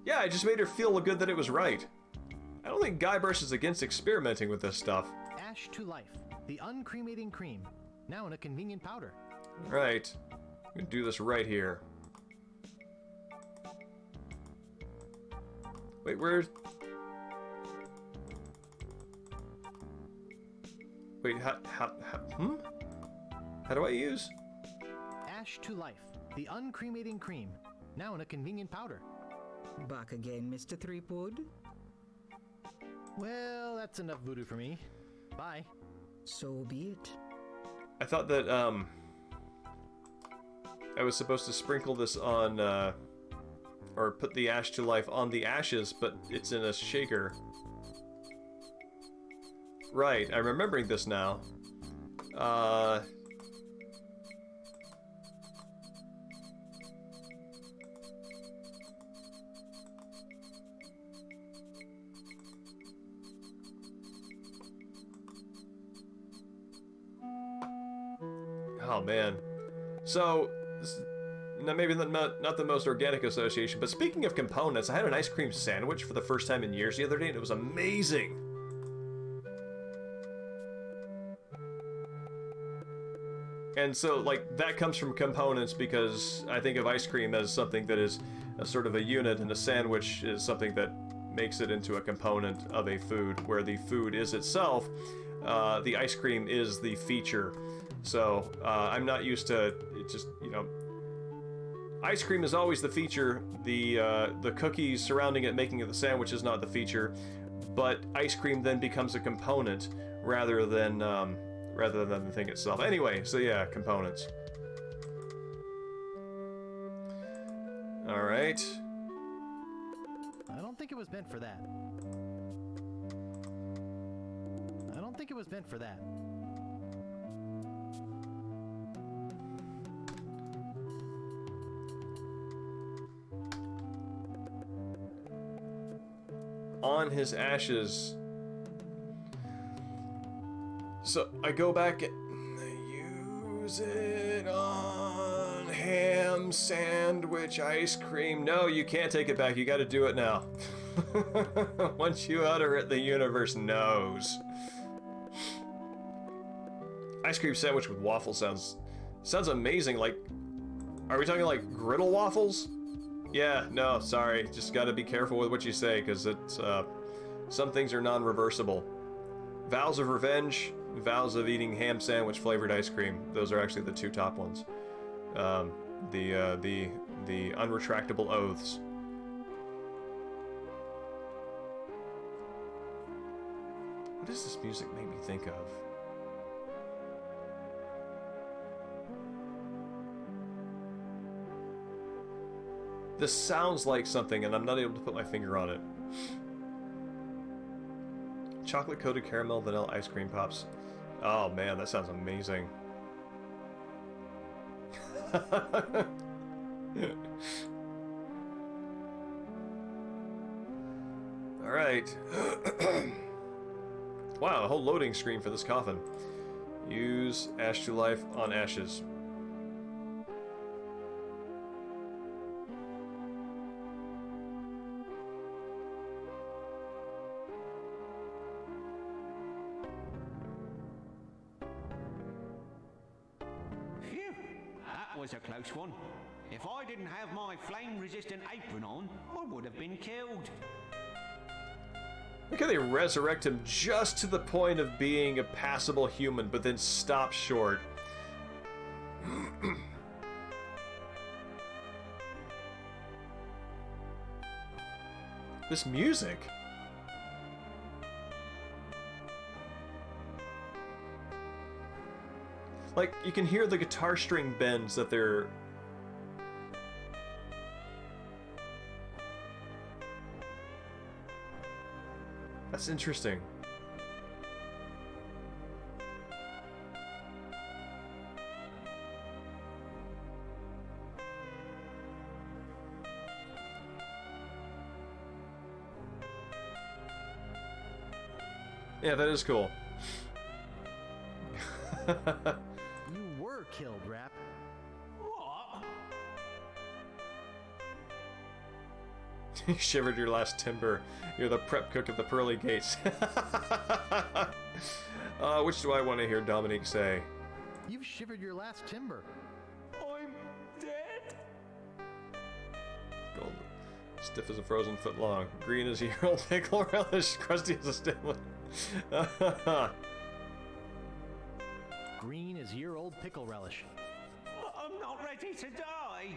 yeah, I just made her feel good that it was right. I don't think Guybrush is against experimenting with this stuff. Ash to Life, the uncremating cream, now in a convenient powder. Right. I'm gonna do this right here. Wait, where's... Wait, how do I use? Ash to Life, the uncremating cream, now in a convenient powder. Back again, Mr. Threepwood. Well, that's enough voodoo for me. Bye. So be it. I thought that, I was supposed to sprinkle this on, or put the Ash to Life on the ashes, but it's in a shaker. Right, I'm remembering this now. Oh man. So, now maybe not the most organic association, but speaking of components, I had an ice cream sandwich for the first time in years the other day, and it was amazing. And so, like, that comes from components because I think of ice cream as something that is a sort of a unit, and a sandwich is something that makes it into a component of a food, where the food is itself, the ice cream is the feature. So I'm not used to it. Just, you know, ice cream is always the feature. The cookies surrounding it, making it the sandwich, is not the feature, but ice cream then becomes a component rather than the thing itself. Anyway, so yeah, components. All right. I don't think it was meant for that. I don't think it was meant for that. On his ashes. So I go back and use it on ham sandwich ice cream. No, you can't take it back. You got to do it now. Once you utter it, the universe knows. Ice cream sandwich with waffle sounds amazing. Like, are we talking like griddle waffles? Yeah, no, sorry. Just got to be careful with what you say, because it's some things are non-reversible. Vows of revenge, vows of eating ham sandwich flavored ice cream. Those are actually the two top ones. The unretractable oaths. What does this music make me think of? This sounds like something, and I'm not able to put my finger on it. Chocolate-coated caramel vanilla ice cream pops. Oh man, that sounds amazing. Alright. Wow, a whole loading screen for this coffin. Use ash to life on ashes. Was a close one. If I didn't have my flame-resistant apron on, I would have been killed. Look how they resurrect him just to the point of being a passable human, but then stop short. This music. Like, you can hear the guitar string bends that they're... That's interesting. Yeah, that is cool. Killed, Rap. What? You shivered your last timber. You're the prep cook of the pearly gates. Which do I want to hear Dominique say? You've shivered your last timber. I'm dead. Gold. Stiff as a frozen foot long. Green as a year-old pickle relish. Crusty as a stem. Green as year-old pickle relish. I'm not ready to die.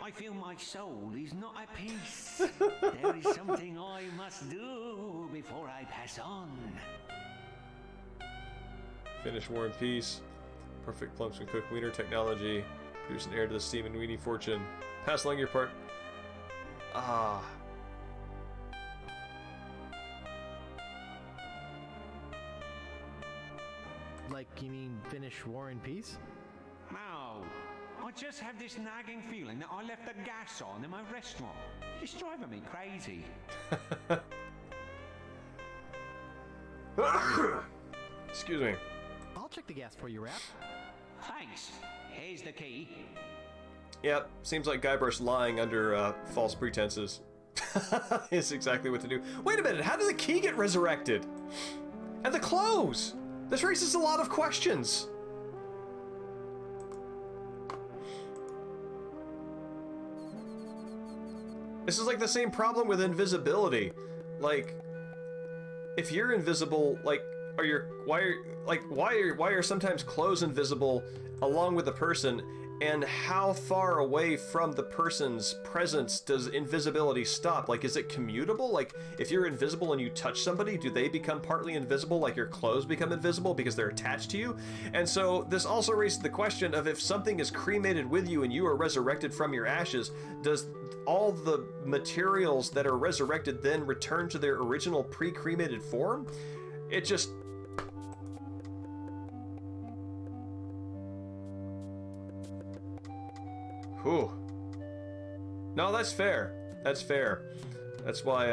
I feel my soul is not at peace. There is something I must do before I pass on. Finish War and Peace. Perfect plumps and cook wiener technology. Produce an heir to the steam and weenie fortune. Pass along your part. Ah. Like, you mean finish War and Peace? No. I just have this nagging feeling that I left the gas on in my restaurant. It's driving me crazy. Excuse me. I'll check the gas for you, Rap. Thanks. Here's the key. Yep, seems like Guybrush lying under false pretenses is exactly what to do. Wait a minute, how did the key get resurrected? And the clothes? This raises a lot of questions. This is like the same problem with invisibility. Like, if you're invisible, like, why are sometimes clothes invisible along with the person, and how far away from the person's presence does invisibility stop? Like, is it commutable? Like, if you're invisible and you touch somebody, do they become partly invisible, like your clothes become invisible because they're attached to you? And so this also raises the question of, if something is cremated with you and you are resurrected from your ashes, does all the materials that are resurrected then return to their original pre-cremated form? It just... Whew. No, that's fair. That's fair. That's why,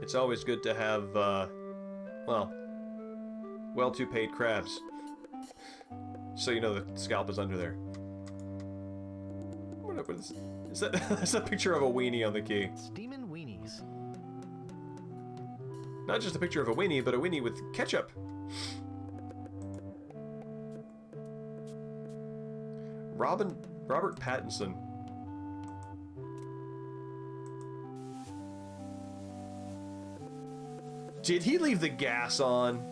it's always good to have, well-to-paid crabs. So you know the scalp is under there. What is that? That's a picture of a weenie on the key. Steamin' weenies. Not just a picture of a weenie, but a weenie with ketchup. Robert Pattinson. Did he leave the gas on?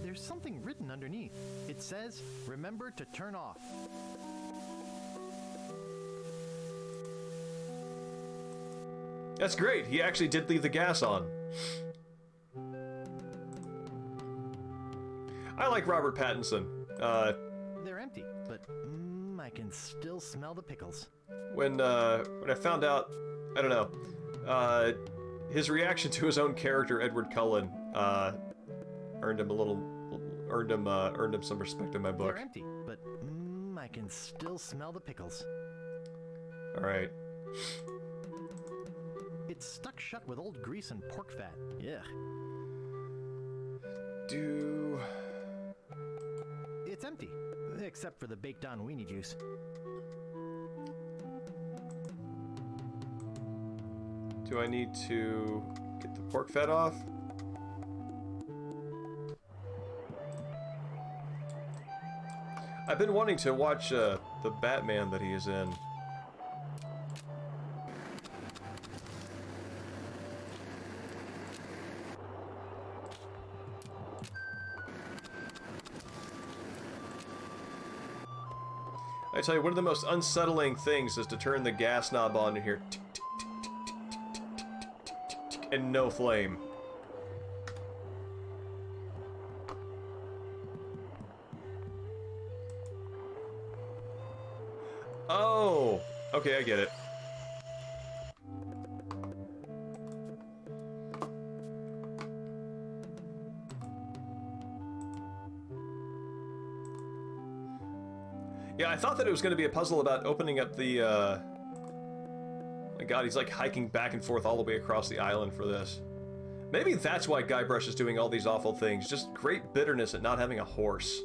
There's something written underneath. It says, remember to turn off. That's great. He actually did leave the gas on. I like Robert Pattinson. They're empty, but I can still smell the pickles. When I found out, I don't know, his reaction to his own character, Edward Cullen, earned him some respect in my book. They're empty, but I can still smell the pickles. All right. It's stuck shut with old grease and pork fat. Yeah. It's empty, except for the baked-on weenie juice. Do I need to get the pork fat off? I've been wanting to watch the Batman that he is in. I tell you, one of the most unsettling things is to turn the gas knob on and hear tick, tick, tick, tick, tick, tick, tick, tick, tick, and no flame. Oh, okay, I get it. Yeah, I thought that it was going to be a puzzle about opening up the, my god, he's like hiking back and forth all the way across the island for this. Maybe that's why Guybrush is doing all these awful things. Just great bitterness at not having a horse.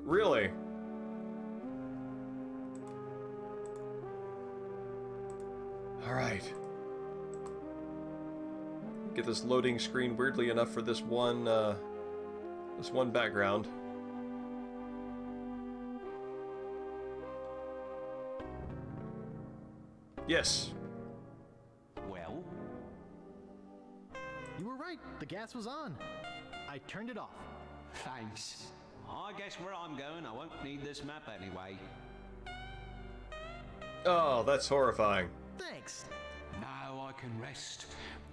Really? Alright. Get this loading screen weirdly enough for this one background. Yes. Well? You were right. The gas was on. I turned it off. Thanks. I guess where I'm going, I won't need this map anyway. Oh, that's horrifying. Thanks. Now I can rest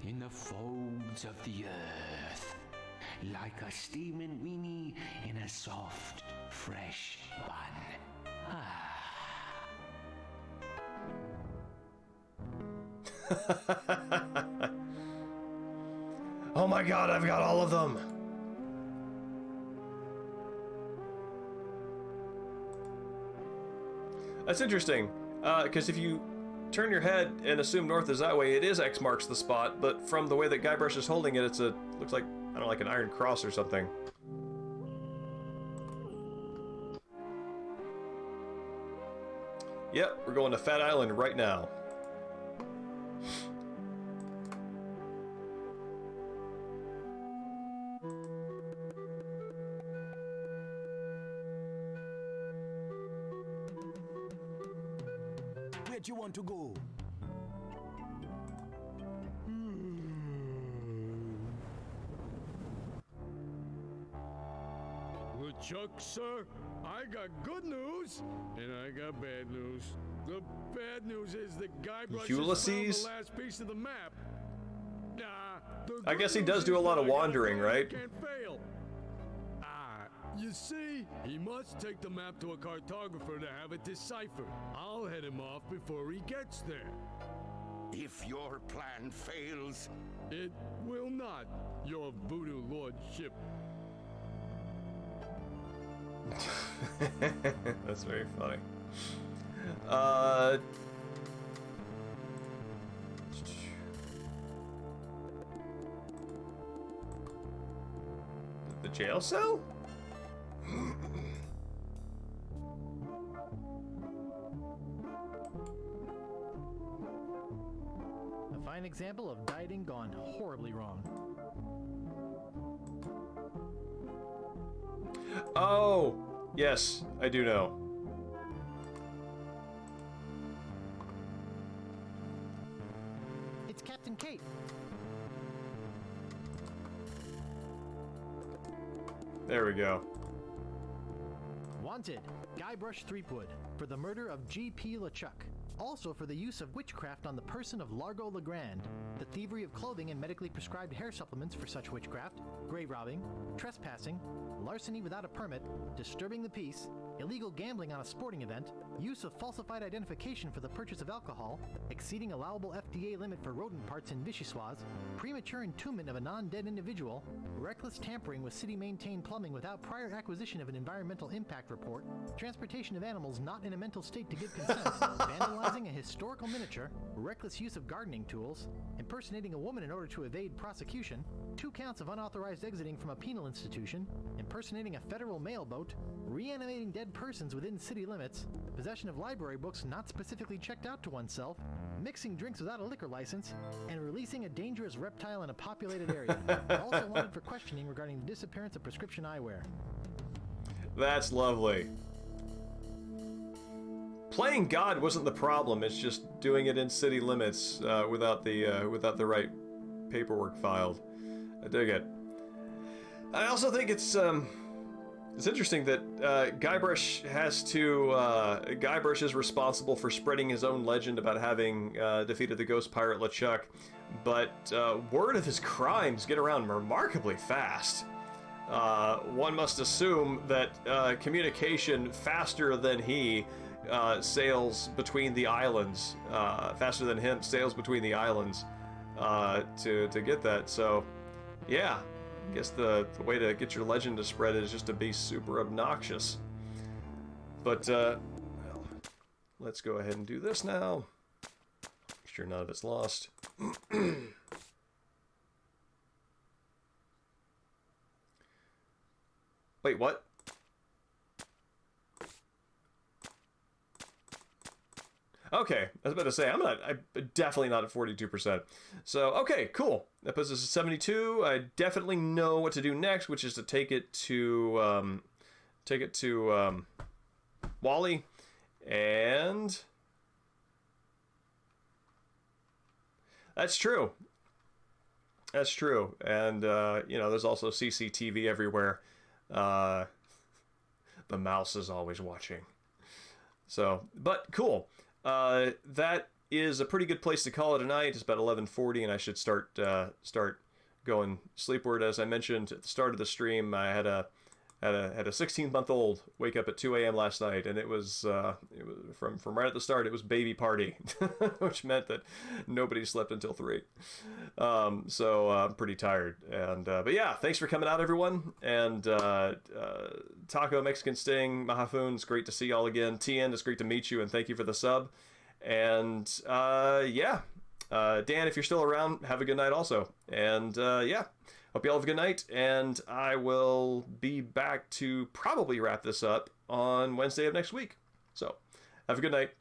in the folds of the earth, like a steaming weenie in a soft, fresh bun. Oh my god, I've got all of them! That's interesting, because if you turn your head and assume north is that way, it is X marks the spot, but from the way that Guybrush is holding it, it's looks like, I don't know, like an iron cross or something. Yep, we're going to Fat Island right now. bet you want to go? LeChuck's, sir, I got good news, and I got bad news. The bad news is the Guybrush Ulysses? has found the last piece of the map. I guess he does do a lot of wandering, right? Can't fail. You see, he must take the map to a cartographer to have it deciphered. I'll head him off before he gets there. If your plan fails... It will not, your voodoo lordship. That's very funny. The jail cell? A fine example of dieting gone horribly wrong. Oh, yes, I do know. It's Captain Kate. There we go. Wanted, Guybrush Threepwood, for the murder of G.P. LeChuck. Also for the use of witchcraft on the person of Largo Legrand, the thievery of clothing and medically prescribed hair supplements for such witchcraft, grave robbing, trespassing, larceny without a permit, disturbing the peace, illegal gambling on a sporting event, use of falsified identification for the purchase of alcohol, exceeding allowable FDA limit for rodent parts in vichyssoise, premature entombment of a non-dead individual, reckless tampering with city-maintained plumbing without prior acquisition of an environmental impact report, transportation of animals not in a mental state to give consent, vandalizing a historical miniature, reckless use of gardening tools, impersonating a woman in order to evade prosecution, 2 counts of unauthorized exiting from a penal institution, impersonating a federal mail boat, reanimating dead persons within city limits, possession of library books not specifically checked out to oneself, mixing drinks without a liquor license, and releasing a dangerous reptile in a populated area. Also wanted for questioning regarding the disappearance of prescription eyewear. That's lovely. Playing God wasn't the problem. It's just doing it in city limits without the right paperwork filed. I dig it. I also think it's interesting that Guybrush is responsible for spreading his own legend about having defeated the ghost pirate LeChuck, but word of his crimes get around remarkably fast. One must assume that communication faster than he sails between the islands, faster than him sails between the islands to get that. So, yeah. I guess the way to get your legend to spread is just to be super obnoxious. But, well, let's go ahead and do this now. Make sure none of it's lost. Wait, what? Okay, I was about to say, I'm definitely not at 42%. So, okay, cool. That puts us at 72. I definitely know what to do next, which is to take it to Wally, and that's true. That's true. And, you know, there's also CCTV everywhere. The mouse is always watching. So, but cool. That is a pretty good place to call it a night. It's about 11:40, and I should start going sleepward. As I mentioned at the start of the stream, I had a 16-month-old wake up at 2 a.m. last night, and it was from right at the start. It was baby party, which meant that nobody slept until 3. So I'm pretty tired. And but yeah, thanks for coming out, everyone. And Taco, Mexican Sting, Mahafun, it's great to see y'all again. TN, it's great to meet you, and thank you for the sub. And yeah, Dan, if you're still around, have a good night also. And yeah. Hope you all have a good night, and I will be back to probably wrap this up on Wednesday of next week. So, have a good night.